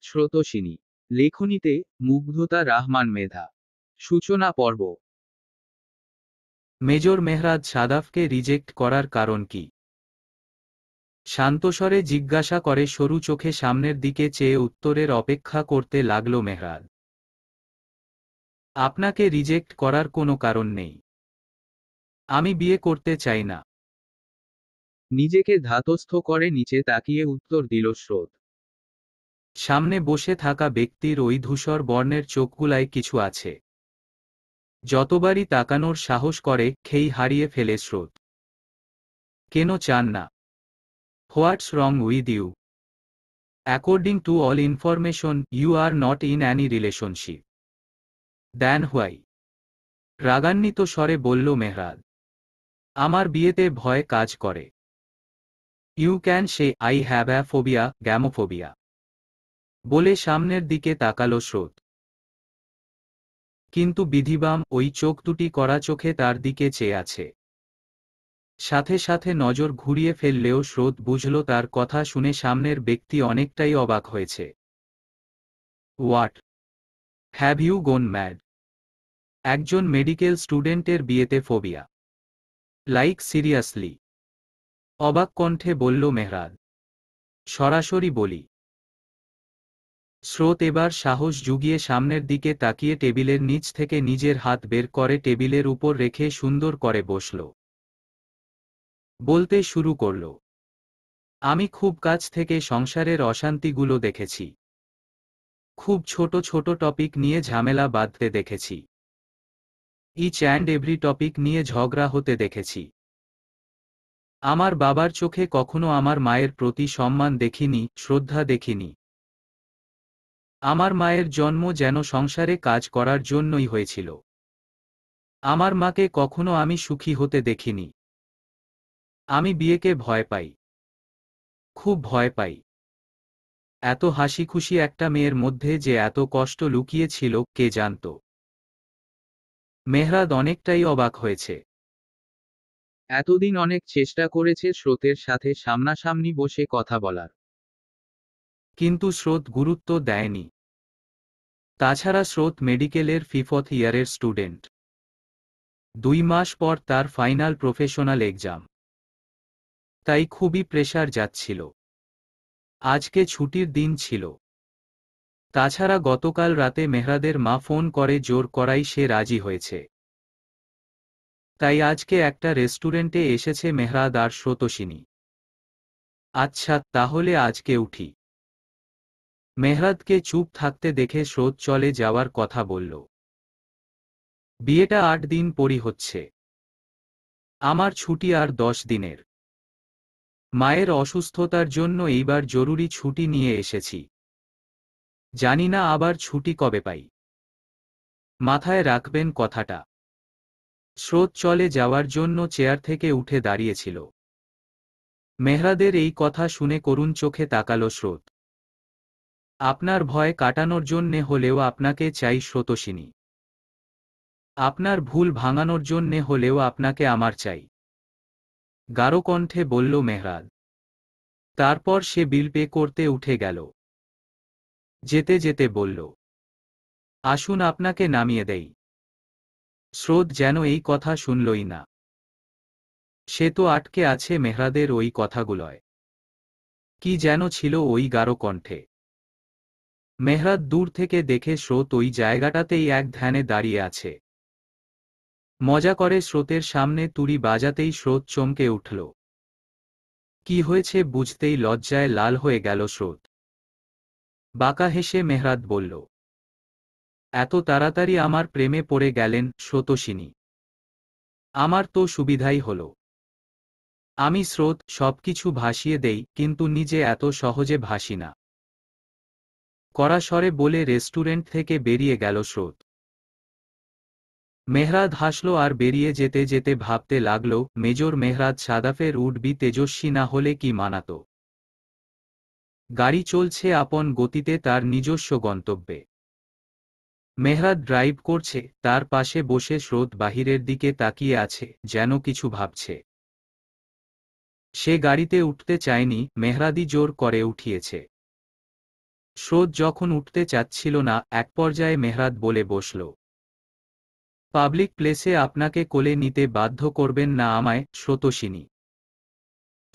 স্রোতোষিনী। লেখনীতে মুগ্ধতা রহমান মেধা। সূচনা পর্ব। মেজর মেহরাজ সাদাফকে রিজেক্ট করার কারণ কি? শান্তস্বরে জিজ্ঞাসা করে, সরু চোখে সামনের দিকে চেয়ে উত্তরের অপেক্ষা করতে লাগল মেহরাজ। আপনাকে রিজেক্ট করার কোনো কারণ নেই। আমি বিয়ে করতে চাই না। নিজেকে ধাতস্থ করে নিচে তাকিয়ে উত্তর দিল স্রোত। সামনে বসে থাকা ব্যক্তির ওই ধূসর বর্ণের চোখগুলায় কিছু আছে। যতবারই তাকানোর সাহস করে, খেই হারিয়ে ফেলে স্রোত। কেন চান না? What's wrong with you? According to all information, you are not in any relationship. Then why? রাগান্বিত স্বরে বলল মেহরাজ। আমার বিয়েতে ভয় কাজ করে। You can say I have a phobia, gamophobia. বলে সামনের দিকে তাকালো স্রোত। কিন্তু বিধিবাম ওই চোখ দুটি কড়া চোখে তার দিকে চেয়ে আছে। সাথে সাথে নজর ঘুরিয়ে ফেললেও স্রোত বুঝল তার কথা শুনে সামনের ব্যক্তি অনেকটাই অবাক হয়েছে। What? Have you gone mad? একজন মেডিকেল স্টুডেন্টের বিয়েতে ফোবিয়া? Like seriously? অবাক কণ্ঠে বলল মেহরাজ। সরাসরি বলি। স্রোত এবার সাহস জুগিয়ে সামনের দিকে তাকিয়ে টেবিলের নিচ থেকে নিজের হাত বের করে টেবিলের উপর রেখে সুন্দর করে বসল। বলতে শুরু করল। আমি খুব কাছ থেকে সংসারের অশান্তিগুলো দেখেছি। খুব ছোট ছোট টপিক নিয়ে ঝামেলা বাঁধতে দেখেছি। ইচ অ্যান্ড এভরি টপিক নিয়ে ঝগড়া হতে দেখেছি। আমার বাবার চোখে কখনো আমার মায়ের প্রতি সম্মান দেখিনি, শ্রদ্ধা দেখিনি। আমার মায়ের জন্ম যেন সংসারে কাজ করার জন্যই হয়েছিল। আমার মাকে কখনো আমি সুখী হতে দেখিনি। আমি বিয়েকে ভয় পাই। খুব ভয় পাই। এত হাসি খুশি একটা মেয়ের মধ্যে যে এত কষ্ট লুকিয়ে ছিল, কে জানত? মেহরাজ অনেকটাই অবাক হয়েছে। এতদিন অনেক চেষ্টা করেছে স্রোতের সাথে সামনাসামনি বসে কথা বলার। কিন্তু স্রোত গুরুত্ব দেয়নি। তাছাড়া স্রোত মেডিকেলের ফিফথ ইয়ারের স্টুডেন্ট। 2 মাস পর তার ফাইনাল প্রফেশনাল এক্সাম। তাই খুবই প্রেসার যাচ্ছিল। আজকে ছুটির দিন ছিল। তাছাড়া গতকাল রাতে মেহরাদের মা ফোন করে জোর করাই সে রাজি হয়েছে। তাই আজকে একটা রেস্টুরেন্টে এসেছে মেহরাদ আর স্রোতোষিনী। আচ্ছা, তাহলে আজকে উঠি। মেহরাদকে চুপ থাকতে দেখে স্রোত চলে যাওয়ার কথা বলল। বিয়েটা 8 দিন পরই হচ্ছে। আমার ছুটি আর 10 দিনের। মায়ের অসুস্থতার জন্য এইবার জরুরি ছুটি নিয়ে এসেছি। জানি না আবার ছুটি কবে পাই। মাথায় রাখবেন কথাটা। স্রোত চলে যাওয়ার জন্য চেয়ার থেকে উঠে দাঁড়িয়েছিল। মেহরাদের এই কথা শুনে করুণ চোখে তাকালো স্রোত। আপনার ভয় কাটানোর জন্যে হলেও আপনাকে চাই স্রোতোষিনী। আপনার ভুল ভাঙানোর জন্যে হলেও আপনাকে আমার চাই। গাঢ় কণ্ঠে বলল মেহরাদ। তারপর সে বিল পে করতে উঠে গেল। যেতে যেতে বলল, আসুন আপনাকে নামিয়ে দেই। স্রোত যেন এই কথা শুনলই না। সে তো আটকে আছে মেহরাদের ওই কথাগুলোয়। কি যেন ছিল ওই গাঢ় কণ্ঠে। মেহরাদ দূর থেকে দেখে স্রোত ওই জায়গাটাতেই এক ধ্যানে দাঁড়িয়ে আছে। মজা করে স্রোতের সামনে তুড়ি বাজাতেই স্রোত চমকে উঠল। কি হয়েছে বুঝতেই লজ্জায় লাল হয়ে গেল স্রোত। বাঁকা হেসে মেহরাদ বলল, এত তাড়াতাড়ি আমার প্রেমে পড়ে গেলেন স্রোতোষিনী? আমার তো সুবিধাই হল। আমি স্রোত সবকিছু ভাসিয়ে দেই, কিন্তু নিজে এত সহজে ভাসি না। কড়া স্বরে বলে রেস্টুরেন্ট থেকে বেরিয়ে গেল স্রোত। মেহরাদ হাসল আর বেরিয়ে যেতে যেতে ভাবতে লাগল, মেজর মেহরাদ সাদাফের উডবি তেজস্বী না হলে কি মানাত। গাড়ি চলছে আপন গতিতে তার নিজস্ব গন্তব্যে। মেহরাদ ড্রাইভ করছে, তার পাশে বসে স্রোত বাহিরের দিকে তাকিয়ে আছে, যেন কিছু ভাবছে। সে গাড়িতে উঠতে চায়নি, মেহরাদই জোর করে উঠিয়েছে। স্রোত যখন উঠতে চাচ্ছিল না, এক পর্যায়ে মেহরাদ বলে বসল, পাবলিক প্লেসে আপনাকে কোলে নিতে বাধ্য করবেন না আমায়, স্রোতোষিনী।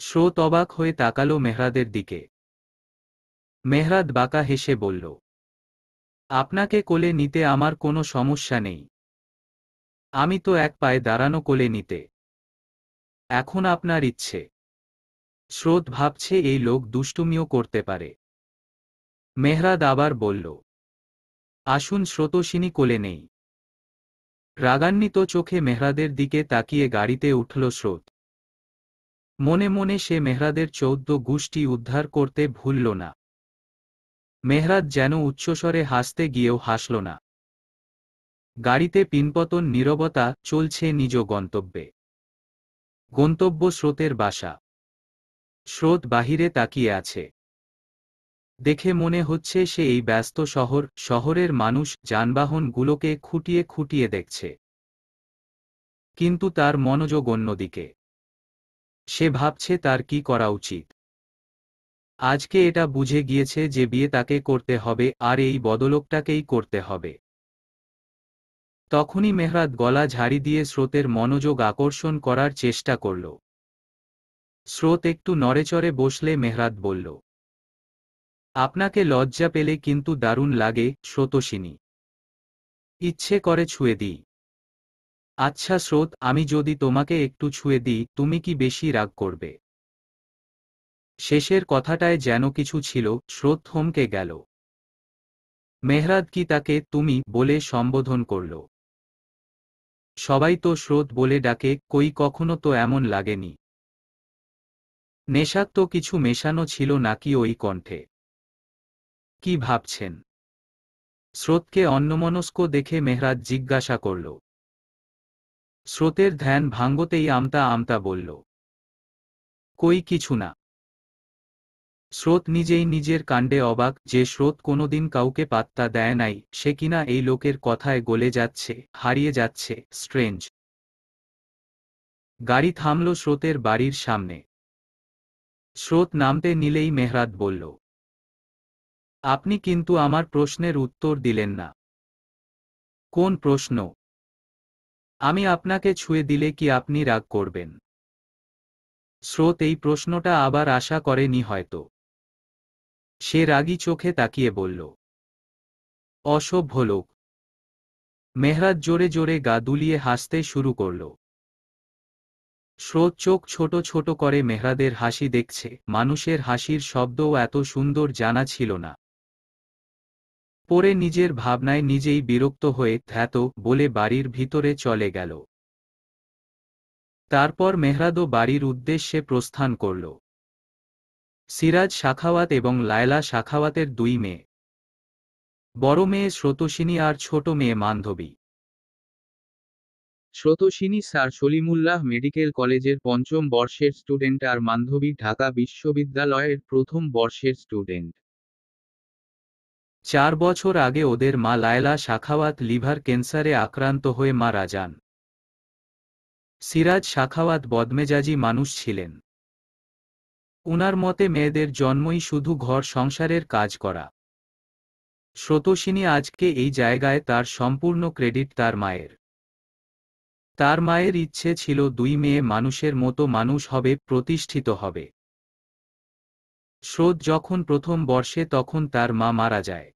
স্রোত অবাক হয়ে তাকালো মেহরাদের দিকে। মেহরাদ বাঁকা হেসে বলল, আপনাকে কোলে নিতে আমার কোনো সমস্যা নেই। আমি তো এক পায়ে দাঁড়ানো কোলে নিতে। এখন আপনার ইচ্ছে। স্রোত ভাবছে এই লোক দুষ্টুমিও করতে পারে। মেহরাদ আবার বলল, আসুন স্রোতোষিনী কোলে নেই। রাগান্বিত চোখে মেহরাদের দিকে তাকিয়ে গাড়িতে উঠল স্রোত। মনে মনে সে মেহরাদের 14 গোষ্ঠী উদ্ধার করতে ভুলল না। মেহরাদ যেন উচ্চস্বরে হাসতে গিয়েও হাসল না। গাড়িতে পিনপতন নীরবতা, চলছে নিজ গন্তব্যে। গন্তব্য স্রোতের বাসা। স্রোত বাহিরে তাকিয়ে আছে। দেখে মনে হচ্ছে সে এই ব্যস্ত শহরের মানুষ, যানবাহনগুলোকে খুঁটিয়ে খুঁটিয়ে দেখছে। কিন্তু তার মনোযোগ অন্যদিকে। সে ভাবছে তার কি করা উচিত। আজকে এটা বুঝে গিয়েছে যে বিয়ে তাকে করতে হবে, আর এই বদলোকটাকেই করতে হবে। তখনই মেহরাদ গলা ঝাড়ি দিয়ে স্রোতের মনোযোগ আকর্ষণ করার চেষ্টা করল। স্রোত একটু নড়েচড়ে বসলে মেহরাদ বলল, আপনাকে লজ্জা পেলে কিন্তু দারুণ লাগে, স্রোতোষিনী। ইচ্ছে করে ছুঁয়ে দিই। আচ্ছা স্রোত, আমি যদি তোমাকে একটু ছুঁয়ে দিই, তুমি কি বেশি রাগ করবে? শেষের কথাটায় যেন কিছু ছিল। স্রোত থমকে গেল। মেহরাদ কি তাকে তুমি বলে সম্বোধন করল? সবাই তো স্রোত বলে ডাকে, কই কখনো তো এমন লাগেনি। নেশাক্ত কিছু মেশানো ছিল নাকি ওই কণ্ঠে? কি ভাবছেন? স্রোতকে অন্যমনস্ক দেখে মেহরাদ জিজ্ঞাসা করল। স্রোতের ধ্যান ভাঙ্গতেই আমতা আমতা বলল, কই কিছু না। স্রোত নিজেই নিজের কাণ্ডে অবাক, যে স্রোত কোনোদিন কাউকে পাত্তা দেয় নাই, সে কিনা এই লোকের কথায় গলে যাচ্ছে, হারিয়ে যাচ্ছে। স্ট্রেঞ্জ। গাড়ি থামল স্রোতের বাড়ির সামনে। স্রোত নামতে নিলেই মেহরাদ বলল, আপনি কিন্তু আমার প্রশ্নের উত্তর দিলেন না। কোন প্রশ্ন? আমি আপনাকে ছুঁয়ে দিলে কি আপনি রাগ করবেন? স্রোত এই প্রশ্নটা আবার আশা করেনি হয়তো। সে রাগী চোখে তাকিয়ে বলল, অসভ্য লোক। মেহরাদ জোরে জোরে গা দুলিয়ে হাসতে শুরু করল। স্রোত চোখ ছোট ছোট করে মেহরাদের হাসি দেখছে। মানুষের হাসির শব্দও এত সুন্দর জানা ছিল না। পরে নিজের ভাবনায় নিজেই বিরক্ত হয়ে ধ্যাত বলে বাড়ির ভিতরে চলে গেল। তারপর মেহরাদও বাড়ির উদ্দেশ্যে প্রস্থান করল। সিরাজ সাখাওয়াত এবং লায়লা সাখাওয়াতের 2 মেয়ে। বড় মেয়ে স্রোতোষিনী আর ছোট মেয়ে মান্ধবী। স্রোতোষিনী স্যার সলিমুল্লাহ মেডিকেল কলেজের 5ম বর্ষের স্টুডেন্ট আর মান্ধবী ঢাকা বিশ্ববিদ্যালয়ের 1ম বর্ষের স্টুডেন্ট। 4 বছর আগে ওদের মা লায়লা সাখাওয়াত লিভার ক্যান্সারে আক্রান্ত হয়ে মারা যান। সিরাজ সাখাওয়াত বদমেজাজি মানুষ ছিলেন। উনার মতে মেয়েদের জন্মই শুধু ঘর সংসারের কাজ করা। স্রোতোষিনী আজকে এই জায়গায়, তার সম্পূর্ণ ক্রেডিট তার মায়ের। তার মায়ের ইচ্ছে ছিল 2 মেয়ে মানুষের মতো মানুষ হবে, প্রতিষ্ঠিত হবে। স্রোত যখন 1ম বর্ষে তখন তার মা মারা যায়।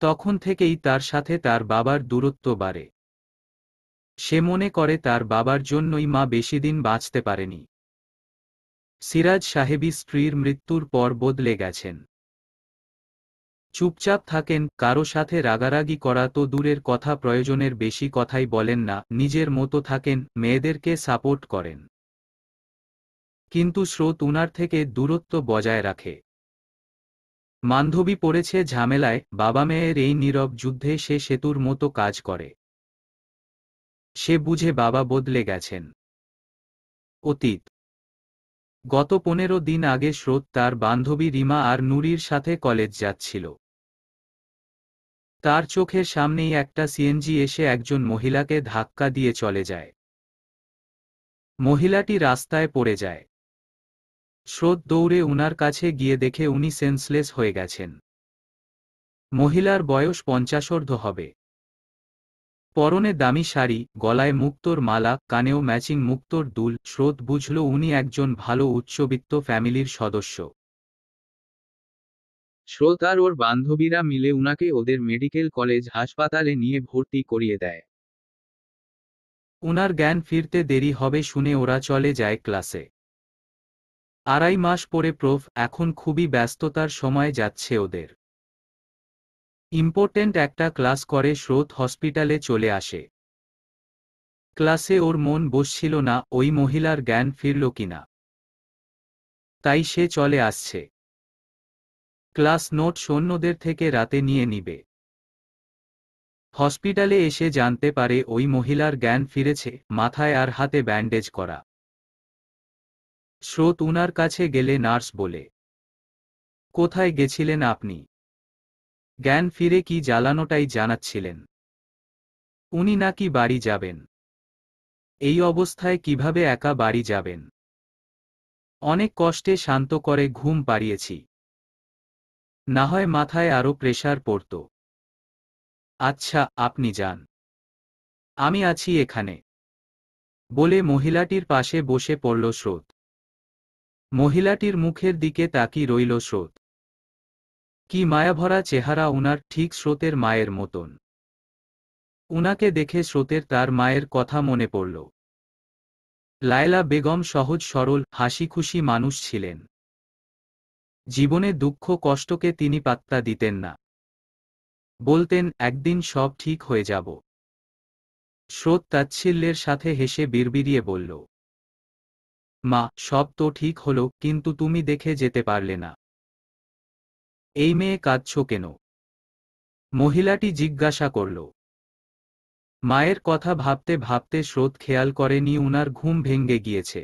তখন থেকেই তার সাথে তার বাবার দূরত্ব বাড়ে। সে মনে করে তার বাবার জন্যই মা বেশিদিন বাঁচতে পারেনি। সিরাজ সাহেবী স্ত্রীর মৃত্যুর পর বদলে গেছেন। চুপচাপ থাকেন, কারো সাথে রাগারাগি করা তো দূরের কথা, প্রয়োজনের বেশি কথাই বলেন না, নিজের মতো থাকেন, মেয়েদেরকে সাপোর্ট করেন। কিন্তু স্রোত উনার থেকে দূরত্ব বজায় রাখে। মান্ধবী পড়েছে ঝামেলায়, বাবা মেয়ের এই নীরব যুদ্ধে সে সেতুর মতো কাজ করে। সে বুঝে বাবা বদলে গেছেন। অতীত। গত 15 দিন আগে স্রোত তার বান্ধবী রিমা আর নুরির সাথে কলেজ যাচ্ছিল। তার চোখের সামনেই একটা সিএনজি এসে একজন মহিলাকে ধাক্কা দিয়ে চলে যায়। মহিলাটি রাস্তায় পড়ে যায়। স্রোত দৌড়ে উনার কাছে গিয়ে দেখে উনি সেন্সলেস হয়ে গেছেন। মহিলার বয়স 50 হবে। পরনে দামি শাড়ি, গলায় মুক্তোর মালা, কানেও ম্যাচিং মুক্তোর দুল। স্রোত বুঝল উনি একজন ভালো উচ্চবিত্ত ফ্যামিলির সদস্য। স্রোত আর ওর বান্ধবীরা মিলে উনাকে ওদের মেডিকেল কলেজ হাসপাতালে নিয়ে ভর্তি করিয়ে দেয়। উনার জ্ঞান ফিরতে দেরি হবে শুনে ওরা চলে যায় ক্লাসে। 2.5 মাস পরে প্রফ, এখন খুবই ব্যস্ততার সময় যাচ্ছে ওদের। ইম্পর্টেন্ট একটা ক্লাস করে স্রোত হসপিটালে চলে আসে। ক্লাসে ওর মন বসছিল না ওই মহিলার জ্ঞান ফিরল কিনা, তাই সে চলে আসছে। ক্লাস নোট সৈন্যদের থেকে রাতে নিয়ে নিবে। হসপিটালে এসে জানতে পারে ওই মহিলার জ্ঞান ফিরেছে, মাথায় আর হাতে ব্যান্ডেজ করা। স্রোত উনার কাছে গেলে নার্স বলে, কোথায় গেছিলেন আপনি? জ্ঞান ফিরে কি জ্বালানোটাই জানাচ্ছিলেন। উনি নাকি বাড়ি যাবেন। এই অবস্থায় কিভাবে একা বাড়ি যাবেন? অনেক কষ্টে শান্ত করে ঘুম পাড়িয়েছি, না হয় মাথায় আরো প্রেসার পড়ত। আচ্ছা, আপনি যান, আমি আছি এখানে, বলে মহিলাটির পাশে বসে পড়ল স্রোত। মহিলাটির মুখের দিকে তাকিয়ে রইল স্রোত। কি মায়াভরা চেহারা উনার, ঠিক স্রোতের মায়ের মতন। উনাকে দেখে স্রোতের তার মায়ের কথা মনে পড়ল। লায়লা বেগম সহজ সরল, হাসিখুশি মানুষ ছিলেন। জীবনে দুঃখ কষ্টকে তিনি পাত্তা দিতেন না। বলতেন, একদিন সব ঠিক হয়ে যাব। স্রোত তাচ্ছিল্যের সাথে হেসে বিড়বিড়িয়ে বলল, মা, সব তো ঠিক হলো, কিন্তু তুমি দেখে যেতে পারলে না। এই মেয়ে কাঁদছ কেন? মহিলাটি জিজ্ঞাসা করল। মায়ের কথা ভাবতে ভাবতে স্রোত খেয়াল করেনি উনার ঘুম ভেঙে গিয়েছে।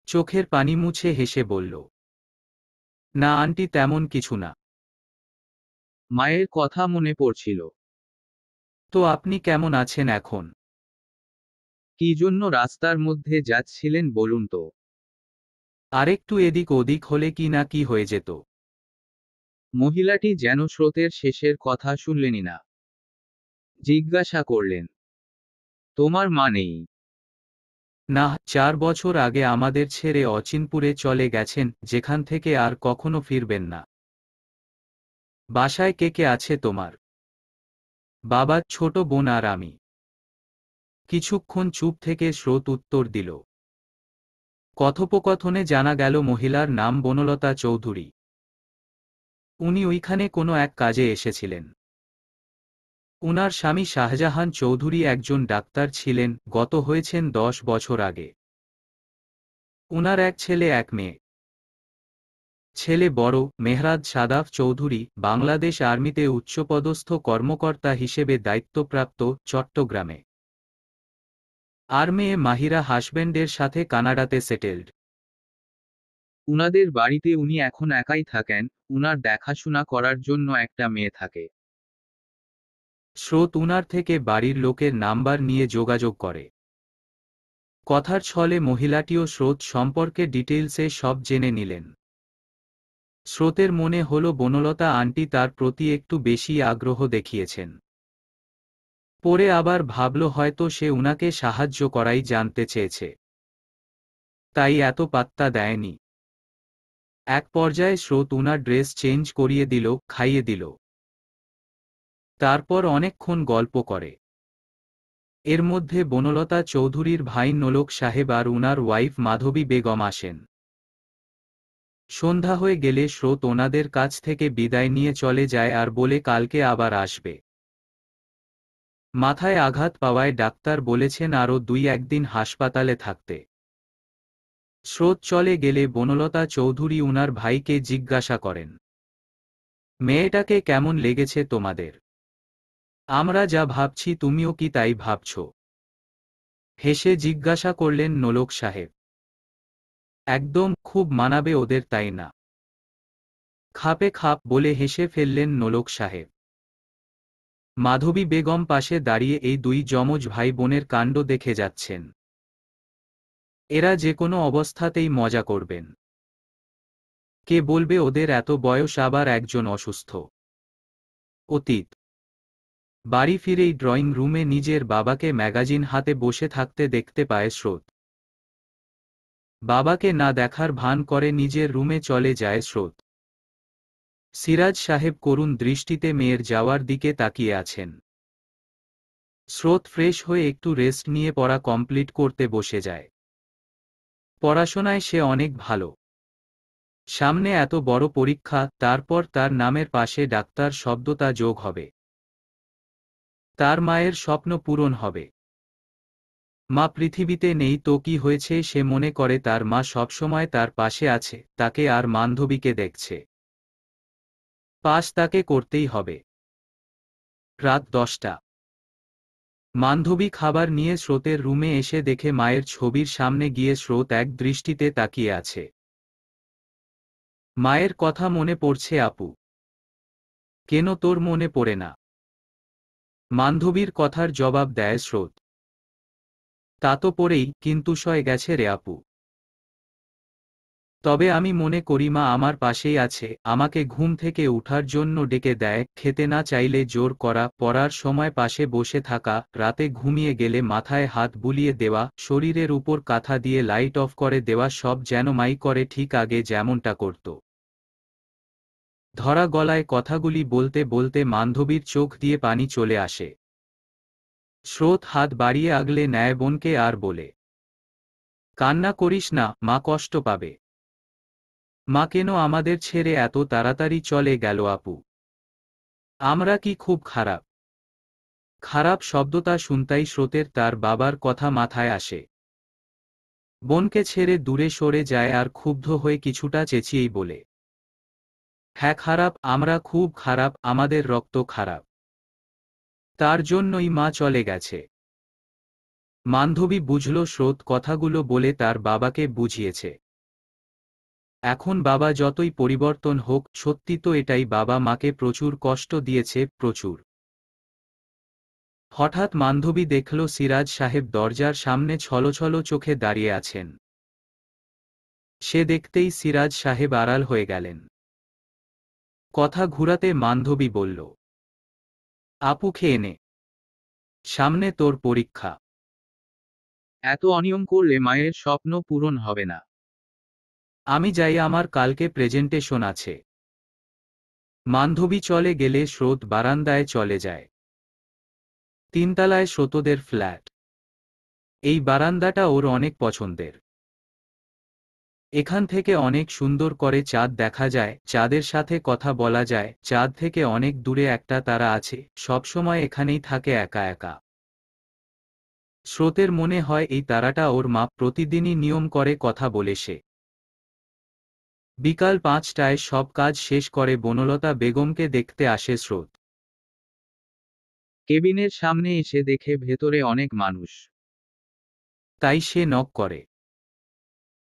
চোখের পানি মুছে হেসে বলল, না আন্টি, তেমন কিছু না। মায়ের কথা মনে পড়ছিল। তো আপনি কেমন আছেন এখন? কি জন্য রাস্তার মধ্যে যাচ্ছিলেন বলুন তো? আরেকটু এদিক ওদিক হলে কি না কি হয়ে যেত। মহিলাটি যেন স্রোতের শেষের কথা শুনলেনই না। জিজ্ঞাসা করলেন, তোমার মা নেই? না, 4 বছর আগে আমাদের ছেড়ে অচিনপুরে চলে গেছেন, যেখান থেকে আর কখনো ফিরবেন না। বাসায় কে কে আছে তোমার? বাবা, ছোট বোন আর আমি। কিছুক্ষণ চুপ থেকে স্রোত উত্তর দিল। কথোপকথনে জানা গেল মহিলার নাম বনলতা চৌধুরী। উনি ওইখানে কোনো এক কাজে এসেছিলেন। উনার স্বামী শাহজাহান চৌধুরী একজন ডাক্তার ছিলেন, গত হয়েছেন 10 বছর আগে। উনার এক ছেলে এক মেয়ে। ছেলে বড়, মেহরাজ সাদাফ চৌধুরী, বাংলাদেশ আর্মিতে উচ্চপদস্থ কর্মকর্তা হিসেবে দায়িত্বপ্রাপ্ত, চট্টগ্রামে। আর মেয়ে মাহিরা হাসব্যান্ডের সাথে কানাডাতে সেটেলড। উনাদের বাড়িতে উনি এখন একাই থাকেন, উনার দেখাশোনা করার জন্য একটা মেয়ে থাকে। স্রোত উনার থেকে বাড়ির লোকের নাম্বার নিয়ে যোগাযোগ করে। কথার ছলে মহিলাটিও স্রোত সম্পর্কে ডিটেইলসে সব জেনে নিলেন। স্রোতের মনে হলো বনলতা আন্টি তার প্রতি একটু বেশি আগ্রহ দেখিয়েছেন। পরে আবার ভাবল হয়তো সে উনাকে সাহায্য করাই জানতে চেয়েছে, তাই এত পাত্তা দেয়নি। এক পর্যায়ে স্রোত উনার ড্রেস চেঞ্জ করিয়ে দিল, খাইয়ে দিল। তারপর অনেকক্ষণ গল্প করে। এর মধ্যে বনলতা চৌধুরীর ভাই নোলক সাহেব আর উনার ওয়াইফ মাধবী বেগম আসেন। সন্ধ্যা হয়ে গেলে স্রোত ওনাদের কাছ থেকে বিদায় নিয়ে চলে যায় আর বলে কালকে আবার আসবে। মাথায় আঘাত পাওয়ায় ডাক্তার বলেছেন আরও 2-1 দিন হাসপাতালে থাকতে। স্রোত চলে গেলে বনলতা চৌধুরী উনার ভাইকে জিজ্ঞাসা করেন, মেয়েটাকে কেমন লেগেছে তোমাদের? আমরা যা ভাবছি তুমিও কি তাই ভাবছ? হেসে জিজ্ঞাসা করলেন নোলক সাহেব। একদম, খুব মানাবে ওদের, তাই না? খাপে খাপ, বলে হেসে ফেললেন নোলক সাহেব। মাধবী বেগম পাশে দাঁড়িয়ে এই 2 যমজ ভাই বোনের কাণ্ড দেখে যাচ্ছেন। এরা যে কোনো অবস্থাতেই মজা করবেন। কে বলবে ওদের এত বয়স, আবার একজন অসুস্থ। অতীত। বাড়ি ফিরেই ড্রয়িং রুমে নিজের বাবাকে ম্যাগাজিন হাতে বসে থাকতে দেখতে পায় স্রোত। বাবাকে না দেখার ভান করে নিজের রুমে চলে যায় স্রোত। সিরাজ সাহেব করুণ দৃষ্টিতে মেয়ের যাওয়ার দিকে তাকিয়ে আছেন। স্রোত ফ্রেশ হয়ে একটু রেস্ট নিয়ে পড়া কমপ্লিট করতে বসে যায়। পড়াশোনায় সে অনেক ভালো। সামনে এত বড় পরীক্ষা, তারপর তার নামের পাশে ডাক্তার শব্দটা যোগ হবে। তার মায়ের স্বপ্ন পূরণ হবে। মা পৃথিবীতে নেই তো কি হয়েছে, সে মনে করে তার মা সবসময় তার পাশে আছে, তাকে আর বান্ধবীকে দেখছে। পাস তাকে করতেই হবে। রাত 10টা। বান্ধবী খাবার নিয়ে স্রোতের রুমে এসে দেখে মায়ের ছবির সামনে গিয়ে স্রোত এক দৃষ্টিতে তাকিয়ে আছে। মায়ের কথা মনে পড়ছে। আপু, কেন তোর মনে পড়ে না? বান্ধবীর কথার জবাব দেয় স্রোত। তা তো পড়েই, কিন্তু সয়ে গেছে রে আপু। তবে আমি মনে করি মা আমার পাশেই আছে, আমাকে ঘুম থেকে উঠার জন্য ডেকে দেয়, খেতে না চাইলে জোর করা, পড়ার সময় পাশে বসে থাকা, রাতে ঘুমিয়ে গেলে মাথায় হাত বুলিয়ে দেওয়া, শরীরের উপর কাঁথা দিয়ে লাইট অফ করে দেওয়া, সব যেন মাই করে ঠিক আগে যেমনটা করত। ধরা গলায় কথাগুলি বলতে বলতে বান্ধবীর চোখ দিয়ে পানি চলে আসে। স্রোত হাত বাড়িয়ে আগলে নেয় বোনকে আর বলে, কান্না করিস না, মা কষ্ট পাবে। মা কেন আমাদের ছেড়ে এত তাড়াতাড়ি চলে গেল আপু? আমরা কি খুব খারাপ? খারাপ শব্দটা শুনতেই স্রোতের তার বাবার কথা মাথায় আসে। বোনকে ছেড়ে দূরে সরে যায় আর ক্ষুব্ধ হয়ে কিছুটা চেঁচিয়েই বলে, হ্যাঁ খারাপ, আমরা খুব খারাপ, আমাদের রক্ত খারাপ। তার জন্যই মা চলে গেছে। বান্ধবী বুঝল স্রোত কথাগুলো বলে তার বাবাকে বুঝিয়েছে। এখন বাবা যতই পরিবর্তন হোক, সত্যি তো এটাই, বাবা মাকে প্রচুর কষ্ট দিয়েছে, প্রচুর। হঠাৎ বান্ধবী দেখল সিরাজ সাহেব দরজার সামনে ছলছল চোখে দাঁড়িয়ে আছেন। সে দেখতেই সিরাজ সাহেব আড়াল হয়ে গেলেন। কথা ঘুরাতে বান্ধবী বলল, আপু খেয়ে নে, সামনে তোর পরীক্ষা। এত অনিয়ম করলে মায়ের স্বপ্ন পূরণ হবে না। আমি যাই, আমার কালকে প্রেজেন্টেশন আছে। বান্ধবী চলে গেলে স্রোত বারান্দায় চলে যায়। 3তলায় স্রোতদের ফ্ল্যাট। এই বারান্দাটা ওর অনেক পছন্দের। এখান থেকে অনেক সুন্দর করে চাঁদ দেখা যায়, চাঁদের সাথে কথা বলা যায়, চাঁদ থেকে অনেক দূরে একটা তারা আছে, সবসময় এখানেই থাকে একা একা। স্রোতের মনে হয় এই তারাটা ওর মা, প্রতিদিনই নিয়ম করে কথা বলে সে। বিকাল 5টায় সব কাজ শেষ করে বনলতা বেগমকে দেখতে আসে স্রোত। কেবিনের সামনে এসে দেখে ভেতরে অনেক মানুষ। তাই সে নক করে,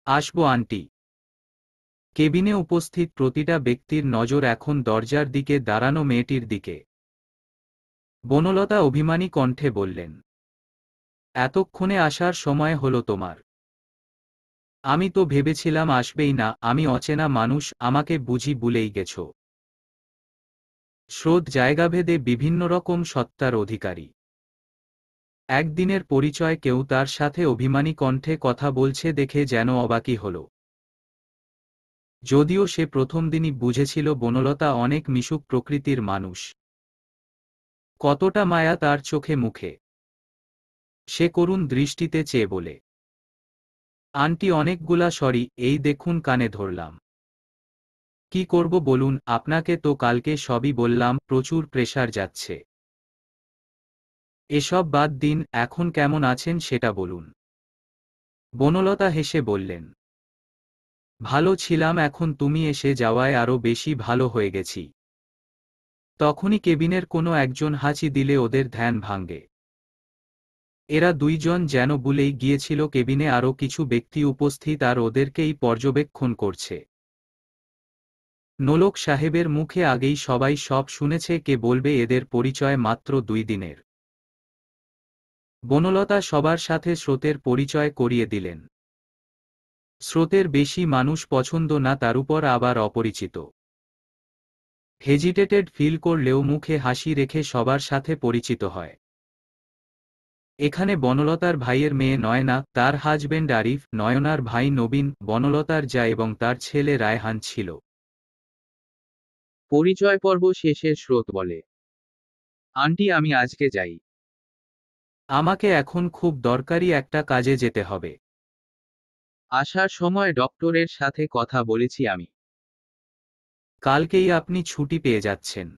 আসবো আন্টি। কেবিনে উপস্থিত প্রতিটা ব্যক্তির নজর এখন দরজার দিকে দাঁড়ানো মেয়েটির দিকে। বনলতা অভিমানী কণ্ঠে বললেন, এতক্ষণে আসার সময় হলো তোমার? আমি তো ভেবেছিলাম আসবেই না, আমি অচেনা মানুষ, আমাকে বুঝি ভুলেই গেছো। স্রোত জায়গাভেদে বিভিন্ন রকম সত্তার অধিকারী। একদিনের পরিচয় কেউ তার সাথে অভিমানী কণ্ঠে কথা বলছে দেখে যেন অবাকই হল। যদিও সে প্রথম দিনই বুঝেছিল বনলতা অনেক মিশুক প্রকৃতির মানুষ। কতটা মায়া তার চোখে মুখে। সে করুণ দৃষ্টিতে চেয়ে বলে, আন্টি অনেকগুলা সরি, এই দেখুন কানে ধরলাম। কি করব বলুন, আপনাকে তো কালকে সবই বললাম, প্রচুর প্রেসার যাচ্ছে। এসব বাদ দিন, এখন কেমন আছেন সেটা বলুন। বনলতা হেসে বললেন, ভালো ছিলাম, এখন তুমি এসে যাওয়ায় আরো বেশি ভালো হয়ে গেছি। তখনই কেবিনের কোনো একজন হাঁচি দিলে ওদের ধ্যান ভাঙে। এরা দুইজন যেন ভুলেই গিয়েছিল কেবিনে আরো কিছু ব্যক্তি উপস্থিত আর ওদেরকেই পর্যবেক্ষণ করছে। নোলক সাহেবের মুখে আগেই সবাই সব শুনেছে, কে বলবে এদের পরিচয় মাত্র 2 দিনের। বনলতা সবার সাথে স্রোতের পরিচয় করিয়ে দিলেন। স্রোতের বেশি মানুষ পছন্দ না, তার উপর আবার অপরিচিত। হেজিটেটেড ফিল করলেও মুখে হাসি রেখে সবার সাথে পরিচিত হয়। এখানে বনলতার ভাইয়ের মেয়ে নয়না, তার হাজবেন্ড আরিফ, নয়নার ভাই নবীন, বনলতার জা এবং তার ছেলে রায়হান ছিল। পরিচয় পর্ব শেষে স্রোত বলে, আন্টি আমি আজকে যাই। আমাকে এখন খুব দরকারি একটা কাজে যেতে হবে। আসার সময় ডক্টরের সাথে কথা বলেছি আমি। কালকেই আপনি ছুটি পেয়ে যাচ্ছেন।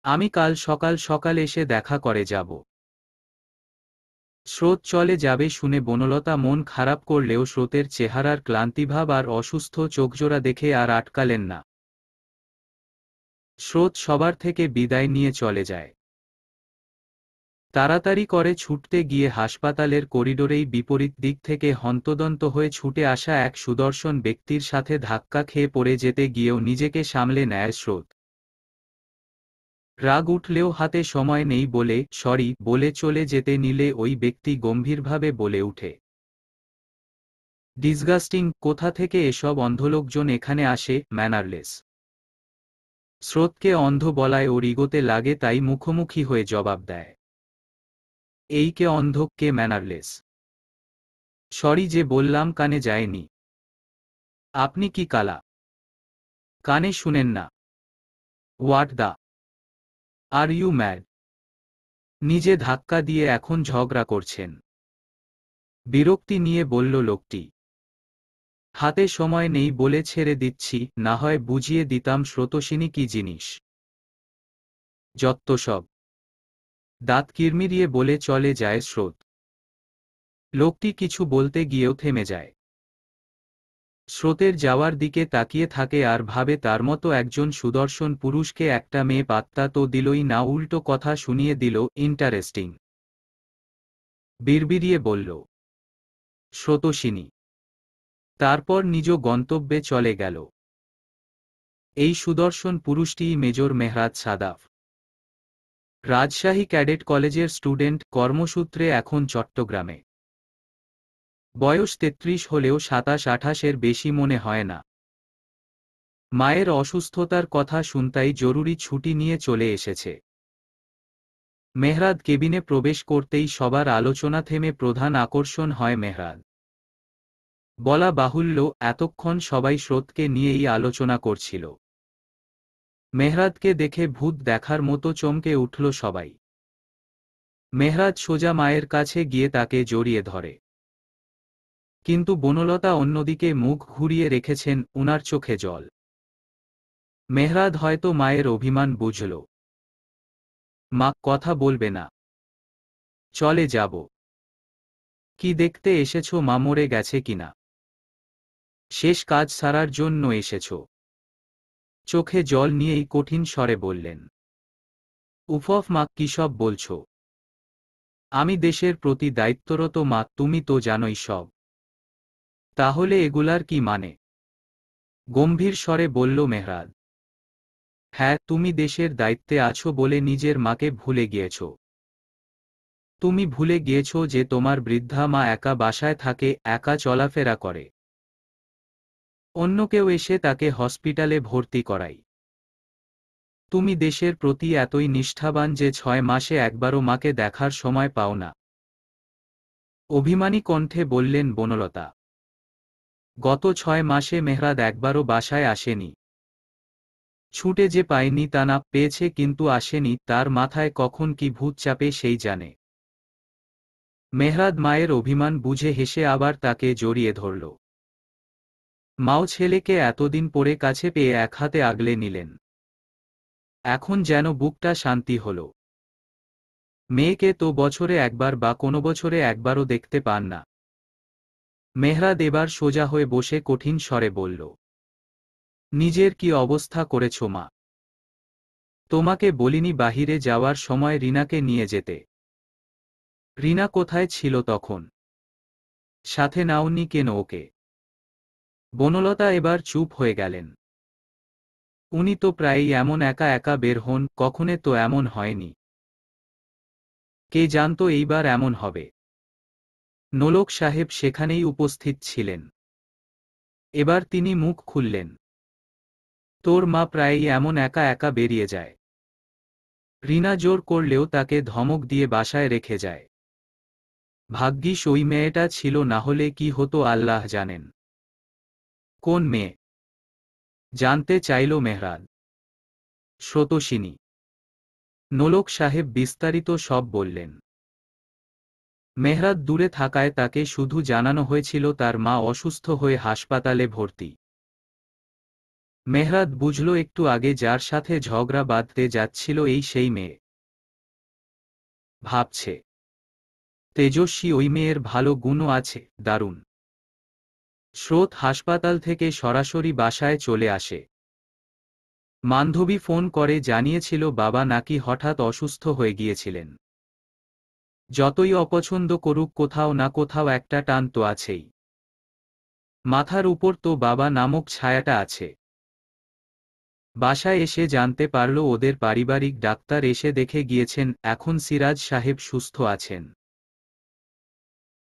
আমি কাল সকাল সকাল এসে দেখা করে যাব। স্রোত চলে যাবে শুনে বনলতা মন খারাপ করলেও স্রোতের চেহারার ক্লান্তিভাব আর অসুস্থ চোখজোড়া দেখে আর আটকালেন না। স্রোত সবার থেকে বিদায় নিয়ে চলে যায়। তাড়াতাড়ি করে ছুটতে গিয়ে হাসপাতালের করিডোরেই বিপরীত দিক থেকে হন্তদন্ত হয়ে ছুটে আসা এক সুদর্শন ব্যক্তির সাথে ধাক্কা খেয়ে পড়ে যেতে গিয়েও নিজেকে সামলে নেয় স্রোত। রাগ উঠলেও হাতে সময় নেই বলে সরি বলে চলে যেতে নিলে ওই ব্যক্তি গম্ভীরভাবে বলে উঠে, ডিসগাস্টিং, কোথা থেকে এসব অন্ধলোকজন এখানে আসে, ম্যানারলেস। স্রোতকে অন্ধ বলায় ওর ইগোতে লাগে, তাই মুখোমুখি হয়ে জবাব দেয়, এই কে অন্ধ, কে ম্যানারলেস? সরি যে বললাম কানে যায়নি। আপনি কি কালা? কানে শুনেন না? What the are you mad? নিজে ধাক্কা দিয়ে এখন ঝগড়া করছেন? বিরক্তি নিয়ে বলল লোকটি। হাতে সময় নেই বলে ছেড়ে দিচ্ছি, না হয় বুঝিয়ে দিতাম স্রোতস্বিনী কি জিনিস। যত্ত সব। দাঁত কিরমিরিয়ে বলে চলে যায় স্রোত। লোকটি কিছু বলতে গিয়েও থেমে যায়। স্রোতের যাওয়ার দিকে তাকিয়ে থাকে আর ভাবে তার মতো একজন সুদর্শন পুরুষকে একটা মেয়ে পাত্তা তো দিলই না, উল্টো কথা শুনিয়ে দিল, ইন্টারেস্টিং। বিড়বিড়িয়ে বলল স্রোতস্বিনী। তারপর নিজ গন্তব্যে চলে গেল। এই সুদর্শন পুরুষটিই মেজর মেহরাজ সাদাফ। রাজশাহী ক্যাডেট কলেজের স্টুডেন্ট, কর্মসূত্রে এখন চট্টগ্রামে। বয়স ৩৩ হলেও ২৭-২৮-এর বেশি মনে হয় না। মায়ের অসুস্থতার কথা শুনতেই জরুরি ছুটি নিয়ে চলে এসেছে। মেহরাদ কেবিনে প্রবেশ করতেই সবার আলোচনা থেমে প্রধান আকর্ষণ হয় মেহরাদ। বলা বাহুল্য, এতক্ষণ সবাই স্রোতকে নিয়েই আলোচনা করছিল। মেহরাদকে দেখে ভূত দেখার মতো চমকে উঠল সবাই। মেহরাদ সোজা মায়ের কাছে গিয়ে তাকে জড়িয়ে ধরে। কিন্তু বনলতা অন্যদিকে মুখ ঘুরিয়ে রেখেছেন, উনার চোখে জল। মেহরাদ হয়তো মায়ের অভিমান বুঝল। মা, কথা বলবে না? চলে যাব। কি দেখতে এসেছো, মা মরে গেছে কিনা? শেষ কাজ সারার জন্য এসেছো? চোখে জল নিয়েই কঠিন স্বরে বললেন। উফফ মা, কি সব বলছো? আমি দেশের প্রতি দায়িত্বরত মা, তুমি তো জানোই সব। তাহলে এগুলার কি মানে? গম্ভীর স্বরে বলল মেহরাদ। হ্যাঁ, তুমি দেশের দায়িত্বে আছো বলে নিজের মাকে ভুলে গিয়েছ। তুমি ভুলে গিয়েছ যে তোমার বৃদ্ধা মা একা বাসায় থাকে, একা চলাফেরা করে। অন্য কেউ এসে তাকে হসপিটালে ভর্তি করায়। তুমি দেশের প্রতি এতই নিষ্ঠাবান যে ৬ মাসে একবারও মাকে দেখার সময় পাও না। অভিমানী কণ্ঠে বললেন বনলতা। গত ৬ মাসে মেহরাদ একবারও বাসায় আসেনি। ছুটে যে পায়নি তা না, পেয়েছে কিন্তু আসেনি, তার মাথায় কখন কি ভূত চাপে সেই জানে। মেহরাদ মায়ের অভিমান বুঝে হেসে আবার তাকে জড়িয়ে ধরল। মাও ছেলেকে এতদিন পরে কাছে পেয়ে এক হাতে আগলে নিলেন। এখন যেন বুকটা শান্তি হল। মেয়েকে তো বছরে একবার বা কোনো বছরে একবারও দেখতে পান না। মেহরাদ এবার সোজা হয়ে বসে কঠিন স্বরে বলল, নিজের কি অবস্থা করেছ মা? তোমাকে বলিনি বাহিরে যাওয়ার সময় রিনাকে নিয়ে যেতে? রিনা কোথায় ছিল তখন? সাথে নাওনি কেন ওকে? বনলতা এবার চুপ হয়ে গেলেন। উনি তো প্রায়ই এমন একা একা বের হন, কখনো তো এমন হয়নি। কে জানতো এইবার এমন হবে। নোলক সাহেব সেখানেই উপস্থিত ছিলেন। এবার তিনি মুখ খুললেন। তোর মা প্রায়ই এমন একা একা বেরিয়ে যায়। রিনা জোর করলেও তাকে ধমক দিয়ে বাসায় রেখে যায়। ভাগ্যিস ওই মেয়েটা ছিল, না হলে কি হতো আল্লাহ জানেন। কোন মেয়ে? জানতে চাইল মেহরাদ। স্রোতস্বিনী। নোলক সাহেব বিস্তারিত সব বললেন। মেহরাদ দূরে থাকায় তাকে শুধু জানানো হয়েছিল তার মা অসুস্থ হয়ে হাসপাতালে ভর্তি। মেহরাদ বুঝল একটু আগে যার সাথে ঝগড়া বাঁধতে যাচ্ছিল এই সেই মেয়ে। ভাবছে, তেজস্বী ওই মেয়ের ভালো গুণও আছে, দারুণ। স্রোত হাসপাতাল থেকে সরাসরি বাসায় চলে আসে। বান্ধবী ফোন করে জানিয়েছিল বাবা নাকি হঠাৎ অসুস্থ হয়ে গিয়েছিলেন। যতই অপছন্দ করুক, কোথাও না কোথাও একটা টান তো আছেই। মাথার উপর তো বাবা নামক ছায়াটা আছে। বাসায় এসে জানতে পারল ওদের পারিবারিক ডাক্তার এসে দেখে গিয়েছেন, এখন সিরাজ সাহেব সুস্থ আছেন।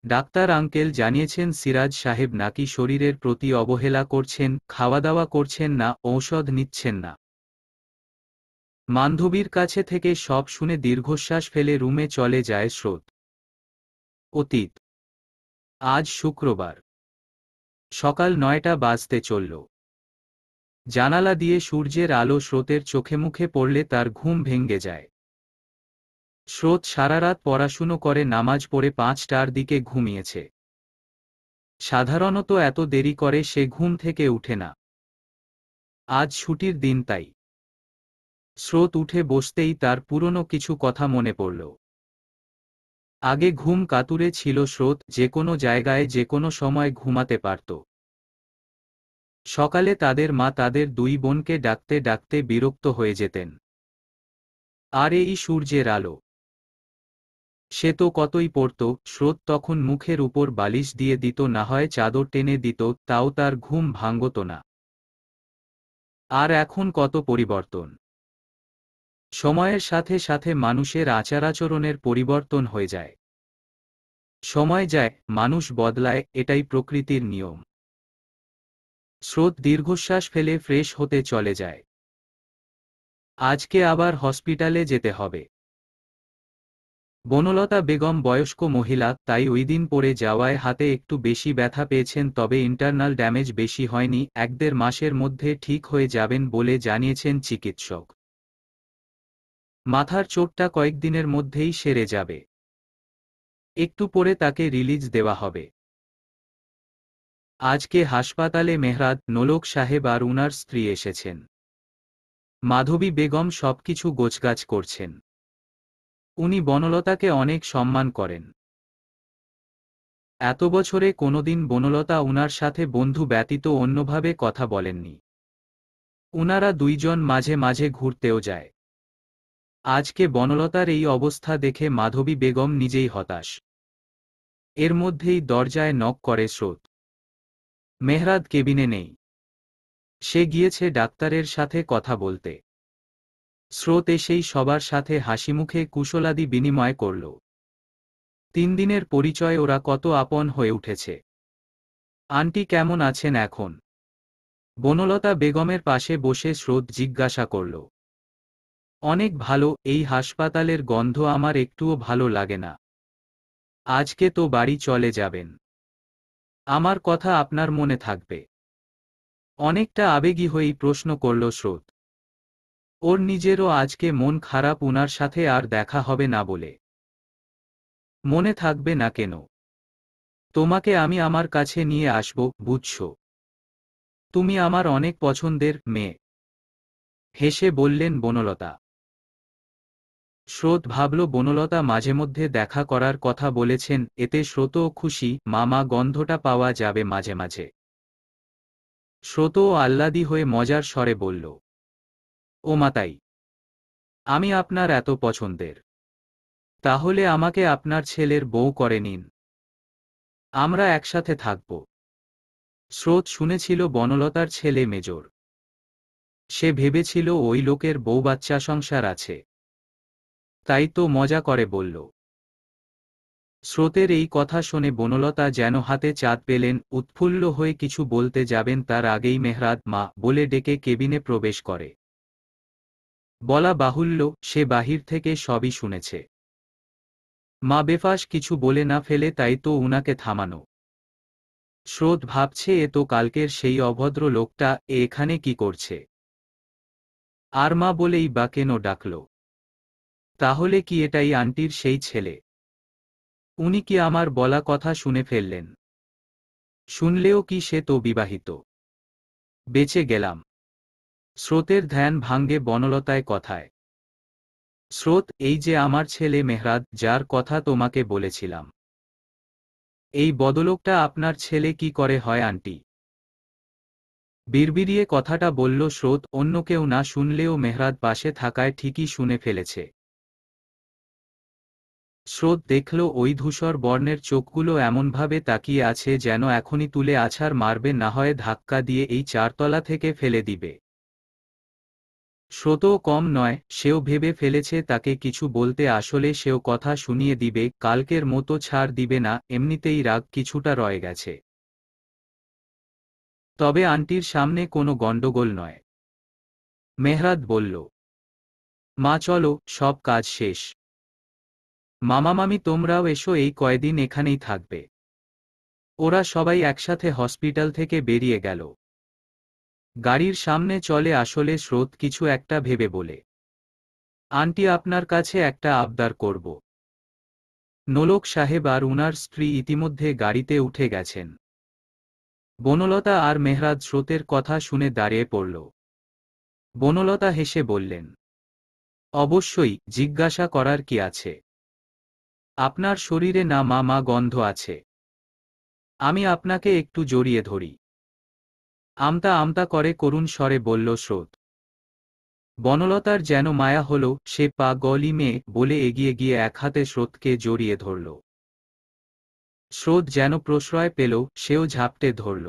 ডাক্তার আঙ্কেল জানিয়েছেন সিরাজ সাহেব নাকি শরীরের প্রতি অবহেলা করছেন, খাওয়া দাওয়া করছেন না, ঔষধ নিচ্ছেন না। বান্ধবীর কাছে থেকে সব শুনে দীর্ঘশ্বাস ফেলে রুমে চলে যায় স্রোত। অতীত। আজ শুক্রবার সকাল ৯টা বাজতে চলল। জানালা দিয়ে সূর্যের আলো স্রোতের চোখে মুখে পড়লে তার ঘুম ভেঙে যায়। স্রোত সারারাত পড়াশুনো করে নামাজ পড়ে ৫টার দিকে ঘুমিয়েছে। সাধারণত এত দেরি করে সে ঘুম থেকে উঠে না। আজ ছুটির দিন তাই। স্রোত উঠে বসতেই তার পুরনো কিছু কথা মনে পড়ল। আগে ঘুম কাতুরে ছিল স্রোত, যে কোনো জায়গায় যে কোনো সময় ঘুমাতে পারত। সকালে তাদের মা তাদের দুই বোনকে ডাকতে ডাকতে বিরক্ত হয়ে যেতেন। আর এই সূর্যের আলো, সে তো কতই পড়ত। স্রোত তখন মুখের উপর বালিশ দিয়ে দিত, না হয় চাদর টেনে দিত, তাও তার ঘুম ভাঙত না। আর এখন কত পরিবর্তন! সময়ের সাথে সাথে মানুষের আচার-আচরণের পরিবর্তন হয়ে যায়। সময় যায়, মানুষ বদলায়, এটাই প্রকৃতির নিয়ম। স্রোত দীর্ঘশ্বাস ফেলে ফ্রেশ হতে চলে যায়। আজকে আবার হসপিটালে যেতে হবে। বনলতা বেগম বয়স্ক মহিলা, তাই ওইদিন পড়ে যাওয়ায় হাতে একটু বেশি ব্যথা পেয়েছেন, তবে ইন্টারনাল ড্যামেজ বেশি হয়নি, ১-১.৫ মাসের মধ্যে ঠিক হয়ে যাবেন বলে জানিয়েছেন চিকিৎসক। মাথার চোটটা কয়েকদিনের মধ্যেই সেরে যাবে। একটু পরে তাকে রিলিজ দেওয়া হবে। আজকে হাসপাতালে মেহরাদ, নোলক সাহেব আর উনার স্ত্রী এসেছেন। মাধবী বেগম সবকিছু গোছগাছ করছেন। উনি বনলতাকে অনেক সম্মান করেন। এত বছরে কোনোদিন বনলতা উনার সাথে বন্ধু ব্যতীত অন্যভাবে কথা বলেননি। উনারা দুইজন মাঝে মাঝে ঘুরতেও যায়। আজকে বনলতার এই অবস্থা দেখে মাধবী বেগম নিজেই হতাশ। এর মধ্যেই দরজায় নক করে স্রোত। মেহরাদ কেবিনে নেই। সে গিয়েছে ডাক্তারের সাথে কথা বলতে। স্রোত এসেই সবার সাথে হাসিমুখে কুশলাদি বিনিময় করল। ৩ দিনের পরিচয় ওরা কত আপন হয়ে উঠেছে। আন্টি কেমন আছেন এখন? বনলতা বেগমের পাশে বসে স্রোত জিজ্ঞাসা করল। অনেক ভালো, এই হাসপাতালের গন্ধ আমার একটুও ভালো লাগে না। আজকে তো বাড়ি চলে যাবেন। আমার কথা আপনার মনে থাকবে? অনেকটা আবেগী হয়েই প্রশ্ন করল স্রোত। ওর নিজেরও আজকে মন খারাপ উনার সাথে আর দেখা হবে না বলে। মনে থাকবে না কেন? তোমাকে আমি আমার কাছে নিয়ে আসব, বুঝছো? তুমি আমার অনেক পছন্দের মেয়ে। হেসে বললেন বনলতা। স্রোত ভাবল বনলতা মাঝেমধ্যে দেখা করার কথা বলেছেন, এতে স্রোতও খুশি, মামা গন্ধটা পাওয়া যাবে মাঝে মাঝে। স্রোতও আহ্লাদী হয়ে মজার স্বরে বলল, ও মাতাই, আমি আপনার এত পছন্দের। তাহলে আমাকে আপনার ছেলের বউ করে নিন। আমরা একসাথে থাকব। স্রোত শুনেছিল বনলতার ছেলে মেজর। সে ভেবেছিল ওই লোকের বউ বাচ্চা সংসার আছে। তাই তো মজা করে বলল, স্রোতের এই কথা শুনে বনলতা যেন হাতে চাঁদ পেলেন, উৎফুল্ল হয়ে কিছু বলতে যাবেন তার আগেই মেহরাদ মা বলে ডেকে কেবিনে প্রবেশ করে। বলা বাহুল্য, সে বাহির থেকে সবই শুনেছে। মা বেফাস কিছু বলে না ফেলে তাই তো উনাকে থামানো। স্রোত ভাবছে এ তো কালকের সেই অভদ্র লোকটা, এখানে কি করছে? আর মা বলেই বা কেন ডাকল? তাহলে কি এটাই আন্টির সেই ছেলে? উনি কি আমার বলা কথা শুনে ফেললেন? শুনলেও কি সে তো বিবাহিত? বেঁচে গেলাম। স্রোতের ধ্যান ভাঙ্গে বনলতায় কথায়। স্রোত, এই যে আমার ছেলে মেহরাদ, যার কথা তোমাকে বলেছিলাম। এই বদলোকটা আপনার ছেলে কি করে হয় আন্টি? বিড়বিড়িয়ে কথাটা বলল স্রোত, অন্য কেউ না শুনলেও মেহরাদ পাশে থাকায় ঠিকই শুনে ফেলেছে। স্রোত দেখল ওই ধূসর বর্ণের চোখগুলো এমনভাবে তাকিয়ে আছে যেন এখনই তুলে আছাড় মারবে, না হয় ধাক্কা দিয়ে এই চারতলা থেকে ফেলে দিবে। স্রোতও কম নয়, সেও ভেবে ফেলেছে তাকে কিছু বলতে আসলে সেও কথা শুনিয়ে দিবে, কালকের মতো ছাড় দিবে না, এমনিতেই রাগ কিছুটা রয়ে গেছে। তবে আন্টির সামনে কোনো গণ্ডগোল নয়। মেহরাদ বলল, মা চলো, সব কাজ শেষ। মামা মামি তোমরাও এসো, এই কয়দিন এখানেই থাকবে। ওরা সবাই একসাথে হসপিটাল থেকে বেরিয়ে গেল। গাড়ির সামনে চলে আসলে স্রোত কিছু একটা ভেবে বলে, আন্টি আপনার কাছে একটা আবদার করব। নোলক সাহেব আর উনার স্ত্রী ইতিমধ্যে গাড়িতে উঠে গেছেন। বনলতা আর মেহরাদ স্রোতের কথা শুনে দাঁড়িয়ে পড়ল। বনলতা হেসে বললেন, অবশ্যই, জিজ্ঞাসা করার কি আছে? আপনার শরীরে না মা গন্ধ আছে? আমি আপনাকে একটু জড়িয়ে ধরি। আমতা আমতা করে করুণ স্বরে বলল স্রোত। বনলতার যেন মায়া হল, সে পা গলি মেয়ে বলে এগিয়ে গিয়ে এক হাতে স্রোতকে জড়িয়ে ধরল। স্রোত যেন প্রশ্রয় পেল, সেও ঝাপটে ধরল।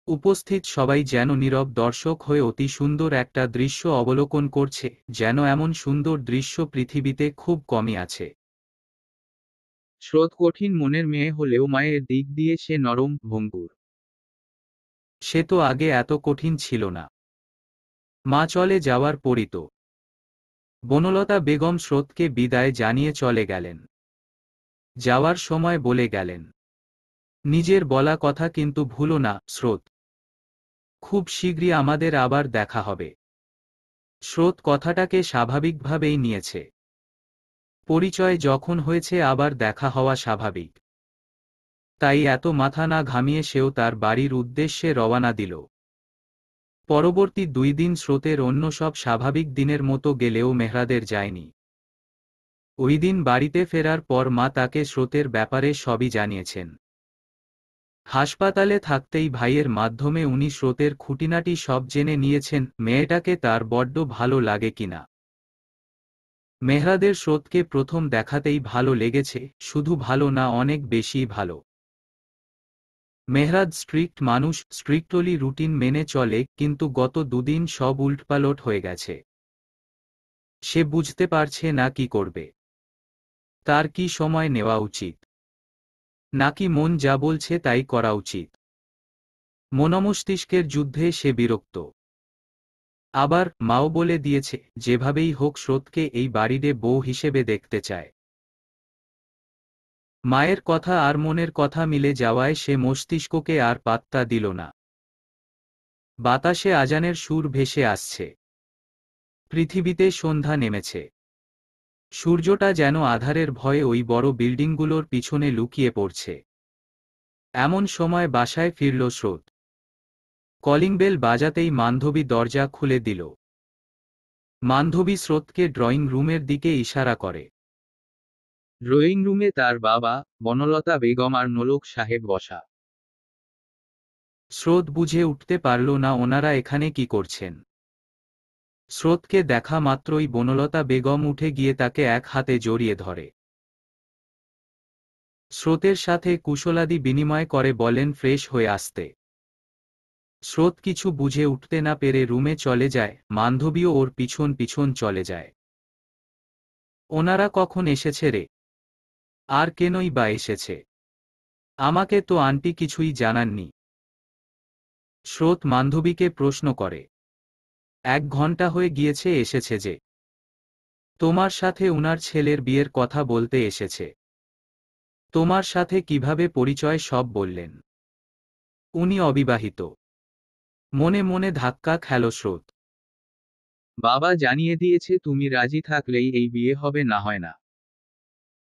উপস্থিত সবাই যেন নীরব দর্শক হয়ে অতি সুন্দর একটা দৃশ্য অবলোকন করছে, যেন এমন সুন্দর দৃশ্য পৃথিবীতে খুব কমই আছে। স্রোত কঠিন মনের মেয়ে হলেও মায়ের দিক দিয়ে সে নরম, ভঙ্গুর। সে তো আগে এত কঠিন ছিল না। মা চলে যাওয়ার পরই তো। বনলতা বেগম স্রোতকে বিদায় জানিয়ে চলে গেলেন। যাওয়ার সময় বলে গেলেন, নিজের বলা কথা কিন্তু ভুলো না স্রোত। খুব শীঘ্রই আমাদের আবার দেখা হবে। স্রোত কথাটাকে স্বাভাবিকভাবেই নিয়েছে। পরিচয় যখন হয়েছে আবার দেখা হওয়া স্বাভাবিক। তাই এত মাথা না ঘামিয়ে সেও তার বাড়ির উদ্দেশ্যে রওনা দিল। পরবর্তী 2 দিন স্রোতের অন্য সব স্বাভাবিক দিনের মতো গেলেও মেহরাদের যায়নি। ওই দিন বাড়িতে ফেরার পর মা তাকে স্রোতের ব্যাপারে সবই জানিয়েছেন। হাসপাতালে থাকতেই ভাইয়ের মাধ্যমে উনি স্রোতের খুঁটিনাটি সব জেনে নিয়েছেন, মেয়েটাকে তার বড্ড ভালো লাগে কিনা। মেহরাদের স্রোতকে প্রথম দেখাতেই ভালো লেগেছে, শুধু ভালো না, অনেক বেশিই ভালো। মেহরাদ স্ট্রিক্ট মানুষ, স্ট্রিক্টলি রুটিন মেনে চলে, কিন্তু গত 2 দিন সব উল্টপালট হয়ে গেছে। সে বুঝতে পারছে না কি করবে। তার কি সময় নেওয়া উচিত, নাকি মন যা বলছে তাই করা উচিত। মনমস্তিষ্কের যুদ্ধে সে বিরক্ত। আবার মাও বলে দিয়েছে, যেভাবেই হোক স্রোতকে এই বাড়িতে বউ হিসেবে দেখতে চায়। মায়ের কথা আর মনের কথা মিলে যাওয়ায় সে মস্তিষ্ককে আর পাত্তা দিল না। বাতাসে আজানের সুর ভেসে আসছে। পৃথিবীতে সন্ধ্যা নেমেছে। সূর্যটা যেন আঁধারের ভয়ে ওই বড় বিল্ডিংগুলোর পিছনে লুকিয়ে পড়ছে। এমন সময় বাসায় ফিরল স্রোত। কলিং বেল বাজাতেই মান্ধবী দরজা খুলে দিল। মান্ধবী স্রোতকে ড্রয়িং রুমের দিকে ইশারা করে। ড্রয়িং রুমে তার বাবা, বনলতা বেগম আর নোলক সাহেব বসা। স্রোত বুঝে উঠতে পারল না ওনারা এখানে কি করছেন। স্রোতকে দেখা মাত্রই বনলতা বেগম উঠে গিয়ে তাকে এক হাতে জড়িয়ে ধরে। স্রোতের সাথে কুশলাদি বিনিময় করে বলেন ফ্রেশ হয়ে আসতে। স্রোত কিছু বুঝে উঠতে না পেরে রুমে চলে যায়, বান্ধবীও ওর পিছন পিছন চলে যায়। ওনারা কখন এসেছে রে? আর কেনই বা এসেছে? আমাকে তো আন্টি কিছুই জানাননি। স্রোত বান্ধবীকে প্রশ্ন করে। 1 ঘন্টা হয়ে গিয়েছে এসেছে যে। তোমার সাথে উনার ছেলের বিয়ের কথা বলতে এসেছে। তোমার সাথে কিভাবে পরিচয় সব বললেন। উনি অবিবাহিত। মনে মনে ধাক্কা খেল স্রোত। বাবা জানিয়ে দিয়েছে তুমি রাজি থাকলেই এই বিয়ে হবে, না হয় না।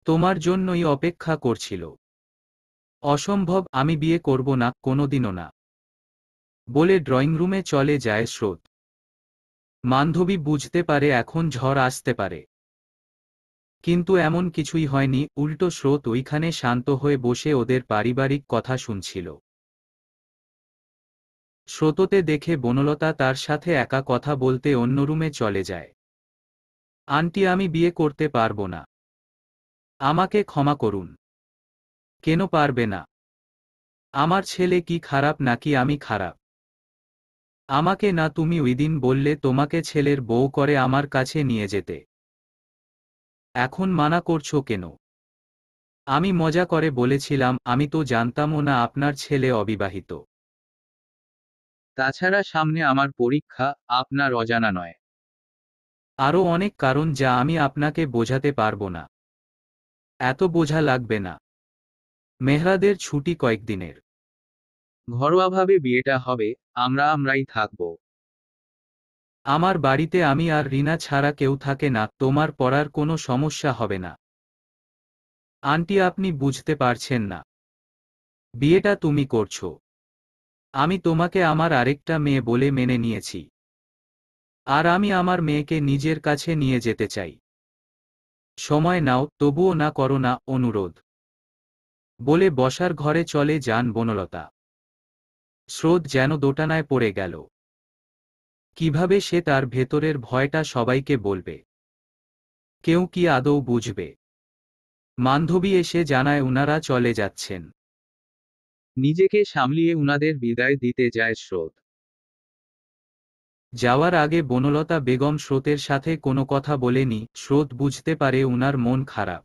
তোমার জন্যই অপেক্ষা করছিল। অসম্ভব, আমি বিয়ে করব না, কোনোদিনও না, বলে ড্রয়িং রুমে চলে যায় স্রোত। বান্ধবী বুঝতে পারে এখন ঝড় আসতে পারে। কিন্তু এমন কিছুই হয়নি, উল্টো স্রোত ওইখানে শান্ত হয়ে বসে ওদের পারিবারিক কথা শুনছিল। স্রোততে দেখে বনলতা তার সাথে একা কথা বলতে অন্য রুমে চলে যায়। আন্টি, আমি বিয়ে করতে পারবো না। আমাকে ক্ষমা করুন। কেন পারবে না? আমার ছেলে কি খারাপ নাকি আমি খারাপ? আমাকে না তুমি ওইদিন বললে তোমাকে ছেলের বউ করে আমার কাছে নিয়ে যেতে। এখন মানা করছো কেন? আমি মজা করে বলেছিলাম, আমি তো জানতামও না আপনার ছেলে অবিবাহিত। তাছাড়া সামনে আমার পরীক্ষা, আপনার অজানা নয়। আরও অনেক কারণ যা আমি আপনাকে বোঝাতে পারবো না। এত বোঝা লাগবে না। মেহরাদের ছুটি কয়েকদিনের। ঘরোয়াভাবে বিয়েটা হবে, আমরাই থাকবো। আমার বাড়িতে আমি আর রিনা ছাড়া কেউ থাকে না, তোমার পড়ার কোনো সমস্যা হবে না। আন্টি, আপনি বুঝতে পারছেন না। বিয়েটা তুমি করছো। আমি তোমাকে আমার আরেকটা মেয়ে বলে মেনে নিয়েছি। আর আমি আমার মেয়েকে নিজের কাছে নিয়ে যেতে চাই। সময় নাও, তবুও না করো না অনুরোধ, বলে বসার ঘরে চলে যান বনলতা। স্রোত যেন দোটানায় পড়ে গেল। কিভাবে সে তার ভেতরের ভয়টা সবাইকে বলবে? কেউ কি আদৌ বুঝবে? বান্ধবী এসে জানায় উনারা চলে যাচ্ছেন। নিজেকে সামলিয়ে উনাদের বিদায় দিতে যায় স্রোত। যাওয়ার আগে বনলতা বেগম স্রোতের সাথে কোনো কথা বলেনি। স্রোত বুঝতে পারে উনার মন খারাপ।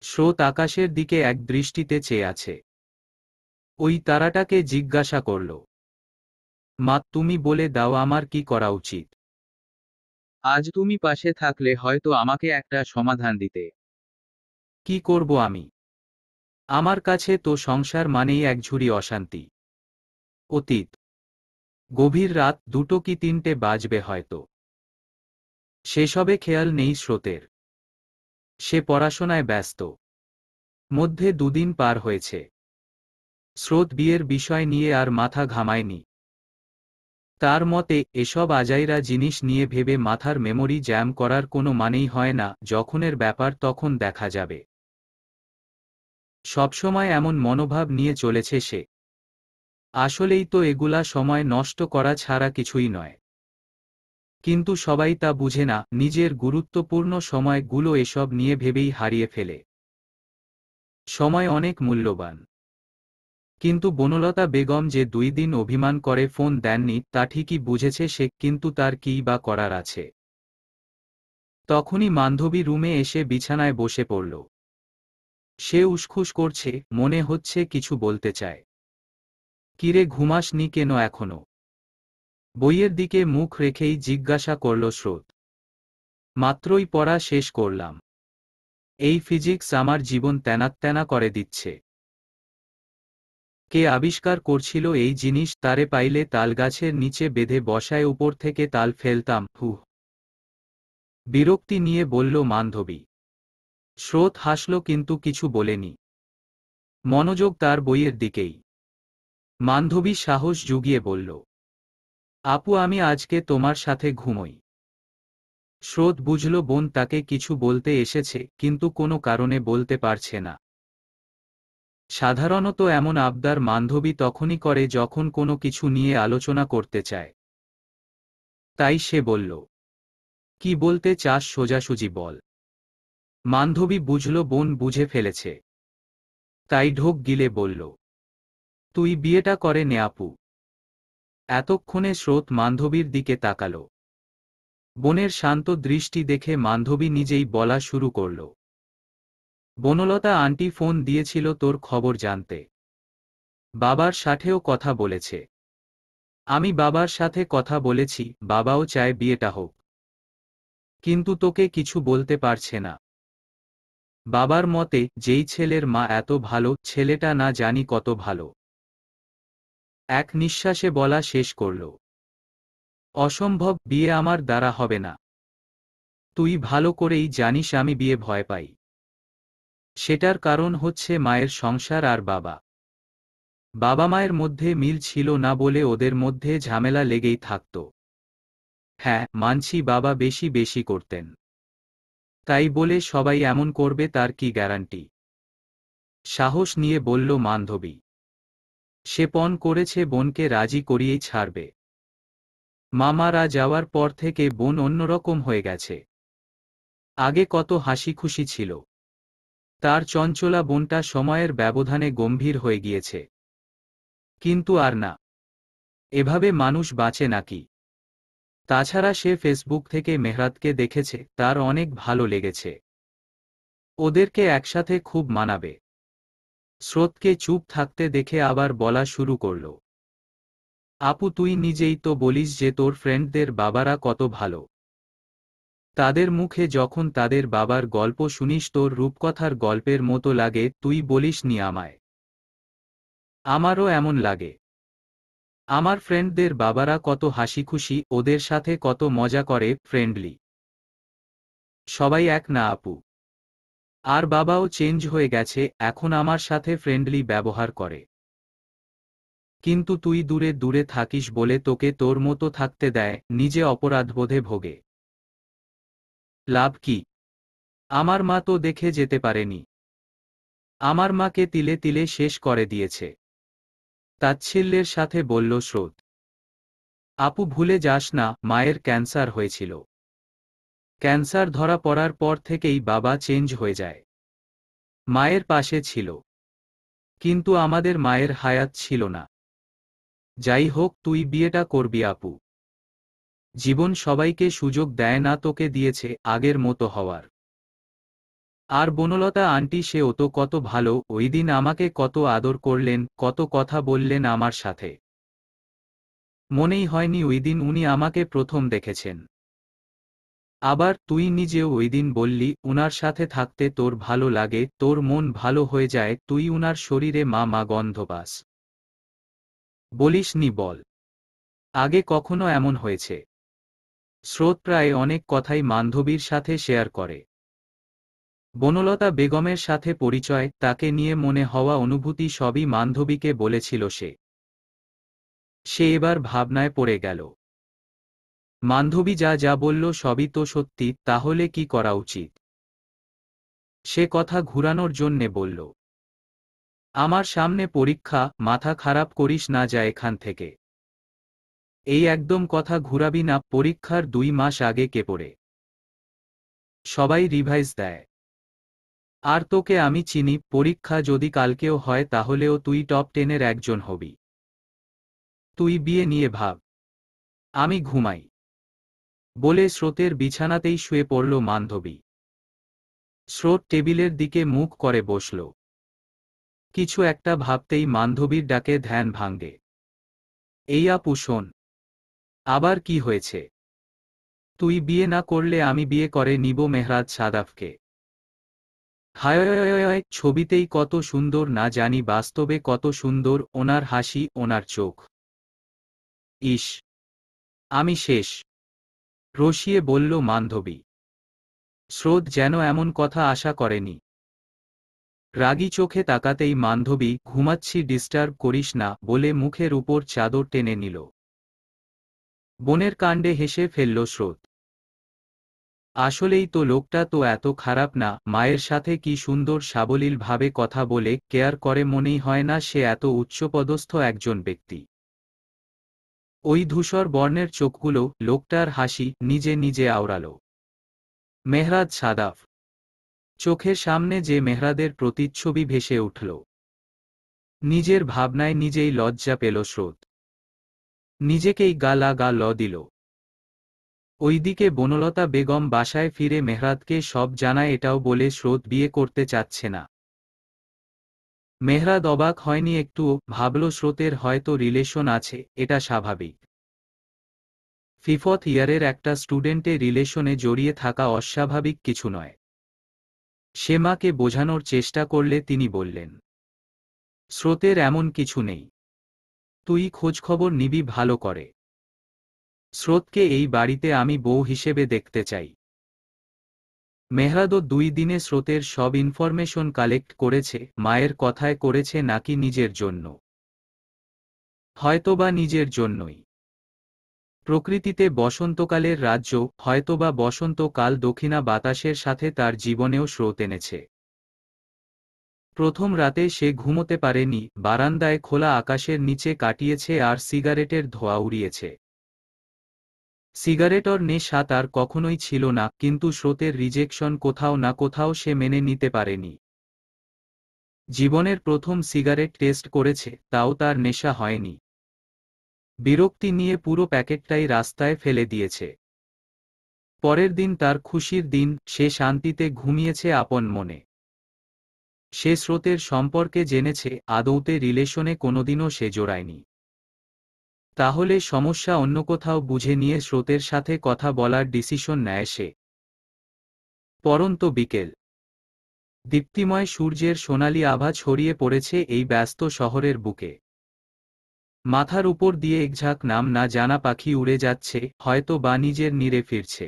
স্রোত আকাশের দিকে এক দৃষ্টিতে চেয়ে আছে। ওই তারাটাকে জিজ্ঞাসা করল, মা, তুমি বলে দাও আমার কি করা উচিত? আজ তুমি পাশে থাকলে হয়তো আমাকে একটা সমাধান দিতে। কি করব আমি? আমার কাছে তো সংসার মানেই একঝুড়ি অশান্তি। অতীত। গভীর রাত, 2টো কি 3টে বাজবে হয়তো। সেসবে খেয়াল নেই স্রোতের। সে পড়াশোনায় ব্যস্ত। মধ্যে 2 দিন পার হয়েছে। স্রোত বিয়ের বিষয় নিয়ে আর মাথা ঘামায়নি। তার মতে এসব আজাইরা জিনিস নিয়ে ভেবে মাথার মেমোরি জ্যাম করার কোনো মানেই হয় না, যখনের ব্যাপার তখন দেখা যাবে। সবসময় এমন মনোভাব নিয়ে চলেছে সে। আসলেই তো এগুলা সময় নষ্ট করা ছাড়া কিছুই নয়। কিন্তু সবাই তা বুঝে না, নিজের গুরুত্বপূর্ণ সময়গুলো এসব নিয়ে ভেবেই হারিয়ে ফেলে। সময় অনেক মূল্যবান। কিন্তু বনলতা বেগম যে 2 দিন অভিমান করে ফোন দেননি তা ঠিকই বুঝেছে সে, কিন্তু তার কীই বা করার আছে। তখনই বান্ধবী রুমে এসে বিছানায় বসে পড়ল। সে উসখুস করছে, মনে হচ্ছে কিছু বলতে চায়। কিরে, ঘুমাসনি কেন এখনো? বইয়ের দিকে মুখ রেখেই জিজ্ঞাসা করল স্রোত। মাত্রই পড়া শেষ করলাম। এই ফিজিক্স আমার জীবন তেনাত্তেনা করে দিচ্ছে। কে আবিষ্কার করছিল এই জিনিস? তারে পাইলে তালগাছের নিচে বেঁধে বসায় উপর থেকে তাল ফেলতাম। হুহ। বিরক্তি নিয়ে বলল বান্ধবী। স্রোত হাসল কিন্তু কিছু বলেনি। মনোযোগ তার বইয়ের দিকেই। বান্ধবী সাহস জুগিয়ে বলল, আপু, আমি আজকে তোমার সাথে ঘুমোই। স্রোত বুঝল বোন তাকে কিছু বলতে এসেছে, কিন্তু কোনো কারণে বলতে পারছে না। সাধারণত এমন আবদার বান্ধবী তখনই করে যখন কোনো কিছু নিয়ে আলোচনা করতে চায়। তাই সে বলল, কি বলতে চাস সোজাসুজি বল। বান্ধবী বুঝল বোন বুঝে ফেলেছে। তাই ঢোক গিলে বলল, তুই বিয়েটা করে নে আপু। এতক্ষণে স্রোত বান্ধবীর দিকে তাকাল। বোনের শান্ত দৃষ্টি দেখে বান্ধবী নিজেই বলা শুরু করল, বনলতা আন্টি ফোন দিয়েছিল তোর খবর জানতে। বাবার সাথেও কথা বলেছে। আমি বাবার সাথে কথা বলেছি, বাবাও চায় বিয়েটা হোক। কিন্তু তোকে কিছু বলতে পারছে না। বাবার মতে যেই ছেলের মা এত ভালো, ছেলেটা না জানি কত ভালো। এক নিঃশ্বাসে বলা শেষ করল। অসম্ভব, বিয়ে আমার দ্বারা হবে না। তুই ভালো করেই জানিস আমি বিয়ে ভয় পাই। সেটার কারণ হচ্ছে মায়ের সংসার আর বাবা। বাবা মায়ের মধ্যে মিল ছিল না বলে ওদের মধ্যে ঝামেলা লেগেই থাকত। হ্যাঁ মানছি বাবা বেশি বেশি করতেন। তাই বলে সবাই এমন করবে তার কি গ্যারান্টি? সাহস নিয়ে বলল মান্ধবী। সে পণ করেছে বোনকে রাজি করিয়েই ছাড়বে। মামারা যাওয়ার পর থেকে বোন অন্যরকম হয়ে গেছে। আগে কত হাসি খুশি ছিল, তার চঞ্চলা বোনটা সময়ের ব্যবধানে গম্ভীর হয়ে গিয়েছে। কিন্তু আর না। এভাবে মানুষ বাঁচে নাকি? তাছাড়া সে ফেসবুক থেকে মেহরাতকে দেখেছে, তার অনেক ভালো লেগেছে। ওদেরকে একসাথে খুব মানাবে। স্রোতকে চুপ থাকতে দেখে আবার বলা শুরু করল। আপু তুই নিজেই তো বলিস যে তোর ফ্রেন্ডদের বাবারা কত ভালো। তাদের মুখে যখন তাদের বাবার গল্প শুনিস তোর রূপকথার গল্পের মতো লাগে, তুই বলিস নি আমায়। আমারও এমন লাগে। আমার ফ্রেন্ডদের বাবারা কত হাসিখুশি, ওদের সাথে কত মজা করে, ফ্রেন্ডলি। সবাই এক না আপু। আর বাবাও চেঞ্জ হয়ে গেছে, এখন আমার সাথে ফ্রেন্ডলি ব্যবহার করে। কিন্তু তুই দূরে দূরে থাকিস বলে তোকে তোর মতো থাকতে দেয়, নিজে অপরাধবোধে ভোগে। লাভ কি? আমার মা তো দেখে যেতে পারেনি। আমার মাকে তিলে তিলে শেষ করে দিয়েছে। তাচ্ছিল্যের সাথে বলল স্রোত। আপু ভুলে যাস না, মায়ের ক্যান্সার হয়েছিল। ক্যান্সার ধরা পড়ার পর থেকেই বাবা চেঞ্জ হয়ে যায়। মায়ের পাশে ছিল, কিন্তু আমাদের মায়ের হায়াত ছিল না। যাই হোক তুই বিয়েটা করবি আপু। জীবন সবাইকে সুযোগ দেয় না, তোকে দিয়েছে আগের মতো হওয়ার। আর বনলতা আন্টি সেও তো কত ভালো, ওই দিন আমাকে কত আদর করলেন, কত কথা বললেন আমার সাথে। মনেই হয়নি ওই দিন উনি আমাকে প্রথম দেখেছেন। আবার তুই নিজেও ওই দিন বললি উনার সাথে থাকতে তোর ভালো লাগে, তোর মন ভালো হয়ে যায়, তুই উনার শরীরে মা মা গন্ধ পাস। বলিস নি বল? আগে কখনো এমন হয়েছে? স্রোত প্রায় অনেক কথাই বান্ধবীর সাথে শেয়ার করে। বনলতা বেগমের সাথে পরিচয়, তাকে নিয়ে মনে হওয়া অনুভূতি সবই বান্ধবীকে বলেছিল সে। সে এবার ভাবনায় পড়ে গেল। বান্ধবী যা যা বলল সবই তো সত্যি, তাহলে কি করা উচিত? সে কথা ঘুরানোর জন্যে বলল, আমার সামনে পরীক্ষা, মাথা খারাপ করিস না, যা এখান থেকে। এই একদম কথা ঘুরাবি না, পরীক্ষার 2 মাস আগে কে পড়ে সবাই রিভাইজ দেয়। আর তোকে আমি চিনি, পরীক্ষা যদি কালকেও হয় তাহলেও তুই টপ 10-এর একজন হবি। তুই বিয়ে নিয়ে ভাব, আমি ঘুমাই। বলে স্রোতের বিছানাতেই শুয়ে পড়ল বান্ধবী। স্রোত টেবিলের দিকে মুখ করে বসল। কিছু একটা ভাবতেই বান্ধবীর ডাকে ধ্যান ভাঙে। এই আপু শোন। আবার কি হয়েছে? তুই বিয়ে না করলে আমি বিয়ে করে নিব মেহরাজ সাদাফকে। হায়, ছবিতেই কত সুন্দর, না জানি বাস্তবে কত সুন্দর, ওনার হাসি, ওনার চোখ। ইস, আমি শেষ। রসিয়ে বলল বান্ধবী। স্রোত যেন এমন কথা আশা করেনি। রাগী চোখে তাকাতেই বান্ধবী, ঘুমাচ্ছি, ডিস্টার্ব করিস না, বলে মুখের উপর চাদর টেনে নিল। বোনের কাণ্ডে হেসে ফেলল স্রোত। আসলেই তো লোকটা তো এত খারাপ না, মায়ের সাথে কি সুন্দর সাবলীলভাবে কথা বলে, কেয়ার করে, মনেই হয় না সে এত উচ্চপদস্থ একজন ব্যক্তি। ওই ধূসর বর্ণের চোখগুলো, লোকটার হাসি, নিজে নিজে আওড়াল। মেহরাজ সাদাফ। চোখের সামনে যে মেহরাদের প্রতিচ্ছবি ভেসে উঠল। নিজের ভাবনায় নিজেই লজ্জা পেল স্রোত। নিজেকেই গা ল দিল। ওইদিকে বনলতা বেগম বাসায় ফিরে মেহরাদকে সব জানায়, এটাও বলে স্রোত বিয়ে করতে চাচ্ছে না। মেহরাদ অবাক হয়নি একটুও, ভাবল স্রোতের হয়তো রিলেশন আছে, এটা স্বাভাবিক। ফিফথ ইয়ারের একটা স্টুডেন্টে রিলেশনে জড়িয়ে থাকা অস্বাভাবিক কিছু নয়। সে মাকে বোঝানোর চেষ্টা করলে তিনি বললেন, স্রোতের এমন কিছু নেই, তুই খোঁজখবর নিবি ভালো করে। স্রোতকে এই বাড়িতে আমি বউ হিসেবে দেখতে চাই। মেহরাদও 2 দিনে স্রোতের সব ইনফরমেশন কালেক্ট করেছে, মায়ের কথায় করেছে নাকি নিজের জন্য। হয়তোবা নিজের জন্যই। প্রকৃতিতে বসন্তকালের রাজ্য, হয়তোবা বসন্তকাল দক্ষিণা বাতাসের সাথে তার জীবনেও স্রোত এনেছে। প্রথম রাতে সে ঘুমোতে পারেনি, বারান্দায় খোলা আকাশের নিচে কাটিয়েছে আর সিগারেটের ধোঁয়া উড়িয়েছে। সিগারেটর নেশা তার কখনোই ছিল না, কিন্তু স্রোতের রিজেকশন কোথাও না কোথাও সে মেনে নিতে পারেনি। জীবনের প্রথম সিগারেট টেস্ট করেছে, তাও তার নেশা হয়নি। বিরক্তি নিয়ে পুরো প্যাকেটটাই রাস্তায় ফেলে দিয়েছে। পরের দিন তার খুশির দিন, সে শান্তিতে ঘুমিয়েছে আপন মনে। সে স্রোতের সম্পর্কে জেনেছে, আদৌতে রিলেশনে কোনোদিনও সে জড়ায়নি। তাহলে সমস্যা অন্য কোথাও বুঝে নিয়ে স্রোতের সাথে কথা বলার ডিসিশন নেয় সে। পরন্ত বিকেল। দীপ্তিময় সূর্যের সোনালি আভা ছড়িয়ে পড়েছে এই ব্যস্ত শহরের বুকে। মাথার উপর দিয়ে একঝাঁক নাম না জানা পাখি উড়ে যাচ্ছে, হয়তো বা নিজের নীড়ে ফিরছে।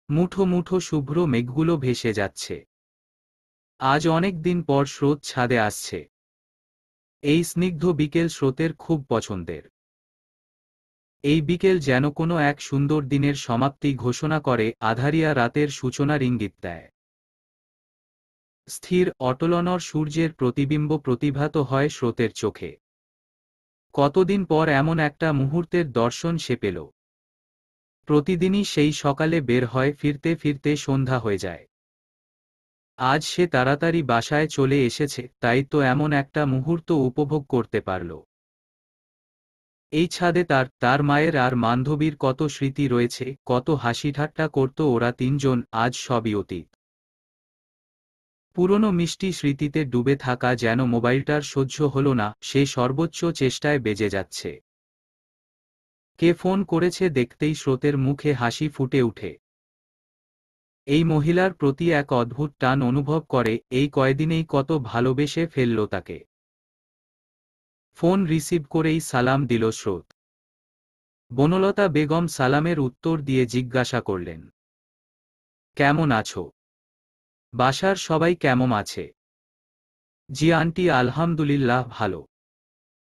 মুঠো মুঠো শুভ্র মেঘগুলো ভেসে যাচ্ছে। আজ অনেক দিন পর স্রোত ছাদে আসছে। এই স্নিগ্ধ বিকেল স্রোতের খুব পছন্দের। এই বিকেল যেন কোনো এক সুন্দর দিনের সমাপ্তি ঘোষণা করে, আধারিয়া রাতের সূচনার ইঙ্গিত দেয়। স্থির অটলনর সূর্যের প্রতিবিম্ব প্রতিভাত হয় স্রোতের চোখে। কতদিন পর এমন একটা মুহূর্তের দর্শন সে পেল। প্রতিদিনই সেই সকালে বের হয়, ফিরতে ফিরতে সন্ধ্যা হয়ে যায়। আজ সে তাড়াতাড়ি বাসায় চলে এসেছে, তাই তো এমন একটা মুহূর্ত উপভোগ করতে পারল। এই ছাদে তার, তার মায়ের আর বান্ধবীর কত স্মৃতি রয়েছে, কত হাসি ঠাট্টা করত ওরা তিনজন, আজ সবই অতীত। পুরনো মিষ্টি স্মৃতিতে ডুবে থাকা যেন মোবাইলটার সহ্য হল না, সে সর্বোচ্চ চেষ্টায় বেজে যাচ্ছে। কে ফোন করেছে দেখতেই স্রোতের মুখে হাসি ফুটে উঠে। এই মহিলার প্রতি এক অদ্ভুত টান অনুভব করে, এই কয়দিনেই কত ভালোবেসে ফেলল তাকে। ফোন রিসিভ করেই সালাম দিল স্রোত। বনলতা বেগম সালামের উত্তর দিয়ে জিজ্ঞাসা করলেন, কেমন আছো? বাসার সবাই কেমন আছে? জি আন্টি, আলহামদুলিল্লাহ ভালো।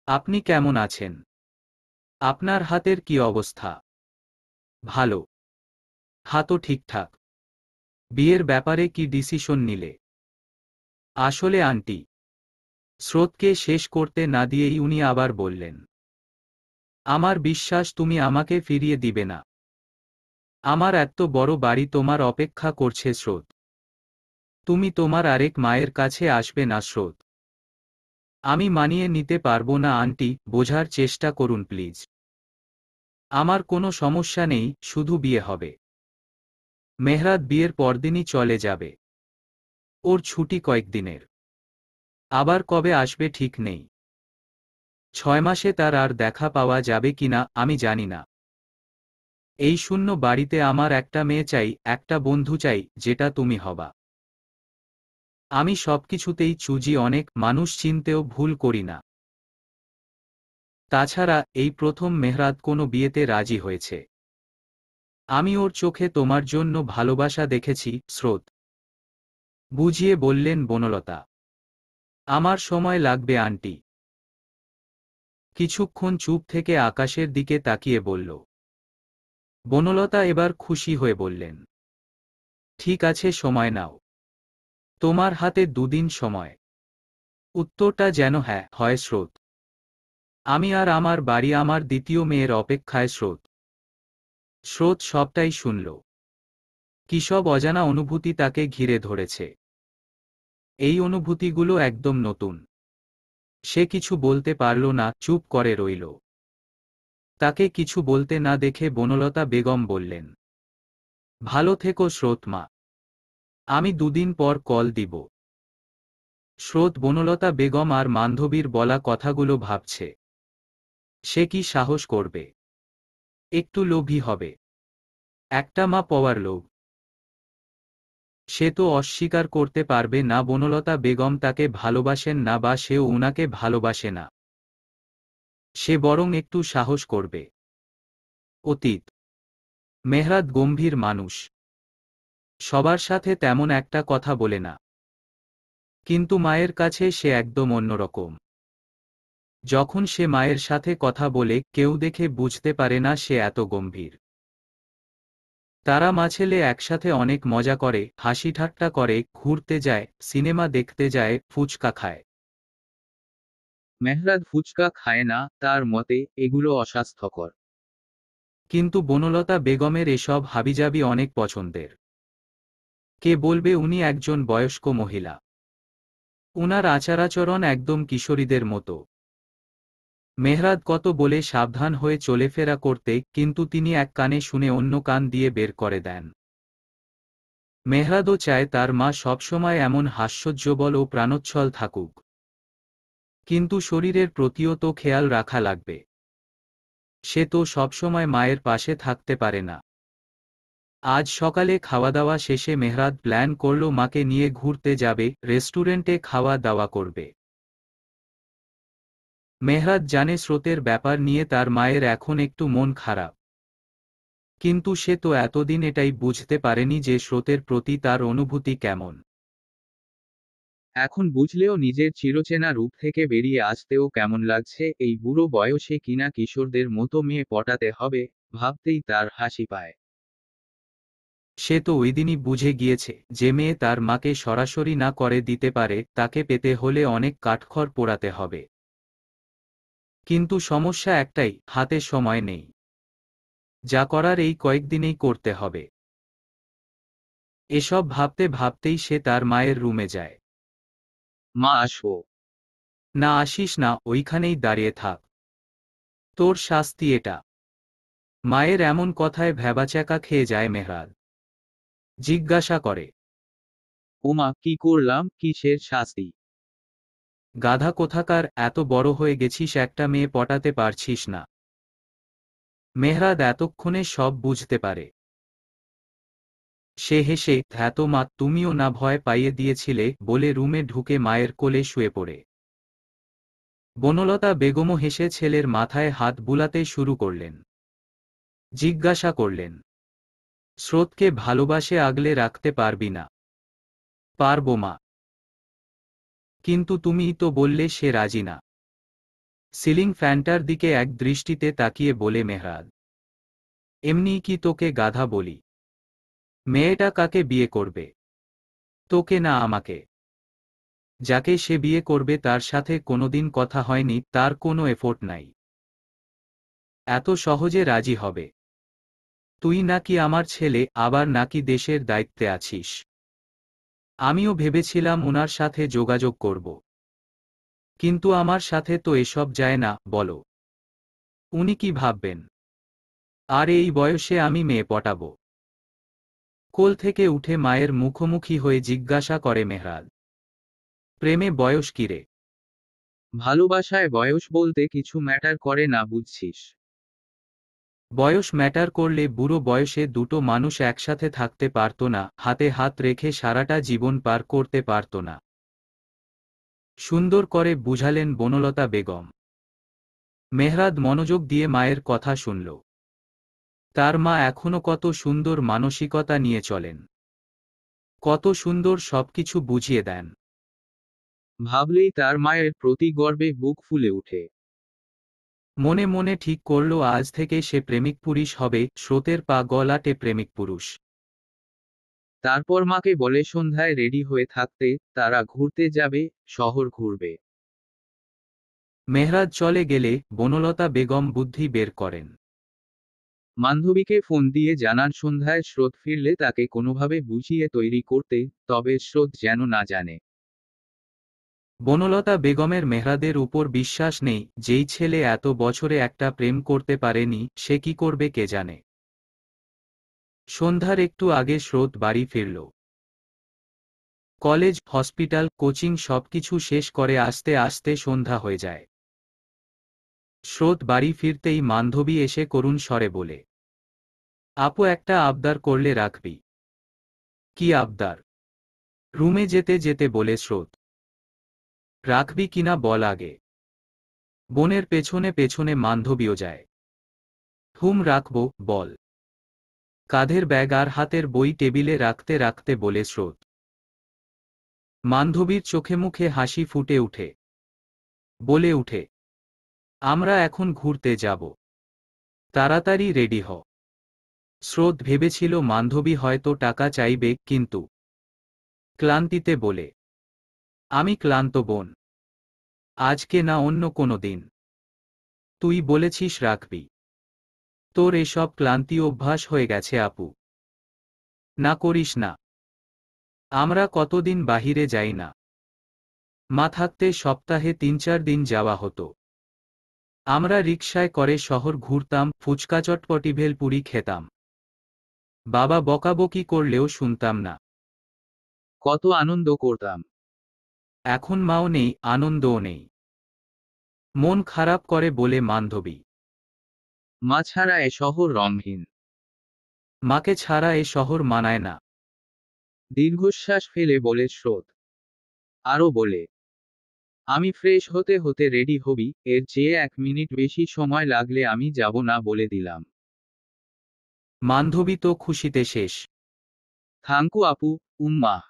আপনি কেমন আছেন? আপনার হাতের কি অবস্থা? ভালো। হাতও ঠিকঠাক। বিয়ের ব্যাপারে কি ডিসিশন নিলে? আসলে আন্টি। স্রোতকে শেষ করতে না দিয়েই উনি আবার বললেন, আমার বিশ্বাস তুমি আমাকে ফিরিয়ে দিবে না। আমার এত বড় বাড়ি তোমার অপেক্ষা করছে স্রোত। তুমি তোমার আরেক মায়ের কাছে আসবে না স্রোত। আমি মানিয়ে নিতে পারবো না আন্টি, বোঝার চেষ্টা করুন প্লিজ। আমার কোনো সমস্যা নেই, শুধু বিয়ে হবে। মেহরাদ বিয়ের পরদিনই চলে যাবে। ওর ছুটি কয়েকদিনের। আবার কবে আসবে ঠিক নেই। 6 মাসে তার আর দেখা পাওয়া যাবে কিনা আমি জানি না। এই শূন্য বাড়িতে আমার একটা মেয়ে চাই, একটা বন্ধু চাই, যেটা তুমি হবা। আমি সবকিছুতেই চুজি, অনেক মানুষ চিনতেও ভুল করি না। তাছাড়া এই প্রথম মেহরাদ কোনো বিয়েতে রাজি হয়েছে। আমি ওর চোখে তোমার জন্য ভালোবাসা দেখেছি স্রোত, বুঝিয়ে বললেন বনলতা। আমার সময় লাগবে আন্টি। কিছুক্ষণ চুপ থেকে আকাশের দিকে তাকিয়ে বলল। বনলতা এবার খুশি হয়ে বললেন, ঠিক আছে, সময় নাও। তোমার হাতে 2 দিন সময়। উত্তরটা যেন হ্যাঁ হয় স্রোত। আমি আর আমার বাড়ি, আমার দ্বিতীয় মেয়ের অপেক্ষায় স্রোত। স্রোত সবটাই শুনল। কি সব অজানা অনুভূতি তাকে ঘিরে ধরেছে। এই অনুভূতিগুলো একদম নতুন। সে কিছু বলতে পারল না, চুপ করে রইল। তাকে কিছু বলতে না দেখে বনলতা বেগম বললেন, ভালো থেকো স্রোত মা, আমি দুদিন পর কল দিব। স্রোত বনলতা বেগম আর বান্ধবীর বলা কথাগুলো ভাবছে। সে কি সাহস করবে? একটু লোভী হবে। একটা মা পাওয়ার লোভ। সে তো অস্বীকার করতে পারবে না বনলতা বেগম তাকে ভালোবাসেন না বা সেও উনাকে ভালোবাসে না। সে বরং একটু সাহস করবে। অতীত। মেহরাদ গম্ভীর মানুষ। সবার সাথে তেমন একটা কথা বলে না। কিন্তু মায়ের কাছে সে একদম অন্যরকম। যখন সে মায়ের সাথে কথা বলে কেউ দেখে বুঝতে পারে না সে এত গম্ভীর। তারা মা ছেলে একসাথে অনেক মজা করে, হাসি ঠাট্টা করে, ঘুরতে যায়, সিনেমা দেখতে যায়, ফুচকা খায়। মেহরাদ ফুচকা খায় না, তার মতে এগুলো অস্বাস্থ্যকর। কিন্তু বনলতা বেগমের এসব হাবিজাবি অনেক পছন্দের। কে বলবে উনি একজন বয়স্ক মহিলা? উনার আচারাচরণ একদম কিশোরীদের মতো। মেহরাদ কত বলে সাবধান হয়ে চলেফেরা করতে, কিন্তু তিনি এক কানে শুনে অন্য কান দিয়ে বের করে দেন। মেহরাদও চায় তার মা সবসময় এমন হাস্যোজ্জ্বল ও প্রাণোচ্ছল থাকুক। কিন্তু শরীরের প্রতিও তো খেয়াল রাখা লাগবে। সে তো সবসময় মায়ের পাশে থাকতে পারে না। আজ সকালে খাওয়া-দাওয়া শেষে মেহরাদ প্ল্যান করল মাকে নিয়ে ঘুরতে যাবে, রেস্টুরেন্টে খাওয়া দাওয়া করবে। মেহরাদ জানে স্রোতের ব্যাপার নিয়ে তার মায়ের এখন একটু মন খারাপ। কিন্তু সে তো এতদিন এটাই বুঝতে পারেনি যে স্রোতের প্রতি তার অনুভূতি কেমন। এখন বুঝলেও নিজের চিরচেনা রূপ থেকে বেরিয়ে আসতেও কেমন লাগছে, এই বুড়ো বয়সে কিনা কিশোরদের মতো মেয়ে পটাতে হবে, ভাবতেই তার হাসি পায়। সে তো ওইদিনই বুঝে গিয়েছে যে মেয়ে তার মাকে সরাসরি না করে দিতে পারে তাকে পেতে হলে অনেক কাঠখড় পোড়াতে হবে। কিন্তু সমস্যা একটাই, হাতে সময় নেই। যা করার এই কয়েকদিনেই করতে হবে। এসব ভাবতে ভাবতেই সে তার মায়ের রুমে যায়। মা আসো। না আসিস না, ওইখানেই দাঁড়িয়ে থাক। তোর শাস্তি এটা। মায়ের এমন কথায় ভ্যাবাচ্যাকা খেয়ে যায় মেহরাদ। জিজ্ঞাসা করে, ওমা, কি করলাম, কিসের শাস্তি? গাধা কোথাকার, এত বড় হয়ে গেছিস একটা মেয়ে পটাতে পারছিস না? মেহরাদ এতক্ষণে সব বুঝতে পারে। সে হেসে, ধ্যাত মা, তুমিও না ভয় পাইয়ে দিয়েছিলে বলে রুমে ঢুকে মায়ের কোলে শুয়ে পড়ে। বনলতা বেগমও হেসে ছেলের মাথায় হাত বুলাতে শুরু করলেন। জিজ্ঞাসা করলেন, স্রোতকে ভালোবাসে আগলে রাখতে পারবি না? পারব মা। কিন্তু তুমিই তো বললে সে রাজি না। সিলিং ফ্যানটার দিকে এক দৃষ্টিতে তাকিয়ে বলে মেহরাদ, এমনিই কি তোকে গাধা বলি? মেয়েটা কাকে বিয়ে করবে? তোকে না আমাকে। যাকে সে বিয়ে করবে তার সাথে কোনোদিন কথা হয়নি, তার কোনো এফোর্ট নাই। এত সহজে রাজি হবে? তুই নাকি আমার ছেলে, আবার নাকি দেশের দায়িত্বে আছিস। আমিও ভেবেছিলাম ওনার সাথে যোগাযোগ করব। কিন্তু আমার সাথে তো এসব যায় না, বলো। উনি কি ভাববেন? আর এই বয়সে আমি মেয়ে পটাবো? কোল থেকে উঠে মায়ের মুখোমুখি হয়ে জিজ্ঞাসা করে মেহরাদ, প্রেমে বয়স কিরে? ভালোবাসায় বয়স বলতে কিছু ম্যাটার করে না, বুঝছিস? বয়স ম্যাটার করলে বুড়ো বয়সে দুটো মানুষ একসাথে থাকতে পারত না, হাতে হাত রেখে সারাটা জীবন পার করতে পারত না। সুন্দর করে বুঝালেন বনলতা বেগম। মেহরাদ মনোযোগ দিয়ে মায়ের কথা শুনল। তার মা এখনো কত সুন্দর মানসিকতা নিয়ে চলেন। কত সুন্দর সবকিছু বুঝিয়ে দেন। ভাবলেই তার মায়ের প্রতি গর্বে বুক ফুলে ওঠে। মনে মনে ঠিক করল আজ থেকে সে প্রেমিক পুরুষ হবে, স্রোতের পা গলাটে প্রেমিক পুরুষ। তারপর মাকে বলে সন্ধ্যায় রেডি হয়ে থাকতে, তারা ঘুরতে যাবে, শহর ঘুরবে। মেহরাজ চলে গেলে বনলতা বেগম বুদ্ধি বের করেন। বান্ধবীকে ফোন দিয়ে জানান সন্ধ্যায় স্রোত ফিরলে তাকে কোনোভাবে বুঝিয়ে তৈরি করতে, তবে স্রোত যেন না জানে। বনলতা বেগমের মেহরাদের উপর বিশ্বাস নেই। যেই ছেলে এত বছরে একটা প্রেম করতে পারেনি, সে কি করবে কে জানে। সন্ধ্যার একটু আগে স্রোত বাড়ি ফিরল। কলেজ, হসপিটাল, কোচিং সবকিছু শেষ করে আসতে আসতে সন্ধ্যা হয়ে যায়। স্রোত বাড়ি ফিরতেই বান্ধবী এসে করুণ স্বরে বলে, আপু একটা আবদার করলে রাখবি? কি আবদার? রুমে যেতে যেতে বলে স্রোত। রাখবি কিনা বল আগে। বোনের পেছনে পেছনে বান্ধবীও যায়। রাখবো, বল। কাঁধের ব্যাগ আর হাতের বই টেবিলে রাখতে রাখতে বলে স্রোত। বান্ধবীর চোখে মুখে হাসি ফুটে উঠে। বলে উঠে, আমরা এখন ঘুরতে যাব। তাড়াতাড়ি রেডি হ। স্রোত ভেবেছিল বান্ধবী হয়তো টাকা চাইবে, কিন্তু ক্লান্তিতে বলে, আমি ক্লান্ত বোন। আজকে না, অন্য কোনো দিন। তুই বলেছিস রাখবি। তোর এসব ক্লান্তি অভ্যাস হয়ে গেছে আপু। না করিস না। আমরা কতদিন বাহিরে যাই না। মা থাকতে সপ্তাহে ৩-৪ দিন যাওয়া হতো। আমরা রিকশায় করে শহর ঘুরতাম, ফুচকা চটপটি ভেলপুরি খেতাম। বাবা বকাবকি করলেও শুনতাম না। কত আনন্দ করতাম। এখন মাও নেই, আনন্দও নেই। মন খারাপ করে বলে বান্ধবী। মা ছাড়া এ শহর রঙহীন। মাকে ছাড়া এ শহর মানায় না। দীর্ঘশ্বাস ফেলে বলে স্রোত। আরো বলে, আমি ফ্রেশ হতে হতে রেডি হবি, এর চেয়ে 1 মিনিট বেশি সময় লাগলে আমি যাব না বলে দিলাম। বান্ধবী তো খুশিতে শেষ। থাঙ্কু আপু, উম্মাহ।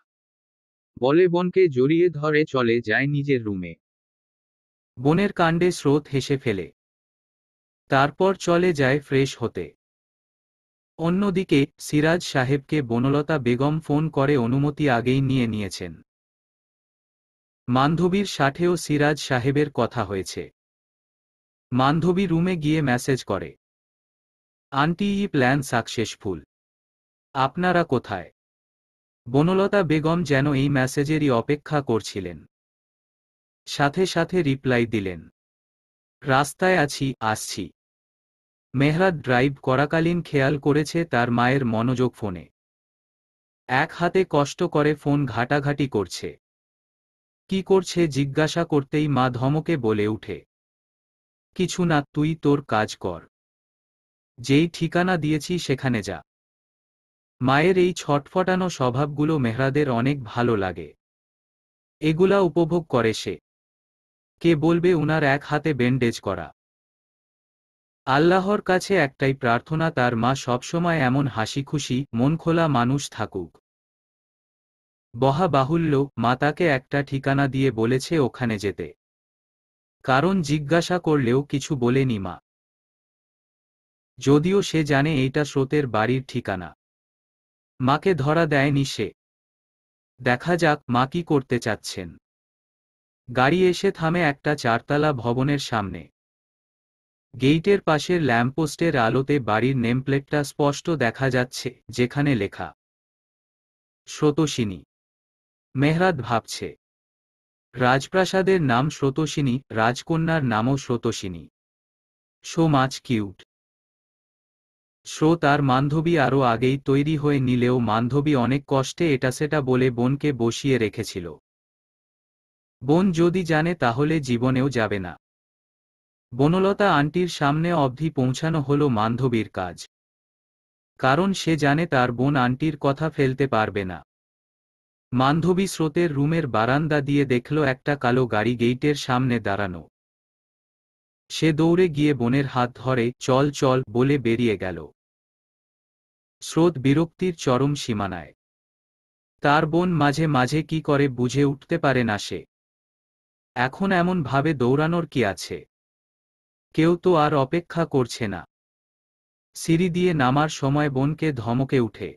বলে বোনকে জড়িয়ে ধরে চলে যায় নিজের রুমে। বোনের কাণ্ডে স্রোত হেসে ফেলে। তারপর চলে যায় ফ্রেশ হতে। অন্যদিকে সিরাজ সাহেবকে বনলতা বেগম ফোন করে অনুমতি আগেই নিয়ে নিয়েছেন। বান্ধবীর সাথেও সিরাজ সাহেবের কথা হয়েছে। বান্ধবী রুমে গিয়ে মেসেজ করে, আন্টি প্ল্যান সাকসেসফুল। আপনারা কোথায়? বনলতা বেগম যেন এই মেসেজেরই অপেক্ষা করছিলেন। সাথে সাথে রিপ্লাই দিলেন, রাস্তায় আছি, আসছি। মেহরাদ ড্রাইভ করাকালীন খেয়াল করেছে তার মায়ের মনোযোগ ফোনে। এক হাতে কষ্ট করে ফোন ঘাটাঘাটি করছে। কি করছে জিজ্ঞাসা করতেই মা ধমকে বলে উঠে, কিছু না, তুই তোর কাজ কর। যেই ঠিকানা দিয়েছি সেখানে যা। মায়ের এই ছটফটানো স্বভাবগুলো মেহরাদের অনেক ভালো লাগে। এগুলা উপভোগ করে সে। কে বলবে উনার এক হাতে ব্যান্ডেজ করা। আল্লাহর কাছে একটাই প্রার্থনা, তার মা সবসময় এমন হাসিখুশি মনখোলা মানুষ থাকুক। বহা বাহুল্য, মা তাকে একটা ঠিকানা দিয়ে বলেছে ওখানে যেতে। কারণ জিজ্ঞাসা করলেও কিছু বলেনি মা। যদিও সে জানে এইটা স্রোতের বাড়ির ঠিকানা। মাকে ধরা দেয়নি সে। দেখা যাক মা কি করতে চাচ্ছেন। গাড়ি এসে থামে একটা 4তলা ভবনের সামনে। গেইটের পাশের ল্যাম্পপোস্টের আলোতে বাড়ির নেমপ্লেটটা স্পষ্ট দেখা যাচ্ছে, যেখানে লেখা স্রোতোষিনী। মেহরাদ ভাবছে, রাজপ্রাসাদের নাম স্রোতোষিনী, রাজকন্যার নামও স্রোতোষিনী। So much cute. স্রোত আর বান্ধবী আরও আগেই তৈরি হয়ে নিলেও বান্ধবী অনেক কষ্টে এটা সেটা বলে বোনকে বসিয়ে রেখেছিল। বোন যদি জানে তাহলে জীবনেও যাবে না। বনলতা আন্টির সামনে অবধি পৌঁছানো হলো বান্ধবীর কাজ। কারণ সে জানে তার বোন আন্টির কথা ফেলতে পারবে না। বান্ধবী স্রোতের রুমের বারান্দা দিয়ে দেখল একটা কালো গাড়ি গেইটের সামনে দাঁড়ানো। সে দৌড়ে গিয়ে বোনের হাত ধরে চল চল বলে বেরিয়ে গেল। স্রোত বিরক্তির চরম সীমানায়। তার বোন মাঝে মাঝে কি করে বুঝে উঠতে পারে না সে। এখন এমন ভাবে দৌড়ানোর কি আছে? কেউ তো আর অপেক্ষা করছে না। সিঁড়ি দিয়ে নামার সময় বোনকে ধমকে উঠে,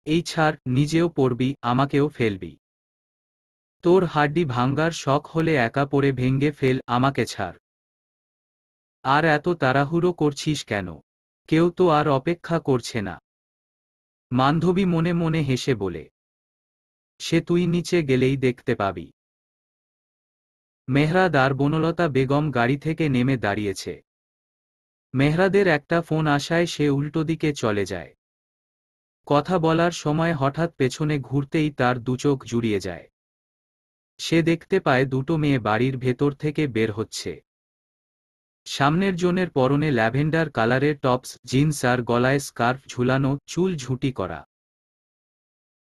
এই ছাড়, নিজেও পড়বি, আমাকেও ফেলবি। তোর হাড্ডি ভাঙ্গার শখ হলে একা পড়ে ভেঙ্গে ফেল, আমাকে ছাড়। আর এত তাড়াহুড়ো করছিস কেন? কেউ তো আর অপেক্ষা করছে না। বান্ধবী মনে মনে হেসে বলে, সে তুই নিচে গেলেই দেখতে পাবি। মেহরাদ আর বনলতা বেগম গাড়ি থেকে নেমে দাঁড়িয়েছে। মেহরাদের একটা ফোন আসায় সে উল্টো দিকে চলে যায়। কথা বলার সময় হঠাৎ পেছনে ঘুরতেই তার দুচোখ জুড়িয়ে যায়। সে দেখতে পায় দুটো মেয়ে বাড়ির ভেতর থেকে বের হচ্ছে। সামনের জনের পরনে ল্যাভেন্ডার কালারের টপস, জিন্স আর গলায় স্কার্ফ ঝুলানো, চুল ঝুঁটি করা।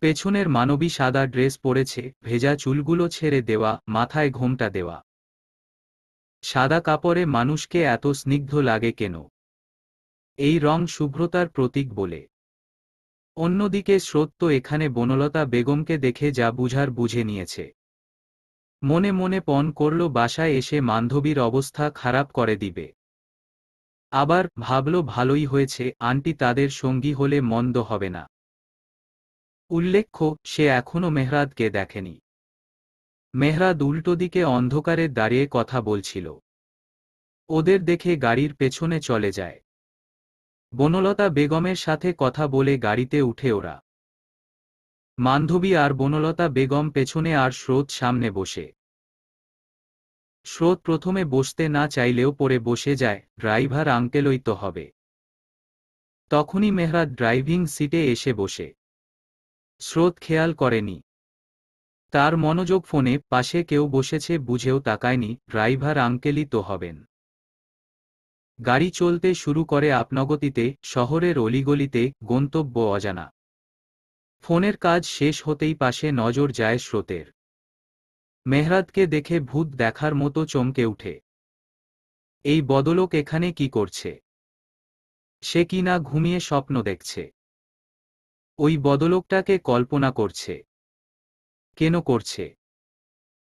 পেছনের মানবী সাদা ড্রেস পরেছে, ভেজা চুলগুলো ছেড়ে দেওয়া, মাথায় ঘোমটা দেওয়া। সাদা কাপড়ে মানুষকে এত স্নিগ্ধ লাগে কেন? এই রং শুভ্রতার প্রতীক বলে। অন্যদিকে স্রোত তো এখানে বনলতা বেগমকে দেখে যা বুঝার বুঝে নিয়েছে। মনে মনে পণ করল বাসায় এসে বান্ধবীর অবস্থা খারাপ করে দিবে। আবার ভাবল ভালোই হয়েছে আন্টি তাদের সঙ্গী হলে মন্দ হবে না। উল্লেখ্য, সে এখনো মেহরাদকে দেখেনি। মেহরাদ উল্টো দিকে অন্ধকারে দাঁড়িয়ে কথা বলছিল। ওদের দেখে গাড়ির পেছনে চলে যায়। বনলতা বেগমের সাথে কথা বলে গাড়িতে উঠে ওরা। বান্ধবী আর বনলতা বেগম পেছনে আর স্রোত সামনে বসে। স্রোত প্রথমে বসতে না চাইলেও পরে বসে যায়, ড্রাইভার আঙ্কেলই তো হবে। তখনই মেহরাদ ড্রাইভিং সিটে এসে বসে। স্রোত খেয়াল করেনি। তার মনোযোগ ফোনে, পাশে কেউ বসেছে বুঝেও তাকায়নি, ড্রাইভার আঙ্কেলই তো হবেন। গাড়ি চলতে শুরু করে আপনগতিতে, শহরের অলিগলিতে, গন্তব্য অজানা। ফোনের কাজ শেষ হতেই পাশে নজর যায় স্রোতের। মেহরাদকে দেখে ভূত দেখার মতো চমকে উঠে। এই বদলোক এখানে কি করছে? সে কি না ঘুমিয়ে স্বপ্ন দেখছে? ওই বদলোকটাকে কল্পনা করছে। কেন করছে?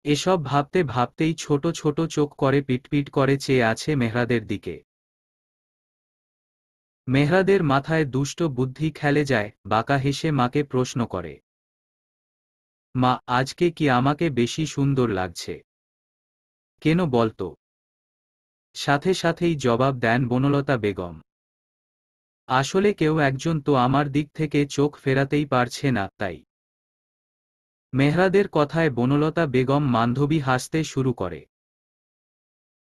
এসব ভাবতে ভাবতেই ছোট ছোট চোখ করে পিটপিট করে চেয়ে আছে মেহরাদের দিকে। মেহরাদের মাথায় দুষ্ট বুদ্ধি খেলে যায়, বাঁকা হেসে মাকে প্রশ্ন করে, মা, আজকে কি আমাকে বেশি সুন্দর লাগছে? কেন বলতো? সাথে সাথেই জবাব দেন বনলতা বেগম, আসলে কেউ একজন তো আমার দিক থেকে চোখ ফেরাতেই পারছে না, তাই। মেহরাদের কথায় বনলতা বেগম বান্ধবী হাসতে শুরু করে।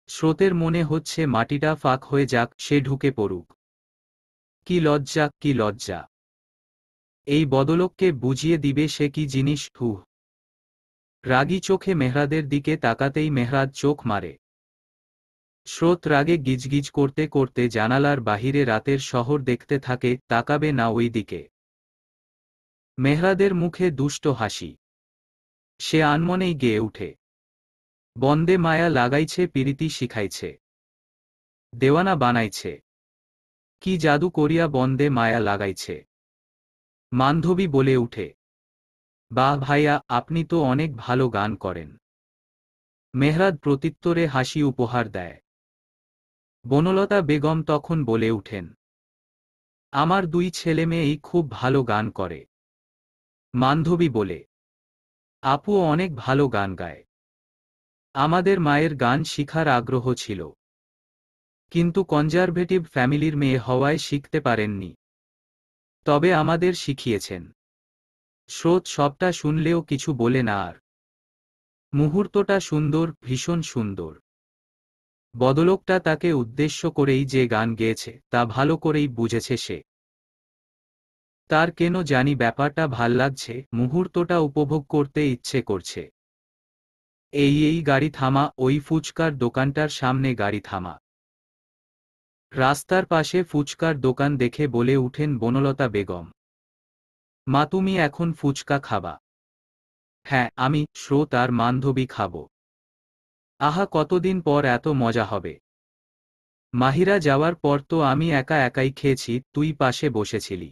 স্রোতের মনে হচ্ছে মাটিটা ফাঁক হয়ে যাক, সে ঢুকে পড়ুক। কি লজ্জা, কি লজ্জা! এই বদলোককে বুঝিয়ে দিবে সে কি জিনিস। রাগী চোখে মেহরাদের দিকে তাকাতেই মেহরাদ চোখ মারে। স্রোত রাগে গিজগিজ করতে করতে জানালার বাহিরে রাতের শহর দেখতে থাকে, তাকাবে না ওই দিকে। মেহরাদের মুখে দুষ্ট হাসি। সে আনমনেই গেয়ে উঠে, বন্দে মায়া লাগাইছে, পিরিতি শিখাইছে, দেওয়ানা বানাইছে। কি জাদু করিয়া বন্দে মায়া লাগাইছে। বান্ধবী বলে উঠে, বাহ ভাইয়া, আপনি তো অনেক ভালো গান করেন। মেহরাদ প্রত্যুত্তরে হাসি উপহার দেয়। বনলতা বেগম তখন বলে উঠেন, আমার দুই ছেলে মেয়েই খুব ভালো গান করে। বান্ধবী বলে, আপুও অনেক ভালো গান গায়। আমাদের মায়ের গান শিখার আগ্রহ ছিল, কিন্তু কনজারভেটিভ ফ্যামিলির মেয়ে হওয়ায় শিখতে পারেননি। তবে আমাদের শিখিয়েছেন। স্রোত সবটা শুনলেও কিছু বলে না আর। মুহূর্তটা সুন্দর, ভীষণ সুন্দর। বদলোকটা তাকে উদ্দেশ্য করেই যে গান গেয়েছে তা ভালো করেই বুঝেছে সে। তার কেন জানি ব্যাপারটা ভাল লাগছে, মুহূর্তটা উপভোগ করতে ইচ্ছে করছে। এই গাড়ি থামা, ওই ফুচকার দোকানটার সামনে গাড়ি থামা। রাস্তার পাশে ফুচকার দোকান দেখে বলে উঠেন বনলতা বেগম, মা, তুমি এখন ফুচকা খাবা? হ্যাঁ, আমি, স্রোত আর বান্ধবী খাব। আহা, কতদিন পর এত মজা হবে। মাহিরা যাওয়ার পর তো আমি একা একাই খেয়েছি, তুই পাশে বসেছিলি।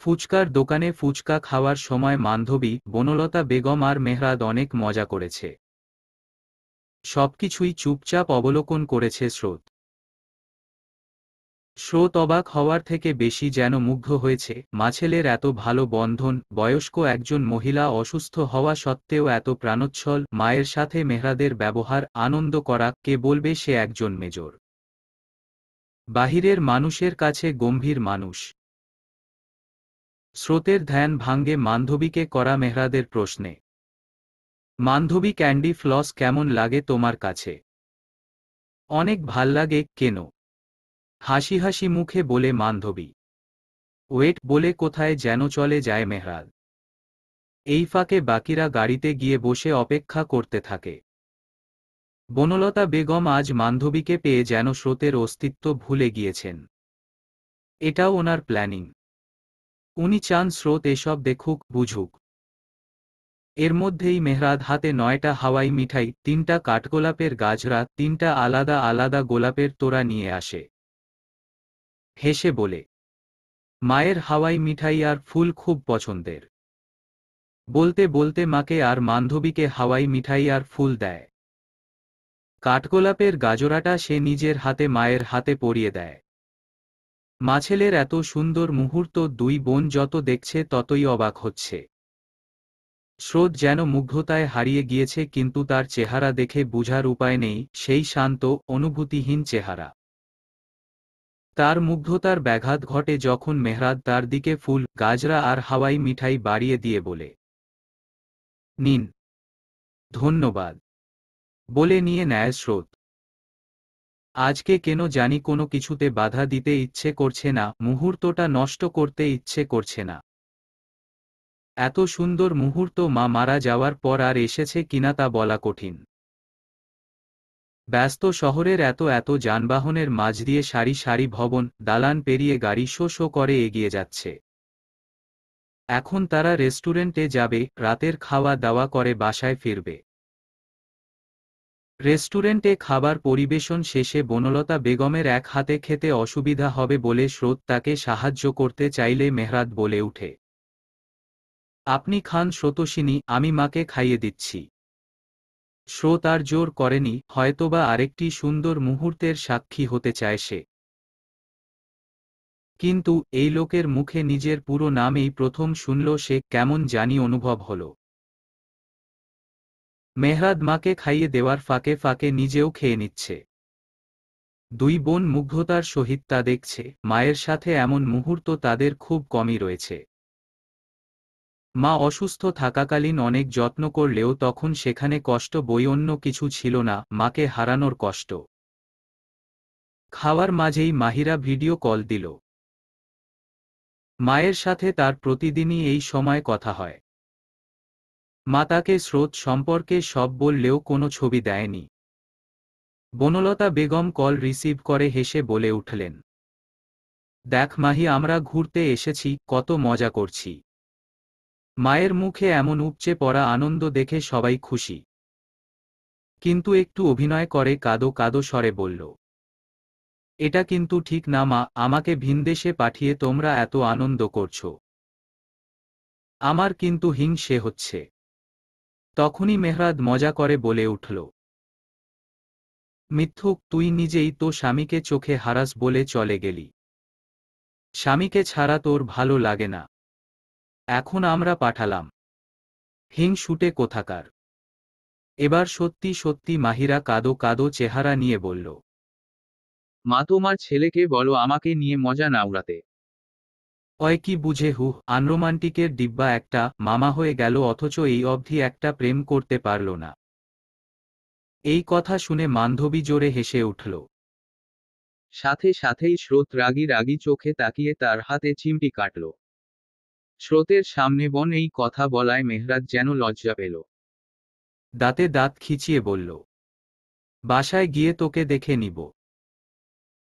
ফুচকার দোকানে ফুচকা খাওয়ার সময় বান্ধবী, বনলতা বেগম আর মেহরাদ অনেক মজা করেছে। সবকিছুই চুপচাপ অবলোকন করেছে স্রোত। স্রোত অবাক হওয়ার থেকে বেশি যেন মুগ্ধ হয়েছে, মাছেলের এত ভালো বন্ধন, বয়স্ক একজন মহিলা অসুস্থ হওয়া সত্ত্বেও এত প্রাণোচ্ছল, মায়ের সাথে মেহরাদের ব্যবহার, আনন্দ করা, কে বলবে সে একজন মেজর। বাহিরের মানুষের কাছে গম্ভীর মানুষ। স্রোতের ধ্যান ভাঙ্গে বান্ধবীকে করা মেহরাদের প্রশ্নে। মান্ধবী ক্যান্ডি ফ্লস কেমন লাগে তোমার কাছে? অনেক ভাল লাগে, কেন? হাসি হাসি মুখে বলে মান্ধবী। ওয়েট বলে কোথায় যেন চলে যায় মেহরাজ। এই ফাঁকে বাকিরা গাড়িতে গিয়ে বসে অপেক্ষা করতে থাকে। বনলতা বেগম আজ মান্ধবীকে পেয়ে যেন স্রোতের অস্তিত্ব ভুলে গিয়েছেন। এটাও ওনার প্ল্যানিং। উনি চান স্রোত এসব দেখুক, বুঝুক। এর মধ্যেই মেহরাদ হাতে 9টা হাওয়াই মিঠাই, 3টা কাঠগোলাপের গাজরা, 3টা আলাদা আলাদা গোলাপের তোড়া নিয়ে আসে। হেসে বলে, মায়ের হাওয়াই মিঠাই আর ফুল খুব পছন্দের। বলতে বলতে মাকে আর মান্ধবীকে হাওয়াই মিঠাই আর ফুল দেয়। কাঠগোলাপের গাজরাটা সে নিজের হাতে মায়ের হাতে পরিয়ে দেয়। মা ছেলের এত সুন্দর মুহূর্ত দুই বোন যত দেখছে ততই অবাক হচ্ছে। স্রোত যেন মুগ্ধতায় হারিয়ে গিয়েছে, কিন্তু তার চেহারা দেখে বুঝার উপায় নেই, সেই শান্ত, অনুভূতিহীন চেহারা। তার মুগ্ধতার ব্যাঘাত ঘটে যখন মেহরাদ তার দিকে ফুল, গাজরা আর হাওয়াই মিঠাই বাড়িয়ে দিয়ে বলে, নিন। ধন্যবাদ। বলে নিয়ে নেয় স্রোত। আজকে কেন জানি কোনো কিছুতে বাধা দিতে ইচ্ছে করছে না, মুহূর্তটা নষ্ট করতে ইচ্ছে করছে না। এত সুন্দর মুহূর্ত মা মারা যাওয়ার পর আর এসেছে কিনা তা বলা কঠিন। ব্যস্ত শহরের এত এত যানবাহনের মাঝ দিয়ে সারি সারি ভবন, দালান পেরিয়ে গাড়ি শো শো করে এগিয়ে যাচ্ছে। এখন তারা রেস্টুরেন্টে যাবে, রাতের খাওয়া দাওয়া করে বাসায় ফিরবে। রেস্টুরেন্টে খাবার পরিবেশন শেষে বনলতা বেগমের এক হাতে খেতে অসুবিধা হবে বলে স্রোত তাকে সাহায্য করতে চাইলে মেহরাদ বলে উঠে, আপনি খান স্রোতোষিনী, আমি মাকে খাইয়ে দিচ্ছি। স্রোত আর জোর করেনি, হয়তোবা আরেকটি সুন্দর মুহূর্তের সাক্ষী হতে চায় সে। কিন্তু এই লোকের মুখে নিজের পুরো নাম এই প্রথম শুনল সে, কেমন জানি অনুভব হল। মেহরাদ মাকে খাইয়ে দেওয়ার ফাঁকে ফাঁকে নিজেও খেয়ে নিচ্ছে। দুই বোন মুগ্ধতার সহিত তা দেখছে। মায়ের সাথে এমন মুহূর্ত তাদের খুব কমই রয়েছে। মা অসুস্থ থাকাকালীন অনেক যত্ন করলেও তখন সেখানে কষ্ট বই অন্য কিছু ছিল না, মাকে হারানোর কষ্ট। খাওয়ার মাঝেই মাহিরা ভিডিও কল দিল। মায়ের সাথে তার প্রতিদিনই এই সময় কথা হয়। মা তাকে স্রোত সম্পর্কে সব বললেও কোনো ছবি দেয়নি। বনলতা বেগম কল রিসিভ করে হেসে বলে উঠলেন, দেখ মাহি, আমরা ঘুরতে এসেছি, কত মজা করছি। মায়ের মুখে এমন উপচে পড়া আনন্দ দেখে সবাই খুশি। কিন্তু একটু অভিনয় করে কাঁদো কাঁদো স্বরে বলল, এটা কিন্তু ঠিক না মা, আমাকে ভিনদেশে পাঠিয়ে তোমরা এত আনন্দ করছো। আমার কিন্তু হিংসে হচ্ছে। তখনই মেহরাদ মজা করে বলে উঠল, মিথ্যুক, তুই নিজেই তো স্বামীকে চোখে হারাস বলে চলে গেলি। স্বামীকে ছাড়া তোর ভালো লাগে না। এখন আমরা পাঠালাম। হিংসুটে কোথাকার। এবার সত্যি সত্যি মাহিরা কাঁদো কাঁদো চেহারা নিয়ে বলল, মা তোমার ছেলেকে বলো আমাকে নিয়ে মজা না উড়াতে। অয় কি বুঝে আনরোমান্টিকের ডিব্বা একটা, মামা হয়ে গেল অথচ এই অবধি একটা প্রেম করতে পারল না। এই কথা শুনে মান্ধবী জোরে হেসে উঠল। সাথে সাথেই স্রোত রাগী রাগী চোখে তাকিয়ে তার হাতে চিমটি কাটল। স্রোতের সামনে বোন এই কথা বলায় মেহরাজ যেন লজ্জা পেল। দাঁতে দাঁত খিচিয়ে বলল, বাসায় গিয়ে তোকে দেখে নিব।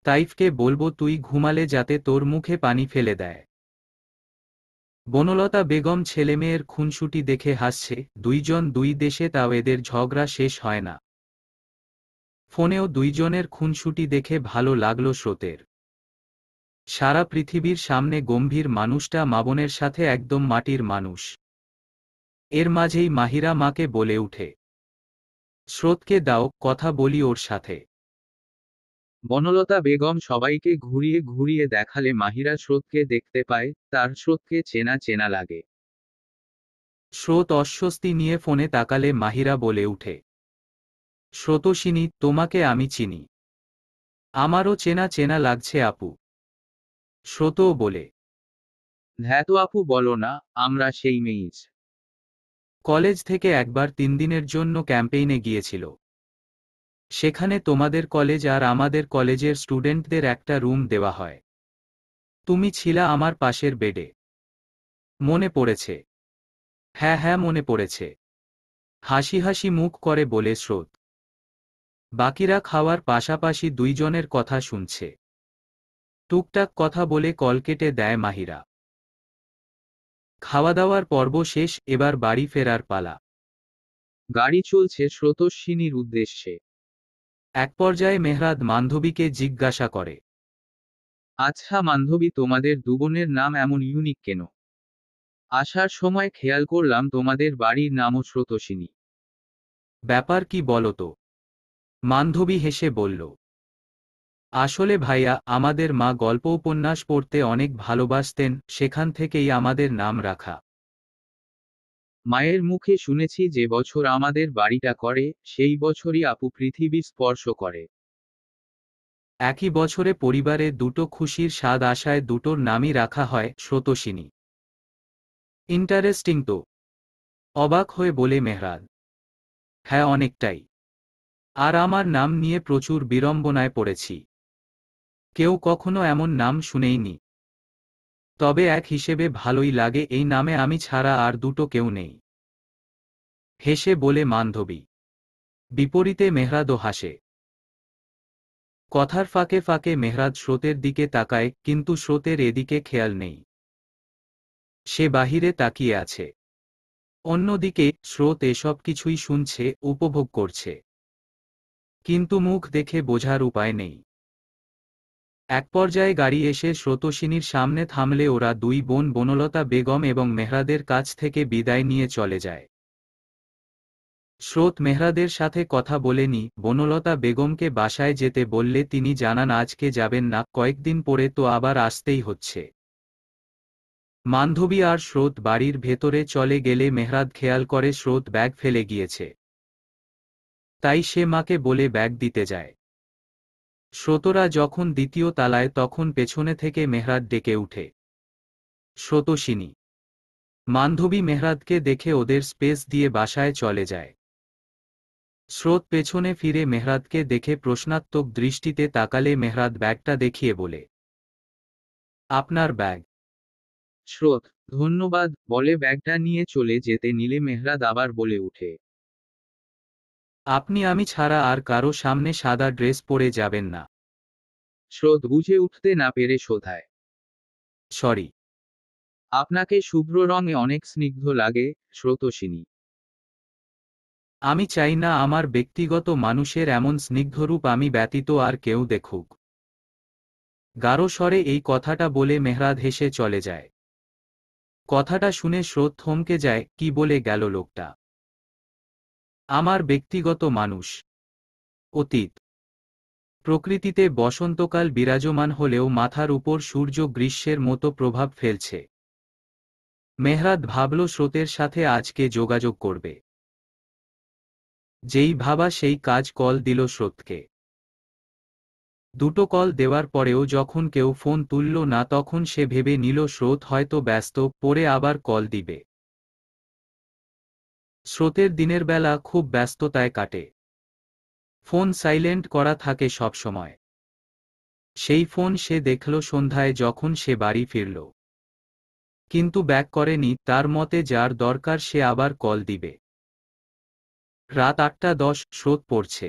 তাইফকে বলবো তুই ঘুমালে যাতে তোর মুখে পানি ফেলে দেয়। বনলতা বেগম ছেলেমেয়ের খুনসুটি দেখে হাসছে। দুইজন দুই দেশে, তাও এদের ঝগড়া শেষ হয় না। ফোনেও দুইজনের খুনসুটি দেখে ভালো লাগলো স্রোতের। সারা পৃথিবীর সামনে গম্ভীর মানুষটা মাবনের সাথে একদম মাটির মানুষ। এর মাঝেই মাহিরা মাকে বলে উঠে, স্রোতকে দাও, কথা বলি ওর সাথে। বনলতা বেগম সবাইকে ঘুরিয়ে ঘুরিয়ে দেখালে মাহিরা স্রোতকে দেখতে পায়, তার স্রোতকে চেনা চেনা লাগে। স্রোত অস্বস্তি নিয়ে ফোনে তাকালে মাহিরা বলে উঠে, স্রোতোষিনী, তোমাকে আমি চিনি। আমারও চেনা চেনা লাগছে আপু। স্রোতও বলে, ধ্যাত আপু বলো না, আমরা সেই মেইজ। কলেজ থেকে একবার 3 দিনের জন্য ক্যাম্পেইনে গিয়েছিল। সেখানে তোমাদের কলেজ আর আমাদের কলেজের স্টুডেন্টদের একটা রুম দেওয়া হয়। তুমি ছিলা আমার পাশের বেডে। মনে পড়েছে? হ্যাঁ হ্যাঁ, মনে পড়েছে। হাসি হাসি মুখ করে বলে স্রোত। বাকিরা খাওয়ার পাশাপাশি দুইজনের কথা শুনছে। টুকটাক কথা বলে কল কেটে দেয় মাহিরা। খাওয়া দাওয়ার পর্ব শেষ, এবার বাড়ি ফেরার পালা। গাড়ি চলছে স্রোতস্বিনীর উদ্দেশ্যে। এক পর্যায়ে মেহরাদ বান্ধবীকে জিজ্ঞাসা করে, আচ্ছা বান্ধবী, তোমাদের দুবোনের নাম এমন ইউনিক কেন? আসার সময় খেয়াল করলাম তোমাদের বাড়ির নামও স্রোতস্বিনী। ব্যাপার কি বলো তো? বান্ধবী হেসে বলল, আসলে ভাইয়া, আমাদের মা গল্প উপন্যাস পড়তে অনেক ভালোবাসতেন, সেখান থেকেই আমাদের নাম রাখা। মায়ের মুখে শুনেছি যে বছর আমাদের বাড়িটা করে, সেই বছরই আপু পৃথিবী স্পর্শ করে। একই বছরে পরিবারে দুটো খুশির স্বাদ আসায় দুটোর নামই রাখা হয় স্রোতস্বিনী। ইন্টারেস্টিং তো? অবাক হয়ে বলে মেহরাদ। হ্যাঁ, অনেকটাই। আর আমার নাম নিয়ে প্রচুর বিড়ম্বনায় পড়েছি। কেউ কখনো এমন নাম শুনেইনি। তবে এক হিসেবে ভালোই লাগে, এই নামে আমি ছাড়া আর দুটো কেউ নেই। হেসে বলে বান্ধবী। বিপরীতে মেহরাদও হাসে। কথার ফাঁকে ফাঁকে মেহরাদ স্রোতের দিকে তাকায়, কিন্তু স্রোতের এদিকে খেয়াল নেই। সে বাহিরে তাকিয়ে আছে। অন্যদিকে স্রোত এসব কিছুই শুনছে, উপভোগ করছে। কিন্তু মুখ দেখে বোঝার উপায় নেই। এক পর্যায়ে গাড়ি এসে স্রোতস্বিনীর সামনে থামলে ওরা দুই বোন বনলতা বেগম এবং মেহরাদের কাছ থেকে বিদায় নিয়ে চলে যায়। স্রোত মেহরাদের সাথে কথা বলেনি, বনলতা বেগমকে বাসায় যেতে বললে তিনি জানান আজকে যাবেন না, কয়েকদিন পরে তো আবার আসতেই হচ্ছে। বান্ধবী আর স্রোত বাড়ির ভেতরে চলে গেলে মেহরাদ খেয়াল করে স্রোত ব্যাগ ফেলে গিয়েছে। তাই সে মাকে বলে ব্যাগ দিতে যায়। স্রোতরা যখন দ্বিতীয় তালায়, তখন পেছনে থেকে মেহরাদ ডেকে উঠে, স্রোতস্বিনী। বান্ধবী মেহরাদকে দেখে ওদের স্পেস দিয়ে বাসায় চলে যায়। স্রোত পেছনে ফিরে মেহরাদকে দেখে প্রশ্নাত্মক দৃষ্টিতে তাকালে মেহরাদ ব্যাগটা দেখিয়ে বলে, আপনার ব্যাগ। স্রোত ধন্যবাদ বলে ব্যাগটা নিয়ে চলে যেতে নিলে মেহরাদ আবার বলে উঠে, আপনি আমি ছাড়া আর কারো সামনে সাদা ড্রেস পরে যাবেন না। স্রোত বুঝে উঠতে না পেরে শোধায়, সরি। আপনাকে শুভ্র রঙে অনেক স্নিগ্ধ লাগে স্রোতস্বিনী। আমি চাই না আমার ব্যক্তিগত মানুষের এমন স্নিগ্ধরূপ আমি ব্যতীত আর কেউ দেখুক। গাঢ় স্বরে এই কথাটা বলে মেহরাদ হেসে চলে যায়। কথাটা শুনে স্রোত থমকে যায়, কি বলে গেল লোকটা? আমার ব্যক্তিগত মানুষ? অতীত। প্রকৃতিতে বসন্তকাল বিরাজমান হলেও মাথার উপর সূর্য গ্রীষ্মের মতো প্রভাব ফেলছে। মেহরাদ ভাবল স্রোতের সাথে আজকে যোগাযোগ করবে। যেই ভাবা সেই কাজ, কল দিল স্রোতকে। দুটো কল দেওয়ার পরেও যখন কেউ ফোন তুলল না, তখন সে ভেবে নিল স্রোত হয়তো ব্যস্ত, পরে আবার কল দিবে। স্রোতের দিনের বেলা খুব ব্যস্ততায় কাটে। ফোন সাইলেন্ট করা থাকে সব সময়। সেই ফোন সে দেখল সন্ধ্যায় যখন সে বাড়ি ফিরল। কিন্তু ব্যাক করেনি, তার মতে যার দরকার সে আবার কল দিবে। রাত 8:10, স্রোত পড়ছে।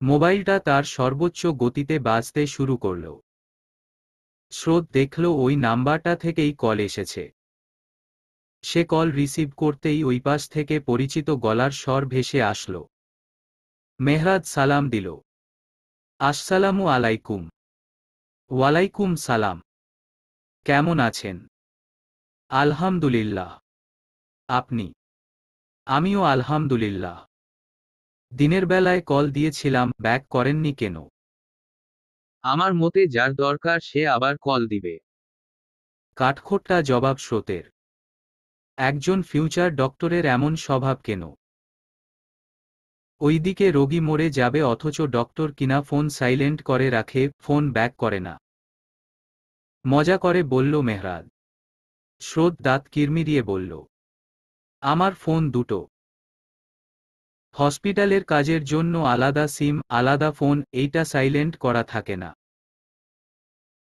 মোবাইলটা তার সর্বোচ্চ গতিতে বাজতে শুরু করল। স্রোত দেখল ওই নাম্বারটা থেকেই কল এসেছে। সে কল রিসিভ করতেই ওই পাশ থেকে পরিচিত গলার স্বর ভেসে আসল। মেহরাদ সালাম দিল। আসসালামু আলাইকুম। ওয়ালাইকুম সালাম। কেমন আছেন? আলহামদুলিল্লাহ। আপনি? আমিও আলহামদুলিল্লাহ। দিনের বেলায় কল দিয়েছিলাম, ব্যাক করেননি কেন? আমার মতে যার দরকার সে আবার কল দিবে। কাঠখোট্টা জবাব স্রোতের। একজন ফিউচার ডক্টরের এমন স্বভাব কেন? ওইদিকে রোগী মরে যাবে অথচ ডক্টর কিনা ফোন সাইলেন্ট করে রাখে, ফোন ব্যাক করে না। মজা করে বলল মেহরাদ। স্রোত দাঁত কিরমিরিয়ে বলল, আমার ফোন দুটো। হসপিটালের কাজের জন্য আলাদা সিম, আলাদা ফোন, এইটা সাইলেন্ট করা থাকে না।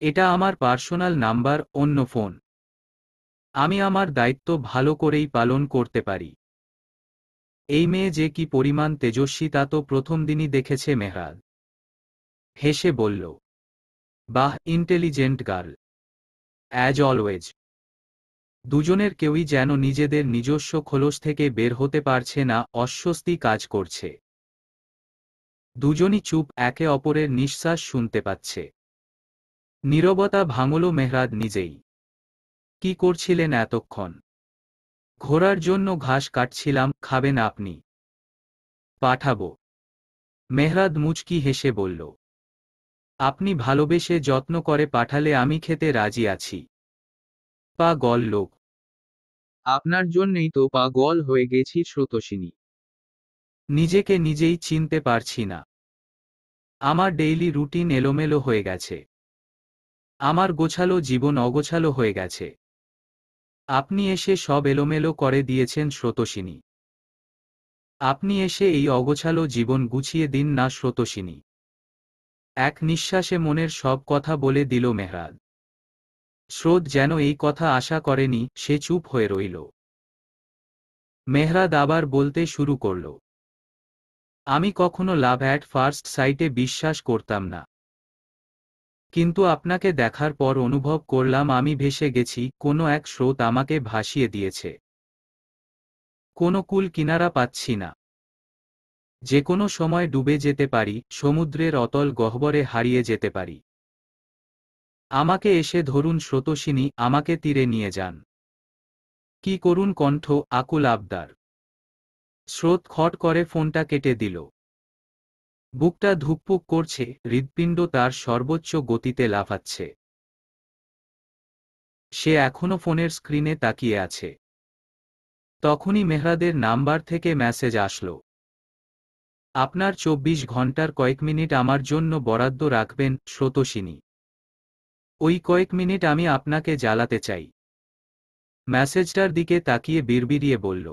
এটা আমার পার্সোনাল নাম্বার, অন্য ফোন। আমি আমার দায়িত্ব ভালো করেই পালন করতে পারি। এই মেয়ে যে কি পরিমাণ তেজস্বী তা তো প্রথম দিনই দেখেছে মেহরাজ। হেসে বলল, বাহ, ইন্টেলিজেন্ট গার্ল, অ্যাজ অলওয়েজ। দুজনের কেউই যেন নিজেদের নিজস্ব খোলস থেকে বের হতে পারছে না, অস্বস্তি কাজ করছে। দুজনই চুপ, একে অপরের নিঃশ্বাস শুনতে পাচ্ছে। নীরবতা ভাঙল মেহরাজ নিজেই। কি করছিলেন এতক্ষণ? ঘোড়ার জন্য ঘাস কাটছিলাম, খাবেন আপনি? পাঠাবো। মেহরাজ মুচকি হেসে বলল, আপনি ভালোবেসে যত্ন করে পাঠালে আমি খেতে রাজি আছি। পাগল লোক। আপনার জন্যই তো পাগল হয়ে গেছি স্রোতস্বিনী। নিজেকে নিজেই চিনতে পারছি না। আমার ডেইলি রুটিন এলোমেলো হয়ে গেছে। আমার গোছালো জীবন অগোছালো হয়ে গেছে। আপনি এসে সব এলোমেলো করে দিয়েছেন স্রোতস্বিনী। আপনি এসে এই অগোছালো জীবন গুছিয়ে দিন না স্রোতস্বিনী। এক নিঃশ্বাসে মনের সব কথা বলে দিল মেহরাজ। স্রোত যেন এই কথা আশা করেনি, সে চুপ হয়ে রইল। মেহরাজ আবার বলতে শুরু করল, আমি কখনো লাভ অ্যাট ফার্স্ট সাইটে বিশ্বাস করতাম না। কিন্তু আপনাকে দেখার পর অনুভব করলাম আমি ভেসে গেছি, কোনো এক স্রোত আমাকে ভাসিয়ে দিয়েছে। কোনো কুল কিনারা পাচ্ছি না। যে কোনো সময় ডুবে যেতে পারি, সমুদ্রের অতল গহ্বরে হারিয়ে যেতে পারি। আমাকে এসে ধরুন স্রোতস্বিনী, আমাকে তীরে নিয়ে যান। কি করুণ কণ্ঠ, আকুল আবদার। স্রোত খট করে ফোনটা কেটে দিল। বুকটা ধুকপুক করছে, হৃৎপিণ্ড তার সর্বোচ্চ গতিতে লাফাচ্ছে। সে এখনো ফোনের স্ক্রিনে তাকিয়ে আছে। তখনই মেহরাদের নাম্বার থেকে মেসেজ আসলো, আপনার 24 ঘন্টার কয়েক মিনিট আমার জন্য বরাদ্দ রাখবেন স্রোতস্বিনী। ওই কয়েক মিনিট আমি আপনাকে জ্বালাতে চাই। মেসেজটার দিকে তাকিয়ে বিড়বিড়িয়ে বলল,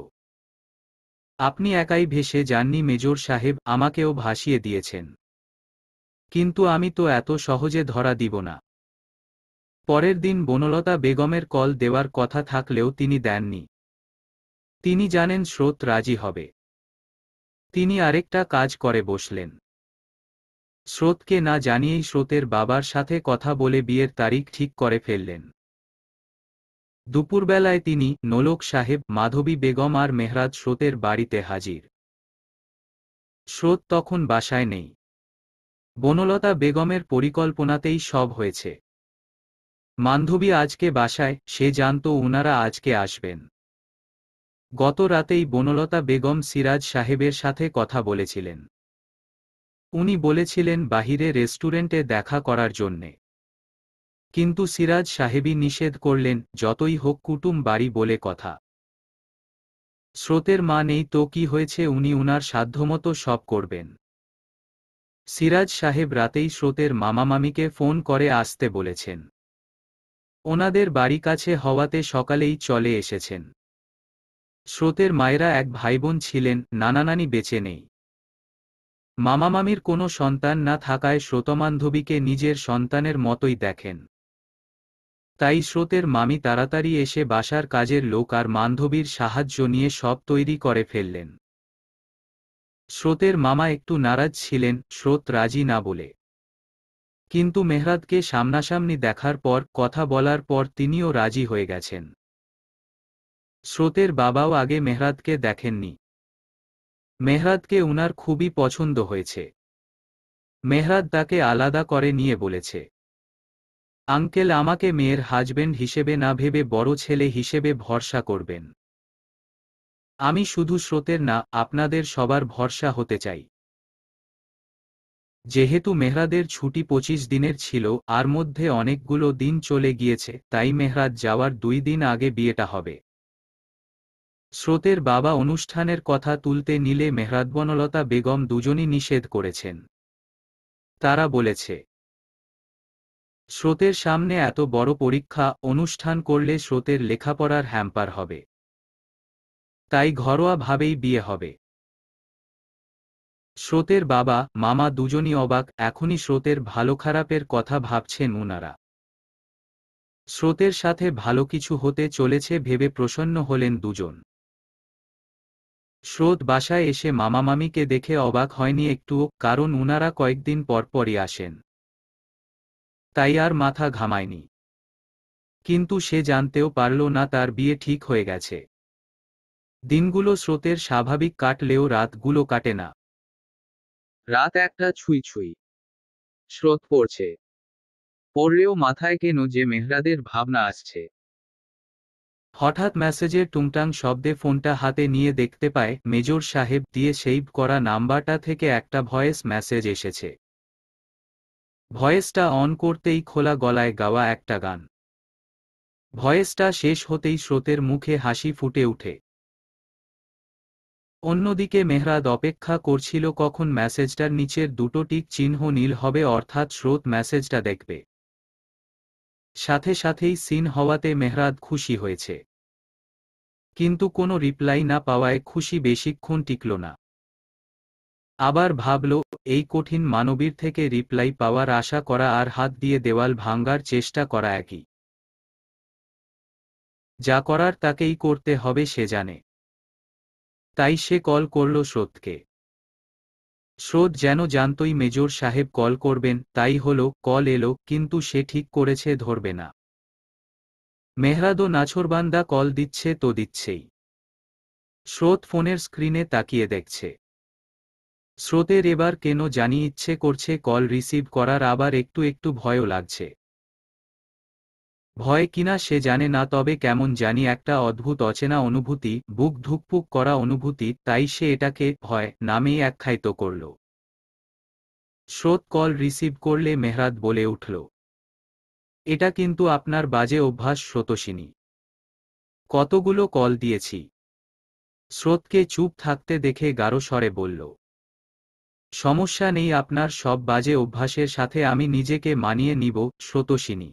আপনি একাই ভেসে যাননি মেজর সাহেব, আমাকেও ভাসিয়ে দিয়েছেন। কিন্তু আমি তো এত সহজে ধরা দিব না। পরের দিন বনলতা বেগমের কল দেওয়ার কথা থাকলেও তিনি দেননি। তিনি জানেন স্রোত রাজি হবে। তিনি আরেকটা কাজ করে বসলেন। স্রোতকে না জানিয়েই স্রোতের বাবার সাথে কথা বলে বিয়ের তারিখ ঠিক করে ফেললেন। দুপুরবেলায় তিনি, নোলক সাহেব, মাধবী বেগম আর মেহরাজ স্রোতের বাড়িতে হাজির। স্রোত তখন বাসায় নেই। বনলতা বেগমের পরিকল্পনাতেই সব হয়েছে। মান্ধবী আজকে বাসায়, সে জানত উনারা আজকে আসবেন। গত রাতেই বনলতা বেগম সিরাজ সাহেবের সাথে কথা বলেছিলেন। উনি বলেছিলেন বাহিরে রেস্টুরেন্টে দেখা করার জন্যে। কিন্তু সিরাজ সাহেবই নিষেধ করলেন, যতই হোক কুটুম বাড়ি বলে কথা। স্রোতের মা নেই তো কি হয়েছে, উনি উনার সাধ্যমতো সব করবেন। সিরাজ সাহেব রাতেই স্রোতের মামামামিকে ফোন করে আসতে বলেছেন। ওনাদের বাড়ি কাছে হওয়াতে সকালেই চলে এসেছেন। স্রোতের মায়েরা এক ভাইবোন ছিলেন, নানানানি বেঁচে নেই। মামামামির কোনো সন্তান না থাকায় স্রোতমান্ধবীকে নিজের সন্তানের মতোই দেখেন। তাই স্রোতের মামি তাড়াতাড়ি এসে বাসার কাজের লোক আর মান্ধবীর সাহায্য নিয়ে সব তৈরি করে ফেললেন। স্রোতের মামা একটু নারাজ ছিলেন স্রোত রাজি না বলে। কিন্তু মেহরাদকে সামনাসামনি দেখার পর, কথা বলার পর তিনিও রাজি হয়ে গেছেন। স্রোতের বাবাও আগে মেহরাদকে দেখেননি। মেহরাদকে উনার খুবই পছন্দ হয়েছে। মেহরাদ তাকে আলাদা করে নিয়ে বলেছে, আঙ্কেল, আমাকে মেয়ের হাজবেন্ড হিসেবে না ভেবে বড় ছেলে হিসেবে ভরসা করবেন। আমি শুধু স্রোতের না, আপনাদের সবার ভরসা হতে চাই। যেহেতু মেহরাদের ছুটি 25 দিনের ছিল, আর মধ্যে অনেকগুলো দিন চলে গিয়েছে, তাই মেহরাদ যাওয়ার 2 দিন আগে বিয়েটা হবে। স্রোতের বাবা অনুষ্ঠানের কথা তুলতে নিলে মেহরাদ বনলতা বেগম দুজনই নিষেধ করেছেন। তারা বলেছে, স্রোতের সামনে এত বড় পরীক্ষা, অনুষ্ঠান করলে স্রোতের লেখাপড়ার হ্যাম্পার হবে। তাই ঘরোয়াভাবেই বিয়ে হবে। স্রোতের বাবা মামা দুজনই অবাক, এখনই স্রোতের ভালো খারাপের কথা ভাবছেন উনারা। স্রোতের সাথে ভালো কিছু হতে চলেছে ভেবে প্রসন্ন হলেন দুজন। স্রোত বাসায় এসে মামা মামিকে দেখে অবাক হয়নি একটুও, কারণ উনারা কয়েকদিন পরপরই আসেন, তাই আর মাথা ঘামায়নি। কিন্তু সে জানতেও পারল না তার বিয়ে ঠিক হয়ে গেছে। দিনগুলো স্রোতের স্বাভাবিক কাটলেও রাতগুলো কাটে না। রাত একটা ছুঁই ছুঁই। স্রোত পড়লেও মাথায় কেন যে মেহরাদের ভাবনা আসছে। হঠাৎ মেসেজের টুংটাং শব্দে ফোনটা হাতে নিয়ে দেখতে পায় মেজর সাহেব দিয়ে সেভ করা নাম্বারটা থেকে একটা ভয়েস মেসেজ এসেছে। ভয়েসটা অন করতেই খোলা গলায় গাওয়া একটা গান। ভয়েসটা শেষ হতেই স্রোতের মুখে হাসি ফুটে ওঠে। অন্যদিকে মেহরাদ অপেক্ষা করছিল কখন মেসেজটার নিচের দুটো টিক চিহ্ন নীল হবে, অর্থাৎ স্রোত মেসেজটা দেখবে। সাথে সাথেই সিন হওয়াতে মেহরাদ খুশি হয়েছে। কিন্তু কোনো রিপ্লাই না পাওয়ায় খুশি বেশিক্ষণ টিকল না। আবার ভাবল, এই কঠিন মানবীর থেকে রিপ্লাই পাওয়ার আশা করা আর হাত দিয়ে দেওয়াল ভাঙার চেষ্টা করা একই। যা করার তাকেই করতে হবে সে জানে। তাই সে কল করল স্রোতকে। স্রোত যেন জানতই মেজর সাহেব কল করবেন, তাই হলো, কল এলো, কিন্তু সে ঠিক করেছে ধরবে না। মেহরাদও নাছোড়বান্দা, কল দিচ্ছে তো দিচ্ছেই। স্রোত ফোনের স্ক্রিনে তাকিয়ে দেখছে। স্রোতের এবার কেন জানি ইচ্ছে করছে কল রিসিভ করার, আবার একটু একটু ভয়ও লাগছে। ভয় কিনা সে জানে না, তবে কেমন জানি একটা অদ্ভুত অচেনা অনুভূতি, বুক ধুকপুক করা অনুভূতি, তাই সে এটাকে ভয় নামেই আখ্যায়িত করল। স্রোত কল রিসিভ করলে মেহরাদ বলে উঠল, এটা কিন্তু আপনার বাজে অভ্যাস স্রোতোষিনী। কতগুলো কল দিয়েছি। স্রোতকে চুপ থাকতে দেখে গাঢ় স্বরে বলল, সমস্যা নেই, আপনার সব বাজে অভ্যাসের সাথে আমি নিজেকে মানিয়ে নিব স্রোতোষিনী।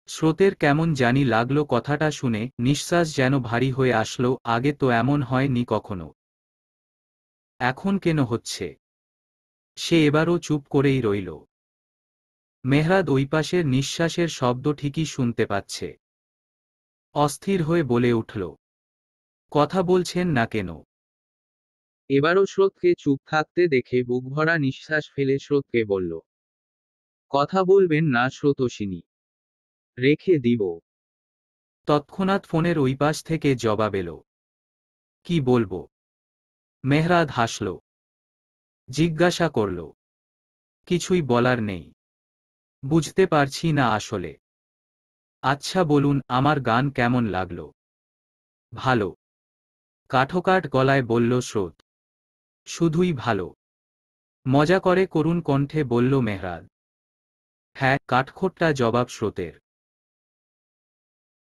স্রোতের কেমন জানি লাগলো কথাটা শুনে, নিঃশ্বাস যেন ভারী হয়ে আসলো, আগে তো এমন হয়নি কখনো। এখন কেন হচ্ছে? সে এবারও চুপ করেই রইল। মেহরাদ ওই পাশের নিঃশ্বাসের শব্দ ঠিকই শুনতে পাচ্ছে। অস্থির হয়ে বলে উঠল, কথা বলছেন না কেন? এবারও স্রোতকে চুপ থাকতে দেখে বুকভরা নিঃশ্বাস ফেলে স্রোতকে বলল, কথা বলবেন না স্রোতোষিনী, রেখে দিব। তৎক্ষণাৎ ফোনের ওই পাশ থেকে জবাব এলো, কি বলবো? মেহরাদ হাসল। জিজ্ঞাসা করল, কিছুই বলার নেই? বুঝতে পারছি না আসলে। আচ্ছা বলুন, আমার গান কেমন লাগলো? ভালো। কাঠোকাঠ গলায় বলল স্রোত। শুধুই ভালো? মজা করে করুণ কণ্ঠে বলল মেহরাদ। হ্যাঁ, কাঠখোট্টা জবাব স্রোতের।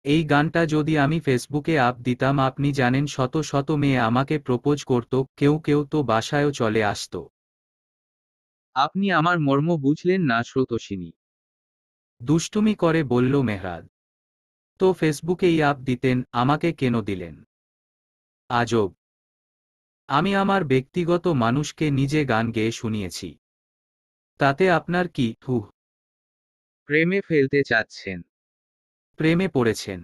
এই গানটা যদি আমি ফেসবুকে আপ দিতাম, আপনি জানেন শত শত মেয়ে আমাকে প্রপোজ করত, কেউ কেউ তো বাসায়ও চলে আসত। আপনি আমার মর্ম বুঝলেন না স্রোতোষিনী। দুষ্টুমি করে বলল মেহরাদ। তো ফেসবুকেই আপ দিতেন, আমাকে কেন দিলেন? আজব। আমি আমার ব্যক্তিগত মানুষকে নিজে গান গেয়ে শুনিয়েছি। তাতে আপনার কি? হুহ। প্রেমে ফেলতে চাচ্ছেন? প্রেমে পড়েছেন?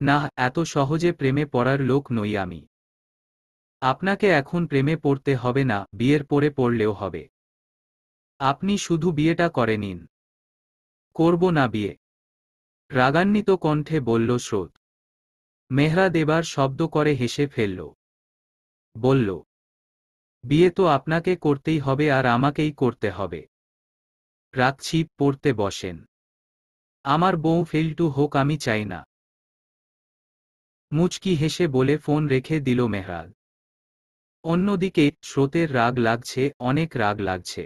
না, এত সহজে প্রেমে পড়ার লোক নই আমি। আপনাকে এখন প্রেমে পড়তে হবে না, বিয়ের পরে পড়লেও হবে। আপনি শুধু বিয়েটা করে নিন। করব না বিয়ে, রাগান্বিত কণ্ঠে বলল স্রোত। মেহরাদ এবার শব্দ করে হেসে ফেলল। বলল, বিয়ে তো আপনাকে করতেই হবে আর আমাকেই করতে হবে। রাখছি, পড়তে বসেন। আমার বউ ফেলটু হোক আমি চাই না। মুচকি হেসে বলে ফোন রেখে দিল মেহরাদ। অন্যদিকে স্রোতের রাগ লাগছে, অনেক রাগ লাগছে।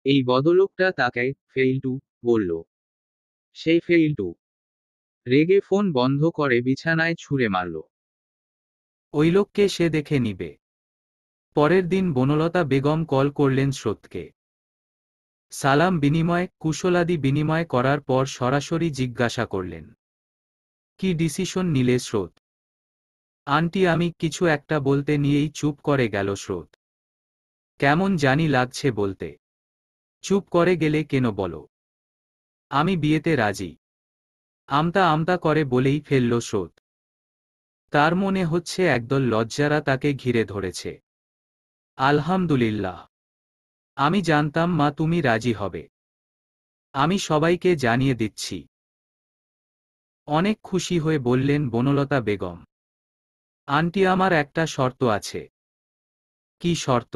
এই বদলোকটা তাকে ফেইলটু বলল। সেই ফেইলটু। রেগে ফোন বন্ধ করে বিছানায় ছুঁড়ে মারল। ওই লোককে সে দেখে নিবে। পরের দিন বনলতা বেগম কল করলেন স্রোতকে। সালাম বিনিময়, কুশলাদি বিনিময় করার পর সরাসরি জিজ্ঞাসা করলেন, কি ডিসিশন নিলে স্রোত? আন্টি আমি কিছু একটা বলতে নিয়েই চুপ করে গেল স্রোত। কেমন জানি লাগছে বলতে। চুপ করে গেলে কেন বলো? আমি বিয়েতে রাজি। আমতা আমতা করে বলেই ফেলল স্রোত। তার মনে হচ্ছে একদল লজ্জারা তাকে ঘিরে ধরেছে। আলহামদুলিল্লাহ। আমি জানতাম মা তুমি রাজি হবে। আমি সবাইকে জানিয়ে দিচ্ছি। অনেক খুশি হয়ে বললেন বনলতা বেগম। আন্টি আমার একটা শর্ত আছে। কি শর্ত?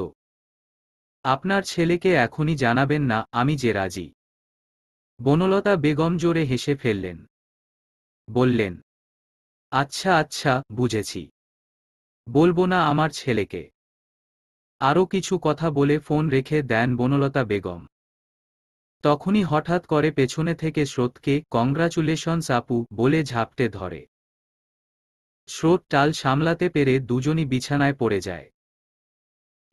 আপনার ছেলেকে এখনই জানাবেন না আমি যে রাজি। বনলতা বেগম জোরে হেসে ফেললেন। বললেন, আচ্ছা আচ্ছা বুঝেছি। বলবো না আমার ছেলেকে। আরও কিছু কথা বলে ফোন রেখে দেন বনলতা বেগম। তখনই হঠাৎ করে পেছনে থেকে স্রোতকে কংগ্রাচুলেশনস আপু বলে ঝাপটে ধরে। স্রোত টাল সামলাতে পেরে দুজনই বিছানায় পড়ে যায়।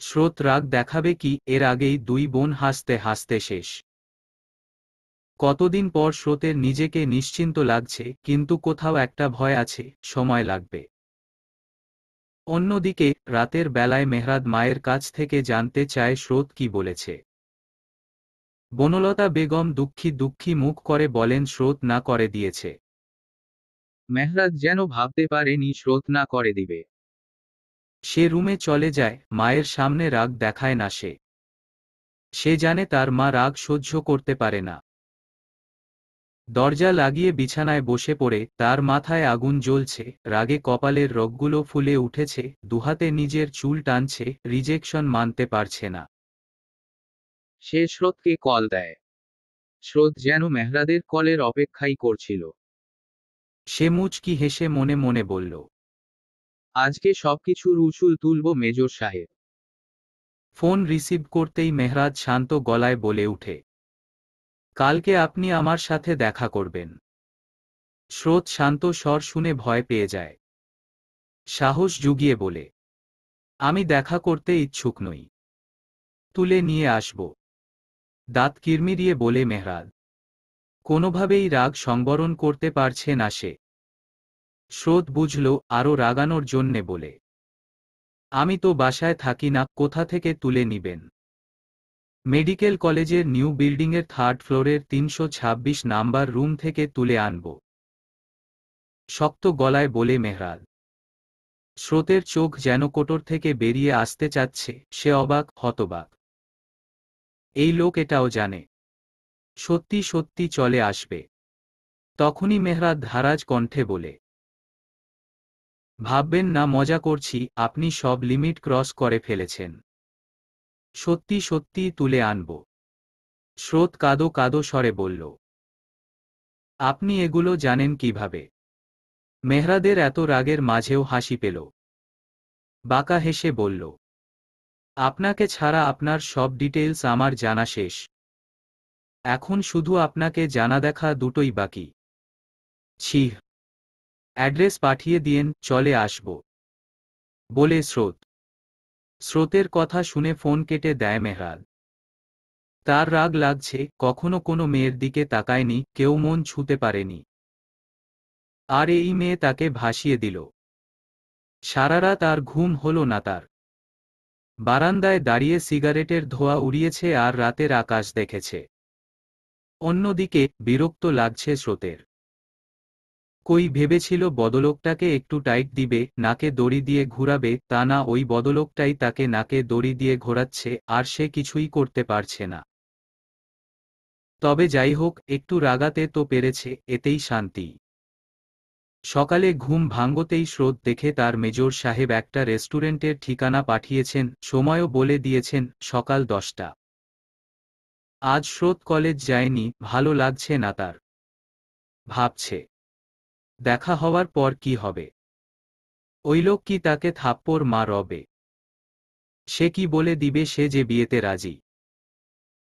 স্রোত রাগ দেখাবে কি এর আগেই দুই বোন হাসতে হাসতে শেষ। কতদিন পর স্রোতের নিজেকে নিশ্চিন্ত লাগছে কিন্তু কোথাও একটা ভয় আছে সময় লাগবে। অন্যদিকে রাতের বেলায় মেহরাদ মায়ের কাছ থেকে জানতে চায় স্রোত কি বলেছে। বনলতা বেগম দুঃখী দুঃখী মুখ করে বলেন স্রোত না করে দিয়েছে। মেহরাজ যেন ভাবতে পারেনি স্রোত না করে দিবে। সে রুমে চলে যায়, মায়ের সামনে রাগ দেখায় না সে। সে জানে তার মা রাগ সহ্য করতে পারে না। দরজা লাগিয়ে বিছানায় বসে পড়ে তার মাথায় আগুন জ্বলছে, রাগে কপালের রগগুলো ফুলে উঠেছে, দুহাতে নিজের চুল টানছে, রিজেকশন মানতে পারছে না। সে স্রোতকে কল দেয়। স্রোত যেন মেহরাদের কলের অপেক্ষাই করছিল। সে মুচকি হেসে মনে মনে বলল, আজকে সবকিছুর উসুল তুলব মেজর সাহেব। ফোন রিসিভ করতেই মেহরাজ শান্ত গলায় বলে উঠে, কালকে আপনি আমার সাথে দেখা করবেন। স্রোত শান্ত স্বর শুনে ভয় পেয়ে যায়। সাহস জুগিয়ে বলে, আমি দেখা করতে ইচ্ছুক নই। তুলে নিয়ে আসব। দাঁত কিরমিরিয়ে বলে মেহরাজ। কোনোভাবেই রাগ সংবরণ করতে পারছে না সে। স্রোত বুঝল আরও রাগানোর জন্যে বলে, আমি তো বাসায় থাকি না, কোথা থেকে তুলে নিবেন? মেডিকেল কলেজের নিউ বিল্ডিংয়ের 3rd ফ্লোরের 326 নাম্বার রুম থেকে তুলে আনব। শক্ত গলায় বলে মেহরাজ। স্রোতের চোখ যেন কোটর থেকে বেরিয়ে আসতে চাচ্ছে, সে অবাক হতবাক। এই লোক এটাও জানে। সত্যি সত্যি চলে আসবে। তখনই মেহরাজ ধারাজ কণ্ঠে বলে, ভাববেন না মজা করছি, আপনি সব লিমিট ক্রস করে ফেলেছেন। সত্যি সত্যি তুলে আনব। স্রোত কাদো কাদো স্বরে বলল, আপনি এগুলো জানেন কিভাবে? মেহরাদের এত রাগের মাঝেও হাসি পেল। বাঁকা হেসে বলল, আপনাকে ছাড়া আপনার সব ডিটেইলস আমার জানা শেষ। এখন শুধু আপনাকে জানা দেখা দুটোই বাকি। ছিহ। অ্যাড্রেস পাঠিয়ে দিয়েন, চলে আসব। বলে স্রোত। স্রোতের কথা শুনে ফোন কেটে দেয় মেহরাজ। তার রাগ লাগছে, কখনো কোনো মেয়ের দিকে তাকায়নি, কেউ মন ছুঁতে পারেনি। আর এই মেয়ে তাকে ভাসিয়ে দিল। সারারাত আর ঘুম হলো না তার। বারান্দায় দাঁড়িয়ে সিগারেটের ধোঁয়া উড়িয়েছে আর রাতের আকাশ দেখেছে। অন্যদিকে বিরক্ত লাগছে স্রোতের। কই ভেবেছিল বদলোকটাকে একটু টাইট দিবে, নাকে দড়ি দিয়ে ঘুরাবে, তা না, ওই বদলোকটাই তাকে নাকে দড়ি দিয়ে ঘোরাচ্ছে আর সে কিছুই করতে পারছে না। তবে যাই হোক, একটু রাগাতে তো পেরেছে, এতেই শান্তি। সকালে ঘুম ভাঙতেই স্রোত দেখে তার মেজর সাহেব একটা রেস্টুরেন্টের ঠিকানা পাঠিয়েছেন, সময়ও বলে দিয়েছেন, সকাল 10টা। আজ স্রোত কলেজ যায়নি, ভালো লাগছে না তার। ভাবছে, দেখা হওয়ার পর কি হবে? ওই লোক কি তাকে থাপ্পড় মারবে? সে কি বলে দিবে সে যে বিয়েতে রাজি?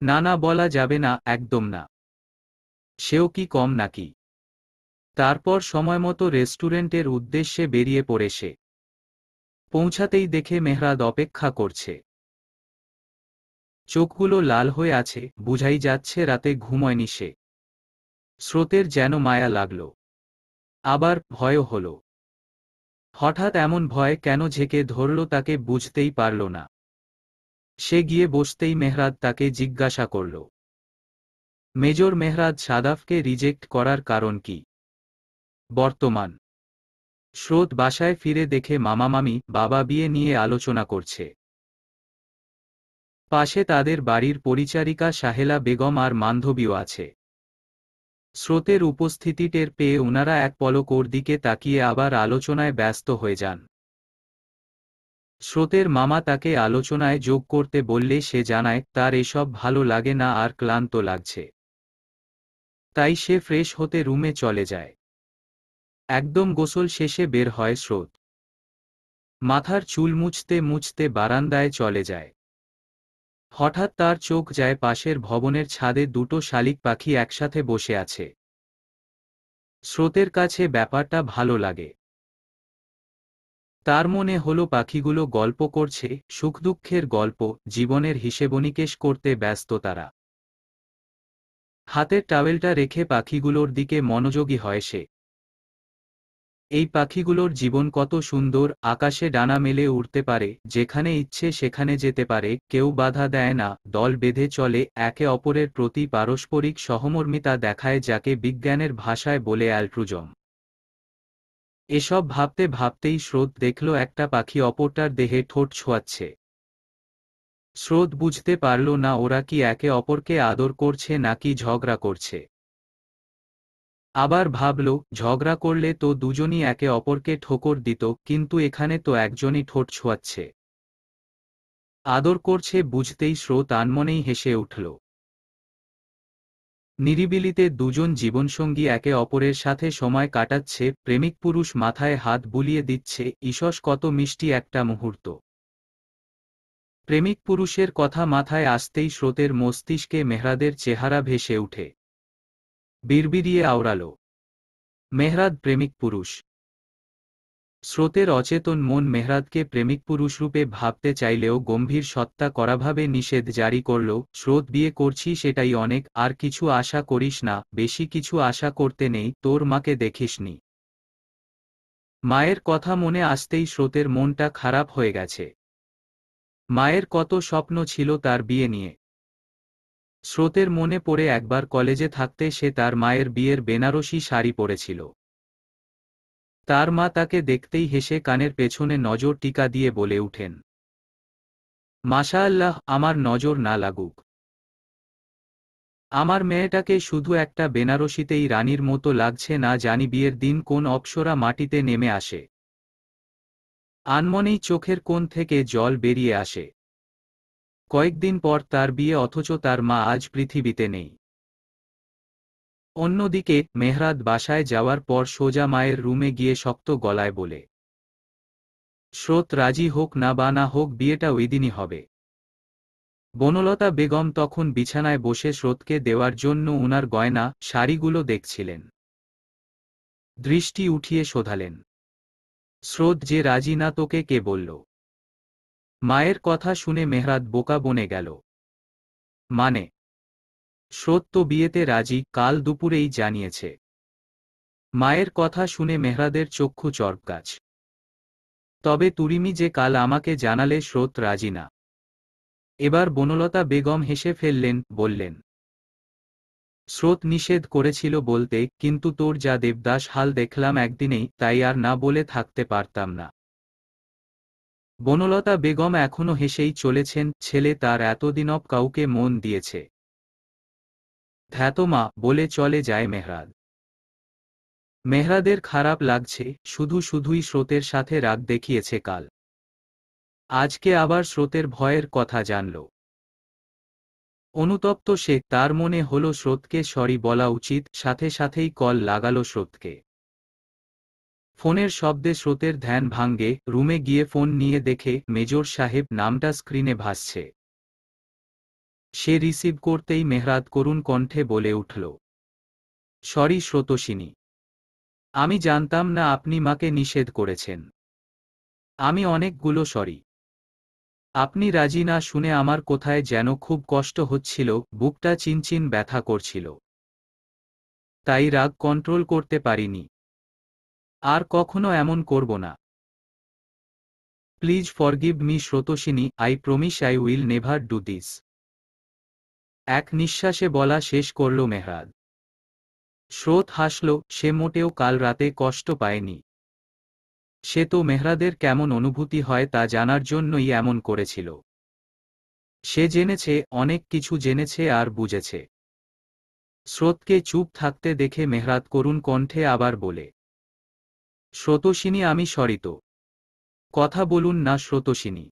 না না, বলা যাবে না, একদম না। সেও কি কম নাকি? তারপর সময়মতো রেস্টুরেন্টের উদ্দেশ্যে বেরিয়ে পড়ে সে। পৌঁছাতেই দেখে মেহরাদ অপেক্ষা করছে। চোখগুলো লাল হয়ে আছে, বুঝাই যাচ্ছে রাতে ঘুমোয়নি সে। স্রোতের যেন মায়া লাগল। আবার ভয়ও হলো। হঠাৎ এমন ভয় কেন ঝেঁকে ধরল তাকে বুঝতেই পারল না। সে গিয়ে বসতেই মেহরাদ তাকে জিজ্ঞাসা করল, মেজর মেহরাদ সাদাফকে রিজেক্ট করার কারণ কি? বর্তমান স্রোত বাসায় ফিরে দেখে মামা মামি বাবা বিয়ে নিয়ে আলোচনা করছে। পাশে তাদের বাড়ির পরিচারিকা সাহেলা বেগম আর বান্ধবীও আছে। স্রোতের উপস্থিতি টের পেয়ে ওনারা এক পলক ওর দিকে তাকিয়ে আবার আলোচনায় ব্যস্ত হয়ে যান। স্রোতের মামা তাকে আলোচনায় যোগ করতে বললে সে জানায় তার এসব ভালো লাগে না আর ক্লান্ত লাগছে। তাই সে ফ্রেশ হতে রুমে চলে যায়। একদম গোসল শেষে বের হয় স্রোত। মাথার চুল মুছতে মুছতে বারান্দায় চলে যায়। হঠাৎ তার চোখ যায় পাশের ভবনের ছাদে দুটো শালিক পাখি একসাথে বসে আছে। স্রোতের কাছে ব্যাপারটা ভালো লাগে। তার মনে হলো পাখিগুলো গল্প করছে, সুখ দুঃখের গল্প, জীবনের হিসেবনিকেশ করতে ব্যস্ত তারা। হাতের টাওয়েলটা রেখে পাখিগুলোর দিকে মনোযোগী হয় সে। এই পাখিগুলোর জীবন কত সুন্দর, আকাশে ডানা মেলে উড়তে পারে, যেখানে ইচ্ছে সেখানে যেতে পারে, কেউ বাধা দেয় না, দল বেঁধে চলে, একে অপরের প্রতি পারস্পরিক সহমর্মিতা দেখায়, যাকে বিজ্ঞানের ভাষায় বলে অ্যালট্রুজম। এসব ভাবতে ভাবতেই স্রোত দেখল একটা পাখি অপরটার দেহে ঠোঁট ছোঁয়াচ্ছে। স্রোত বুঝতে পারল না ওরা কি একে অপরকে আদর করছে নাকি ঝগড়া করছে। আবার ভাবল, ঝগড়া করলে তো দুজনই একে অপরকে ঠোকর দিত, কিন্তু এখানে তো একজনই ঠোঁট ছোঁয়াচ্ছে। আদর করছে বুঝতেই স্রোত আনমনেই হেসে উঠল। নিরিবিলিতে দুজন জীবনসঙ্গী একে অপরের সাথে সময় কাটাচ্ছে, প্রেমিক পুরুষ মাথায় হাত বুলিয়ে দিচ্ছে, ইসস কত মিষ্টি একটা মুহূর্ত। প্রেমিক পুরুষের কথা মাথায় আসতেই স্রোতের মস্তিষ্কে মেহরাদের চেহারা ভেসে উঠে। বিড়বিড়িয়ে আওড়াল, মেহরাদ প্রেমিক পুরুষ। স্রোতের অচেতন মন মেহরাদকে প্রেমিক পুরুষরূপে ভাবতে চাইলেও গম্ভীর সত্তা করাভাবে নিষেধ জারি করল, স্রোত বিয়ে করছি সেটাই অনেক, আর কিছু আশা করিস না, বেশি কিছু আশা করতে নেই, তোর মাকে দেখিসনি। মায়ের কথা মনে আসতেই স্রোতের মনটা খারাপ হয়ে গেছে। মায়ের কত স্বপ্ন ছিল তার বিয়ে নিয়ে। স্রোতের মনে পড়ে একবার কলেজে থাকতে সে তার মায়ের বিয়ের বেনারসি শাড়ি পরেছিল। তার মা তাকে দেখতেই হেসে কানের পেছনে নজর টিকা দিয়ে বলে উঠেন, মাশাআল্লাহ, আমার নজর না লাগুক। আমার মেয়েটাকে শুধু একটা বেনারসিতেই রানীর মতো লাগছে, না জানি বিয়ের দিন কোন অপ্সরা মাটিতে নেমে আসে। আনমনেই চোখের কোণ থেকে জল বেরিয়ে আসে। কয়েকদিন পর তার বিয়ে, অথচ তার মা আজ পৃথিবীতে নেই। অন্যদিকে মেহরাদ বাসায় যাওয়ার পর সোজা মায়ের রুমে গিয়ে শক্ত গলায় বলে, স্রোত রাজি হোক না বা না হোক, বিয়েটা ওইদিনই হবে। বনলতা বেগম তখন বিছানায় বসে স্রোতকে দেওয়ার জন্য উনার গয়না শাড়িগুলো দেখছিলেন। দৃষ্টি উঠিয়ে শোধালেন, স্রোত যে রাজি না, তোকে কে বলল? মায়ের কথা শুনে মেহরাদ বোকা বনে গেল। মানে? স্রোত তো বিয়েতে রাজি, কাল দুপুরেই জানিয়েছে। মায়ের কথা শুনে মেহরাদের চক্ষু চড়কগাছ। তবে তুরিমি যে কাল আমাকে জানালে স্রোত রাজি না। এবার বনলতা বেগম হেসে ফেললেন, বললেন, স্রোত নিষেধ করেছিল বলতে, কিন্তু তোর যা দেবদাস হাল দেখলাম একদিনেই, তাই আর না বলে থাকতে পারতাম না। বনলতা বেগম এখনো হেসেই চলেছেন, ছেলে তার এতদিনব কাউকে মন দিয়েছে। ধ্যাতমা, বলে চলে যায় মেহরাদ। মেহরাদের খারাপ লাগছে, শুধু শুধুই স্রোতের সাথে রাগ দেখিয়েছে কাল। আজকে আবার স্রোতের ভয়ের কথা জানল। অনুতপ্ত সে, তার মনে হলো স্রোতকে সরি বলা উচিত, সাথে সাথেই কল লাগালো স্রোতকে। ফোনের শব্দে স্রোতের ধ্যান ভাঙ্গে, রুমে গিয়ে ফোন নিয়ে দেখে মেজর সাহেব নামটা স্ক্রিনে ভাসছে। সে রিসিভ করতেই মেহরাদ করুণ কণ্ঠে বলে উঠল, সরি স্রোতসিনী, আমি জানতাম না আপনি মাকে নিষেধ করেছেন। আমি অনেকগুলো সরি। আপনি রাজি না শুনে আমার কোথায় যেন খুব কষ্ট হচ্ছিল, বুকটা চিনচিন ব্যথা করছিল। তাই রাগ কন্ট্রোল করতে পারিনি। আর কখনো এমন করব না। Please forgive me Srotoswini, I promise I will never do this. এক নিঃশ্বাসে বলা শেষ করল মেহরাজ। স্রোত হাসল, সে মোটেও কাল রাতে কষ্ট পায়নি। সে তো মেহরাদের কেমন অনুভূতি হয় তা জানার জন্যই এমন করেছিল। সে জেনেছে, অনেক কিছু জেনেছে আর বুঝেছে। স্রোতকে চুপ থাকতে দেখে মেহরাদ করুণ কণ্ঠে আবার বলে, স্রোতস্বিনী আমি সরি তো। কথা বলুন না স্রোতস্বিনী।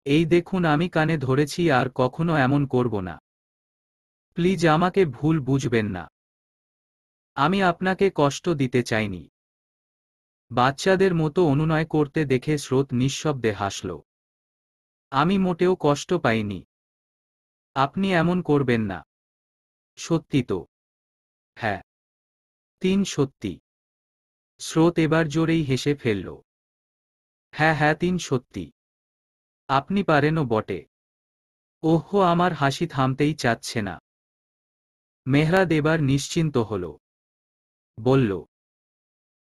এই দেখুন আমি কানে ধরেছি আর কখনো এমন করব না। প্লিজ আমাকে ভুল বুঝবেন না। আমি আপনাকে কষ্ট দিতে চাইনি। বাচ্চাদের মতো অনুনয় করতে দেখে স্রোত নিঃশব্দে হাসল। আমি মোটেও কষ্ট পাইনি। আপনি এমন করবেন না। সত্যি তো? হ্যাঁ। সত্যি। স্রোত এবার জোরেই হেসে ফেলল। হ্যাঁ হ্যাঁ, সত্যি। আপনি পারেনও বটে। ওহো, আমার হাসি থামতেই চাচ্ছে না। মেহরাদ এবার নিশ্চিন্ত হল। বলল,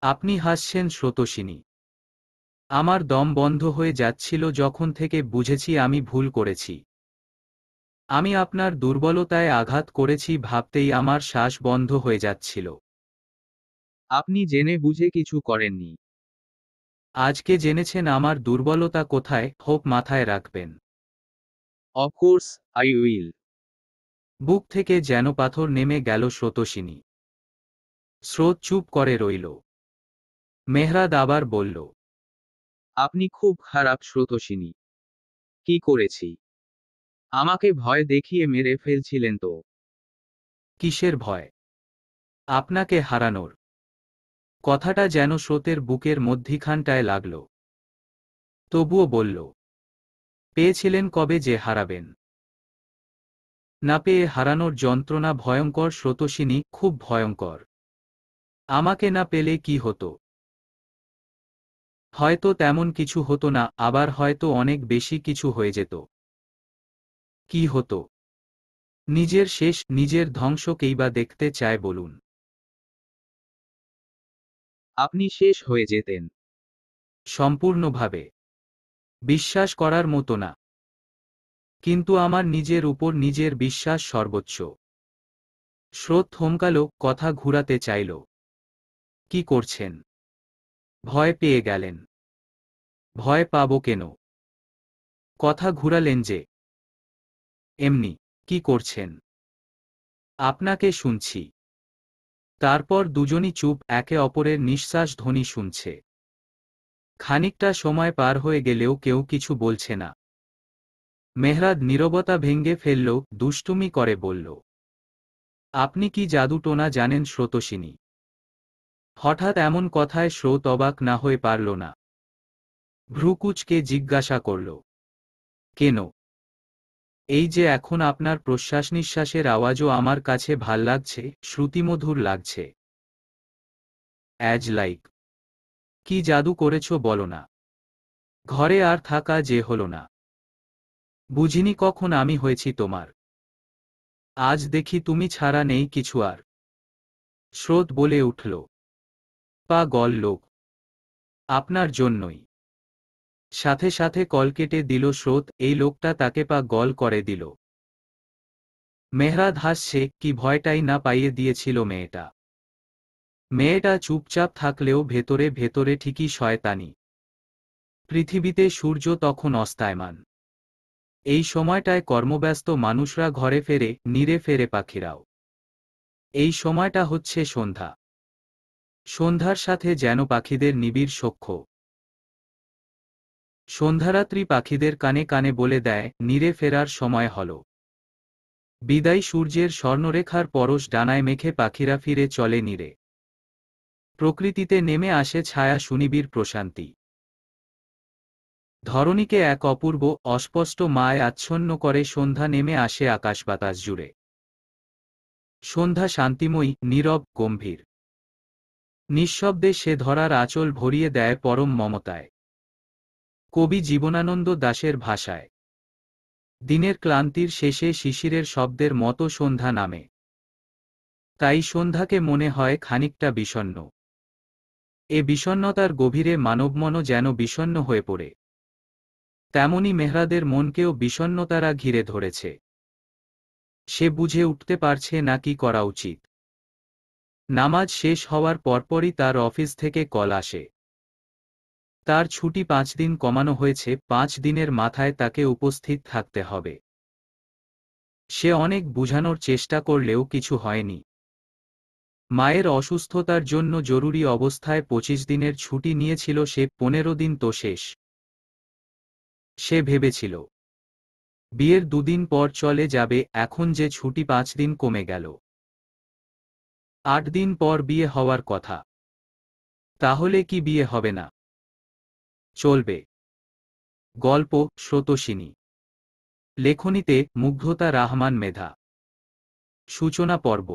আপনি হাসছেন স্রোতস্বিনী। আমার দম বন্ধ হয়ে যাচ্ছিল যখন থেকে বুঝেছি আমি ভুল করেছি। আমি আপনার দুর্বলতায় আঘাত করেছি ভাবতেই আমার শ্বাস বন্ধ হয়ে যাচ্ছিল। আপনি জেনে বুঝে কিছু করেননি। আজকে জেনেছেন আমার দুর্বলতা কোথায়, হোপ মাথায় রাখবেন। Of course, I will. বুক থেকে যেন পাথর নেমে গেল স্রোতস্বিনী। স্রোত চুপ করে রইল। মেহরাদ আবার বলল, আপনি খুব খারাপ স্রোতস্বিনী। কি করেছি? আমাকে ভয় দেখিয়ে মেরে ফেলছিলেন তো। কিসের ভয়? আপনাকে হারানোর। কথাটা যেন স্রোতের বুকের মধ্যিখানটায় লাগল। তবুও বলল, পেয়েছিলেন কবে যে হারাবেন? না পেয়ে হারানোর যন্ত্রণা ভয়ঙ্কর স্রোতস্বিনী, খুব ভয়ঙ্কর। আমাকে না পেলে কি হতো? হয়তো তেমন কিছু হতো না, আবার হয়তো অনেক বেশি কিছু হয়ে যেত। কি হতো? নিজের শেষ, নিজের ধ্বংসকেই বা দেখতে চায় বলুন? আপনি শেষ হয়ে যেতেন। সম্পূর্ণভাবে। বিশ্বাস করার মতো না। কিন্তু আমার নিজের উপর নিজের বিশ্বাস সর্বোচ্চ। স্রোত থমকাল, কথা ঘুরাতে চাইল। কি করছেন? ভয় পেয়ে গেলেন? ভয় পাবো কেন? কথা ঘুরালেন যে। এমনি। কি করছেন? আপনাকে শুনছি। তারপর দুজনই চুপ, একে অপরের নিঃশ্বাস ধ্বনি শুনছে। খানিকটা সময় পার হয়ে গেলেও কেউ কিছু বলছে না। মেহরাদ নীরবতা ভেঙে ফেলল, দুষ্টুমি করে বলল, আপনি কি জাদুটোনা জানেন স্রোতস্বিনী? হঠাৎ এমন কথায় স্রোত অবাক না হয়ে পারল না। ভ্রুকুচকে জিজ্ঞাসা করল, কেন? এই যে এখন আপনার প্রশ্বাস নিঃশ্বাসের আওয়াজও আমার কাছে ভাল লাগছে, শ্রুতিমধুর লাগছে। As like. কি জাদু করেছ বলো না। ঘরে আর থাকা যে হলো না। বুঝিনি কখন আমি হয়েছি তোমার। আজ দেখি তুমি ছাড়া নেই কিছু আর। স্রোত বলে উঠল, পাগল লোক। আপনার জন্যই। সাথে সাথে কল কেটে দিল স্রোত, এই লোকটা তাকে পাগল করে দিল। মেহরাদ হাসছে, কি ভয়টাই না পাইয়ে দিয়েছিল মেয়েটা। মেয়েটা চুপচাপ থাকলেও ভেতরে ভেতরে ঠিকই শয়তানি। পৃথিবীতে সূর্য তখন অস্তায়মান। এই সময়টায় কর্মব্যস্ত মানুষরা ঘরে ফেরে, নীরে ফেরে পাখিরাও। এই সময়টা হচ্ছে সন্ধ্যা। সন্ধ্যার সাথে যেন পাখিদের নিবিড় সখ্য। সন্ধ্যারাত্রি পাখিদের কানে কানে বলে দেয়, নীরে ফেরার সময় হল। বিদায়ী সূর্যের স্বর্ণরেখার পরশ ডানায় মেখে পাখিরা ফিরে চলে নীরে। প্রকৃতিতে নেমে আসে ছায়া, সুনিবিড় প্রশান্তি। ধরণীকে এক অপূর্ব, অস্পষ্ট মায় আচ্ছন্ন করে সন্ধ্যা, নেমে আসে আকাশ বাতাস জুড়ে। সন্ধ্যা শান্তিময়ী, নীরব, গম্ভীর। নিঃশব্দে সে ধরার আঁচল ভরিয়ে দেয় পরম মমতায়। কবি জীবনানন্দ দাশের ভাষায়, দিনের ক্লান্তির শেষে শিশিরের শব্দের মতো সন্ধ্যা নামে। তাই সন্ধ্যাকে মনে হয় খানিকটা বিষণ্ণ। এ বিষণ্ণতার গভীরে মানবমনও যেন বিষণ্ণ হয়ে পড়ে। তেমনি মেহরাদের মনকেও বিষণ্ণতারা ঘিরে ধরেছে। সে বুঝে উঠতে পারছে না কি করা উচিত। নামাজ শেষ হওয়ার পরপরই তার অফিস থেকে কল আসে। তার ছুটি 5 দিন কমানো হয়েছে, 5 দিনের মাথায় তাকে উপস্থিত থাকতে হবে। সে অনেক বুঝানোর চেষ্টা করলেও কিছু হয়নি। মায়ের অসুস্থতার জন্য জরুরি অবস্থায় 25 দিনের ছুটি নিয়েছিল সে, 15 দিন তো শেষ। সে ভেবেছিল বিয়ের 2 দিন পর চলে যাবে, এখন যে ছুটি 5 দিন কমে গেল। 8 দিন পর বিয়ে হওয়ার কথা। তাহলে কি বিয়ে হবে না? চলবে। গল্প স্রোতস্বিনী। লেখনীতে মুগ্ধতা রহমান মেধা। সূচনা পর্ব।